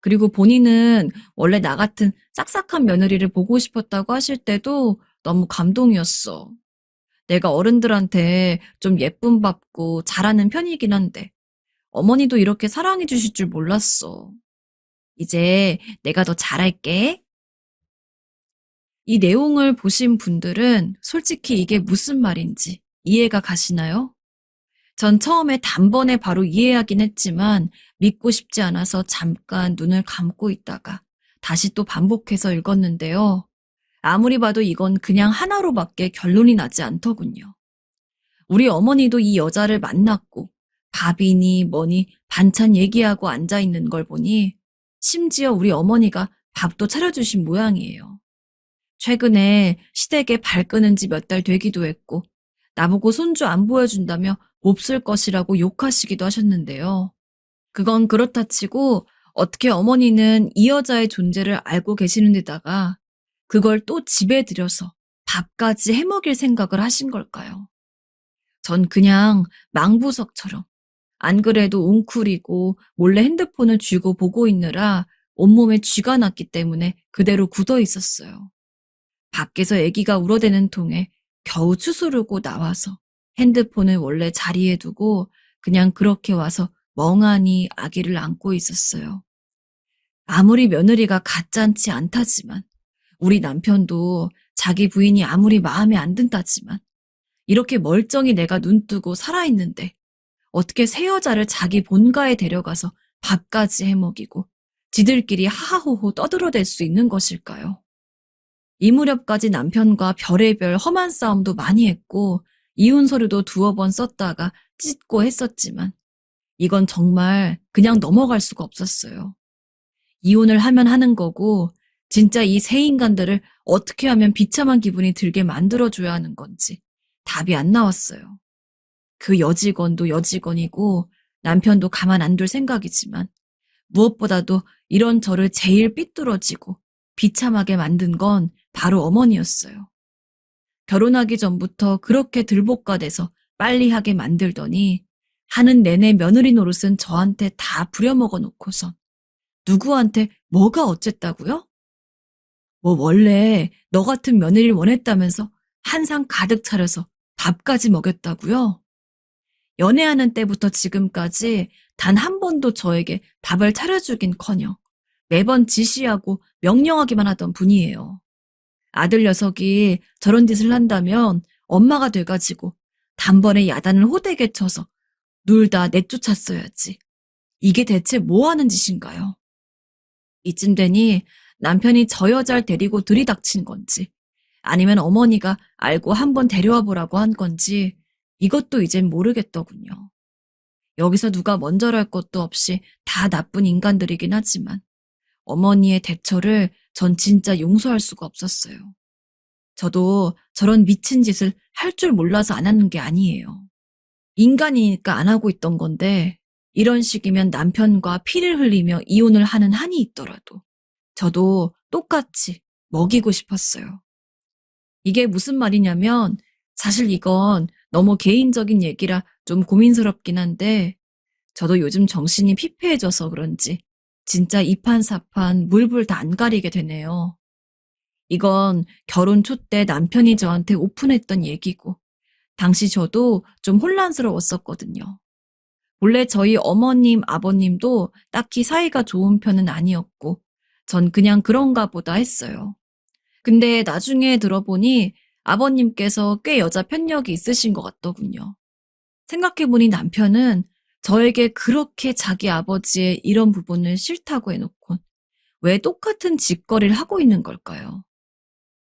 그리고 본인은 원래 나 같은 싹싹한 며느리를 보고 싶었다고 하실 때도 너무 감동이었어. 내가 어른들한테 좀 예쁨 받고 잘하는 편이긴 한데 어머니도 이렇게 사랑해 주실 줄 몰랐어. 이제 내가 더 잘할게. 이 내용을 보신 분들은 솔직히 이게 무슨 말인지 이해가 가시나요? 전 처음에 단번에 바로 이해하긴 했지만 믿고 싶지 않아서 잠깐 눈을 감고 있다가 다시 또 반복해서 읽었는데요. 아무리 봐도 이건 그냥 하나로밖에 결론이 나지 않더군요. 우리 어머니도 이 여자를 만났고 밥이니 뭐니 반찬 얘기하고 앉아있는 걸 보니 심지어 우리 어머니가 밥도 차려주신 모양이에요. 최근에 시댁에 발 끄는 지 몇 달 되기도 했고 나보고 손주 안 보여준다며 몹쓸 것이라고 욕하시기도 하셨는데요. 그건 그렇다 치고 어떻게 어머니는 이 여자의 존재를 알고 계시는 데다가 그걸 또 집에 들여서 밥까지 해먹일 생각을 하신 걸까요? 전 그냥 망부석처럼 안 그래도 웅크리고 몰래 핸드폰을 쥐고 보고 있느라 온몸에 쥐가 났기 때문에 그대로 굳어 있었어요. 밖에서 아기가 울어대는 통에 겨우 추스르고 나와서 핸드폰을 원래 자리에 두고 그냥 그렇게 와서 멍하니 아기를 안고 있었어요. 아무리 며느리가 가짠치 않다지만 우리 남편도 자기 부인이 아무리 마음에 안 든다지만 이렇게 멀쩡히 내가 눈뜨고 살아있는데 어떻게 새 여자를 자기 본가에 데려가서 밥까지 해먹이고 지들끼리 하하호호 떠들어댈 수 있는 것일까요? 이 무렵까지 남편과 별의별 험한 싸움도 많이 했고 이혼 서류도 두어 번 썼다가 찢고 했었지만 이건 정말 그냥 넘어갈 수가 없었어요. 이혼을 하면 하는 거고 진짜 이 새 인간들을 어떻게 하면 비참한 기분이 들게 만들어줘야 하는 건지 답이 안 나왔어요. 그 여직원도 여직원이고 남편도 가만 안 둘 생각이지만 무엇보다도 이런 저를 제일 삐뚤어지고 비참하게 만든 건 바로 어머니였어요. 결혼하기 전부터 그렇게 들볶아대서 빨리 하게 만들더니 하는 내내 며느리 노릇은 저한테 다 부려먹어 놓고선 누구한테 뭐가 어쨌다고요? 뭐 원래 너 같은 며느리를 원했다면서 한 상 가득 차려서 밥까지 먹였다고요? 연애하는 때부터 지금까지 단 한 번도 저에게 밥을 차려주긴커녕 매번 지시하고 명령하기만 하던 분이에요. 아들 녀석이 저런 짓을 한다면 엄마가 돼가지고 단번에 야단을 호되게 쳐서 둘 다 내쫓았어야지. 이게 대체 뭐 하는 짓인가요? 이쯤 되니 남편이 저 여자를 데리고 들이닥친 건지 아니면 어머니가 알고 한번 데려와 보라고 한 건지 이것도 이젠 모르겠더군요. 여기서 누가 먼저랄 것도 없이 다 나쁜 인간들이긴 하지만 어머니의 대처를 전 진짜 용서할 수가 없었어요. 저도 저런 미친 짓을 할 줄 몰라서 안 하는 게 아니에요. 인간이니까 안 하고 있던 건데 이런 식이면 남편과 피를 흘리며 이혼을 하는 한이 있더라도 저도 똑같이 먹이고 싶었어요. 이게 무슨 말이냐면 사실 이건 너무 개인적인 얘기라 좀 고민스럽긴 한데 저도 요즘 정신이 피폐해져서 그런지 진짜 이판사판 물불 다 안 가리게 되네요. 이건 결혼 초 때 남편이 저한테 오픈했던 얘기고 당시 저도 좀 혼란스러웠었거든요. 원래 저희 어머님, 아버님도 딱히 사이가 좋은 편은 아니었고 전 그냥 그런가 보다 했어요. 근데 나중에 들어보니 아버님께서 꽤 여자 편력이 있으신 것 같더군요. 생각해보니 남편은 저에게 그렇게 자기 아버지의 이런 부분을 싫다고 해놓고 왜 똑같은 짓거리를 하고 있는 걸까요?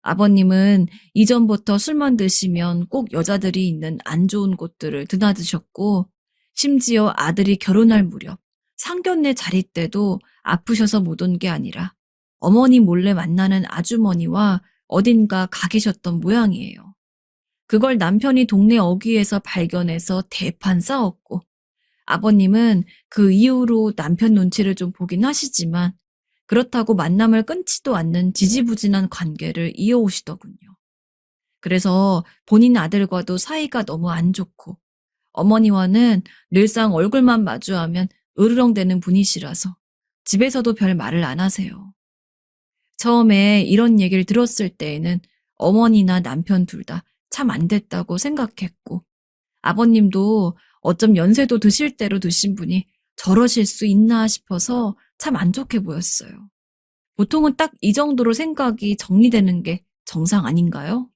아버님은 이전부터 술만 드시면 꼭 여자들이 있는 안 좋은 곳들을 드나드셨고 심지어 아들이 결혼할 무렵 상견례 자리 때도 아프셔서 못 온 게 아니라 어머니 몰래 만나는 아주머니와 어딘가 가 계셨던 모양이에요. 그걸 남편이 동네 어귀에서 발견해서 대판 싸웠고 아버님은 그 이후로 남편 눈치를 좀 보긴 하시지만 그렇다고 만남을 끊지도 않는 지지부진한 관계를 이어오시더군요. 그래서 본인 아들과도 사이가 너무 안 좋고 어머니와는 늘상 얼굴만 마주하면 으르렁대는 분이시라서 집에서도 별 말을 안 하세요. 처음에 이런 얘기를 들었을 때에는 어머니나 남편 둘 다 참 안 됐다고 생각했고 아버님도 어쩜 연세도 드실 대로 드신 분이 저러실 수 있나 싶어서 참 안 좋게 보였어요. 보통은 딱 이 정도로 생각이 정리되는 게 정상 아닌가요?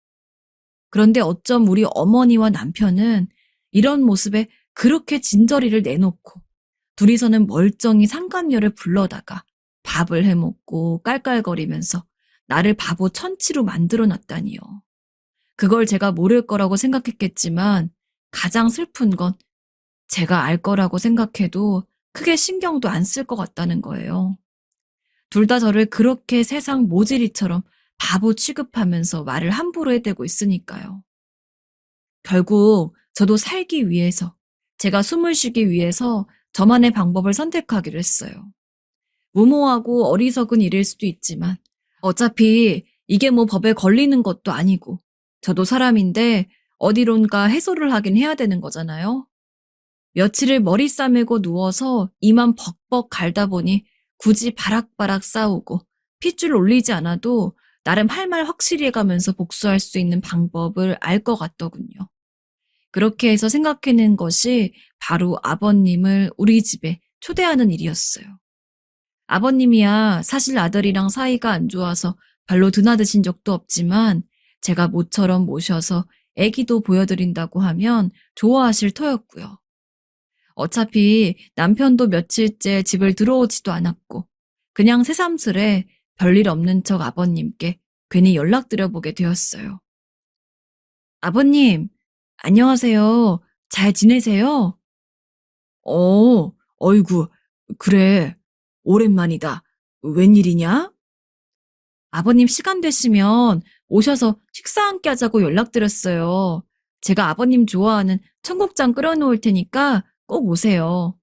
그런데 어쩜 우리 어머니와 남편은 이런 모습에 그렇게 진저리를 내놓고 둘이서는 멀쩡히 상간녀를 불러다가 밥을 해먹고 깔깔거리면서 나를 바보 천치로 만들어놨다니요. 그걸 제가 모를 거라고 생각했겠지만 가장 슬픈 건 제가 알 거라고 생각해도 크게 신경도 안 쓸 것 같다는 거예요. 둘 다 저를 그렇게 세상 모질이처럼 바보 취급하면서 말을 함부로 해대고 있으니까요. 결국 저도 살기 위해서, 제가 숨을 쉬기 위해서 저만의 방법을 선택하기로 했어요. 무모하고 어리석은 일일 수도 있지만 어차피 이게 뭐 법에 걸리는 것도 아니고, 저도 사람인데 어디론가 해소를 하긴 해야 되는 거잖아요. 며칠을 머리 싸매고 누워서 이만 벅벅 갈다 보니 굳이 바락바락 싸우고 핏줄 올리지 않아도 나름 할 말 확실히 해가면서 복수할 수 있는 방법을 알 것 같더군요. 그렇게 해서 생각해낸 것이 바로 아버님을 우리 집에 초대하는 일이었어요. 아버님이야 사실 아들이랑 사이가 안 좋아서 별로 드나드신 적도 없지만 제가 모처럼 모셔서 애기도 보여드린다고 하면 좋아하실 터였고요. 어차피 남편도 며칠째 집을 들어오지도 않았고 그냥 새삼스레 별일 없는 척 아버님께 괜히 연락드려보게 되었어요. 아버님, 안녕하세요. 잘 지내세요? 어이구, 그래. 오랜만이다. 웬일이냐? 아버님 시간 되시면 오셔서 식사 함께 하자고 연락드렸어요. 제가 아버님 좋아하는 청국장 끓여놓을 테니까 꼭 오세요.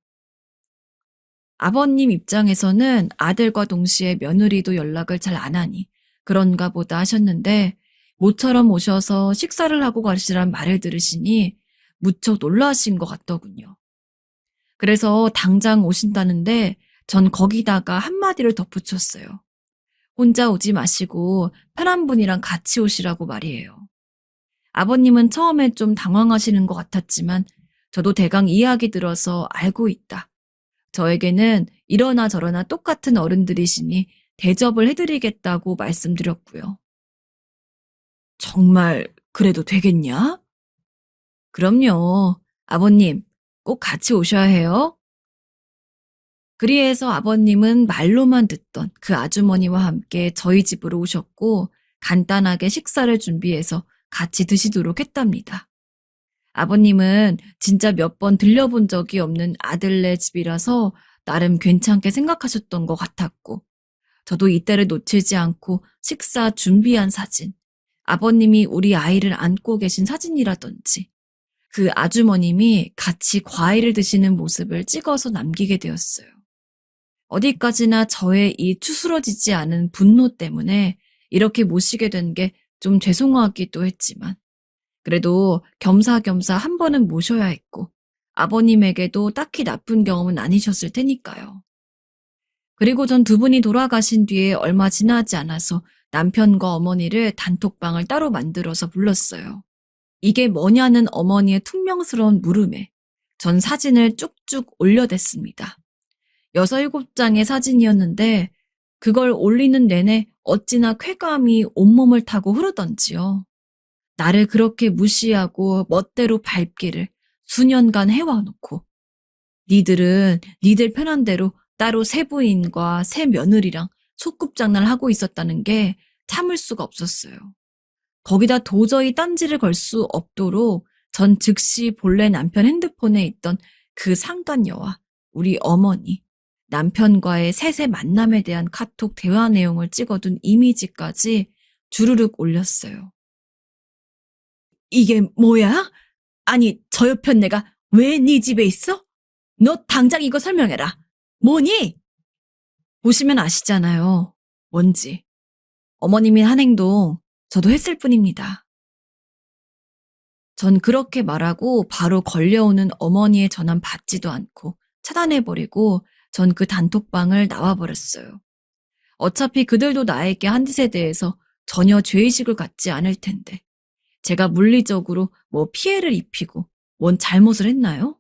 아버님 입장에서는 아들과 동시에 며느리도 연락을 잘 안 하니 그런가 보다 하셨는데 모처럼 오셔서 식사를 하고 가시란 말을 들으시니 무척 놀라신 것 같더군요. 그래서 당장 오신다는데 전 거기다가 한마디를 덧붙였어요. 혼자 오지 마시고 편한 분이랑 같이 오시라고 말이에요. 아버님은 처음에 좀 당황하시는 것 같았지만 저도 대강 이야기 들어서 알고 있다. 저에게는 이러나 저러나 똑같은 어른들이시니 대접을 해드리겠다고 말씀드렸고요. 정말 그래도 되겠냐? 그럼요. 아버님, 꼭 같이 오셔야 해요. 그리해서 아버님은 말로만 듣던 그 아주머니와 함께 저희 집으로 오셨고 간단하게 식사를 준비해서 같이 드시도록 했답니다. 아버님은 진짜 몇 번 들려본 적이 없는 아들네 집이라서 나름 괜찮게 생각하셨던 것 같았고 저도 이때를 놓치지 않고 식사 준비한 사진, 아버님이 우리 아이를 안고 계신 사진이라든지 그 아주머님이 같이 과일을 드시는 모습을 찍어서 남기게 되었어요. 어디까지나 저의 이 추스러지지 않은 분노 때문에 이렇게 모시게 된 게 좀 죄송하기도 했지만 그래도 겸사겸사 한 번은 모셔야 했고 아버님에게도 딱히 나쁜 경험은 아니셨을 테니까요. 그리고 전 두 분이 돌아가신 뒤에 얼마 지나지 않아서 남편과 어머니를 단톡방을 따로 만들어서 불렀어요. 이게 뭐냐는 어머니의 퉁명스러운 물음에 전 사진을 쭉쭉 올려댔습니다. 6, 7장의 사진이었는데 그걸 올리는 내내 어찌나 쾌감이 온몸을 타고 흐르던지요. 나를 그렇게 무시하고 멋대로 밟기를 수년간 해와놓고 니들은 니들 편한 대로 따로 새 부인과 새 며느리랑 소꿉장난을 하고 있었다는 게 참을 수가 없었어요. 거기다 도저히 딴지를 걸 수 없도록 전 즉시 본래 남편 핸드폰에 있던 그 상간녀와 우리 어머니, 남편과의 셋의 만남에 대한 카톡 대화 내용을 찍어둔 이미지까지 주르륵 올렸어요. 이게 뭐야? 아니, 저 옆엔 내가 왜 네 집에 있어? 너 당장 이거 설명해라. 뭐니? 보시면 아시잖아요. 뭔지. 어머님이 한 행동 저도 했을 뿐입니다. 전 그렇게 말하고 바로 걸려오는 어머니의 전화는 받지도 않고 차단해버리고 전 그 단톡방을 나와버렸어요. 어차피 그들도 나에게 한 짓에 대해서 전혀 죄의식을 갖지 않을 텐데 제가 물리적으로 뭐 피해를 입히고 뭔 잘못을 했나요?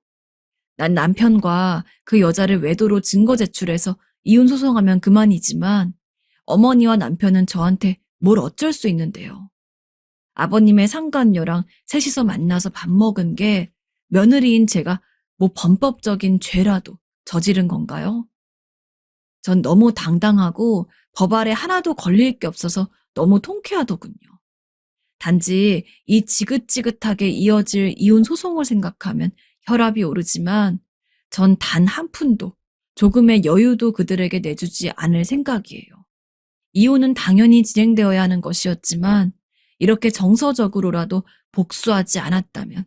난 남편과 그 여자를 외도로 증거 제출해서 이혼 소송하면 그만이지만 어머니와 남편은 저한테 뭘 어쩔 수 있는데요. 아버님의 상간녀랑 셋이서 만나서 밥 먹은 게 며느리인 제가 뭐 범법적인 죄라도 저지른 건가요? 전 너무 당당하고 법 아래 하나도 걸릴 게 없어서 너무 통쾌하더군요. 단지 이 지긋지긋하게 이어질 이혼 소송을 생각하면 혈압이 오르지만 전 단 한 푼도 조금의 여유도 그들에게 내주지 않을 생각이에요. 이혼은 당연히 진행되어야 하는 것이었지만 이렇게 정서적으로라도 복수하지 않았다면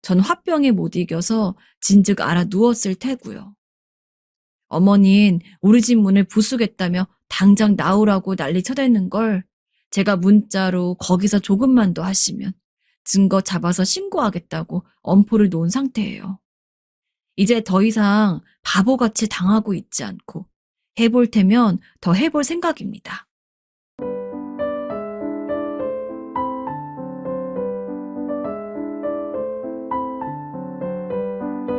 전 화병에 못 이겨서 진즉 알아 누웠을 테고요. 어머닌 우리 집 문을 부수겠다며 당장 나오라고 난리 쳐대는 걸 제가 문자로 거기서 조금만 더 하시면 증거 잡아서 신고하겠다고 엄포를 놓은 상태예요. 이제 더 이상 바보같이 당하고 있지 않고 해볼 테면 더 해볼 생각입니다.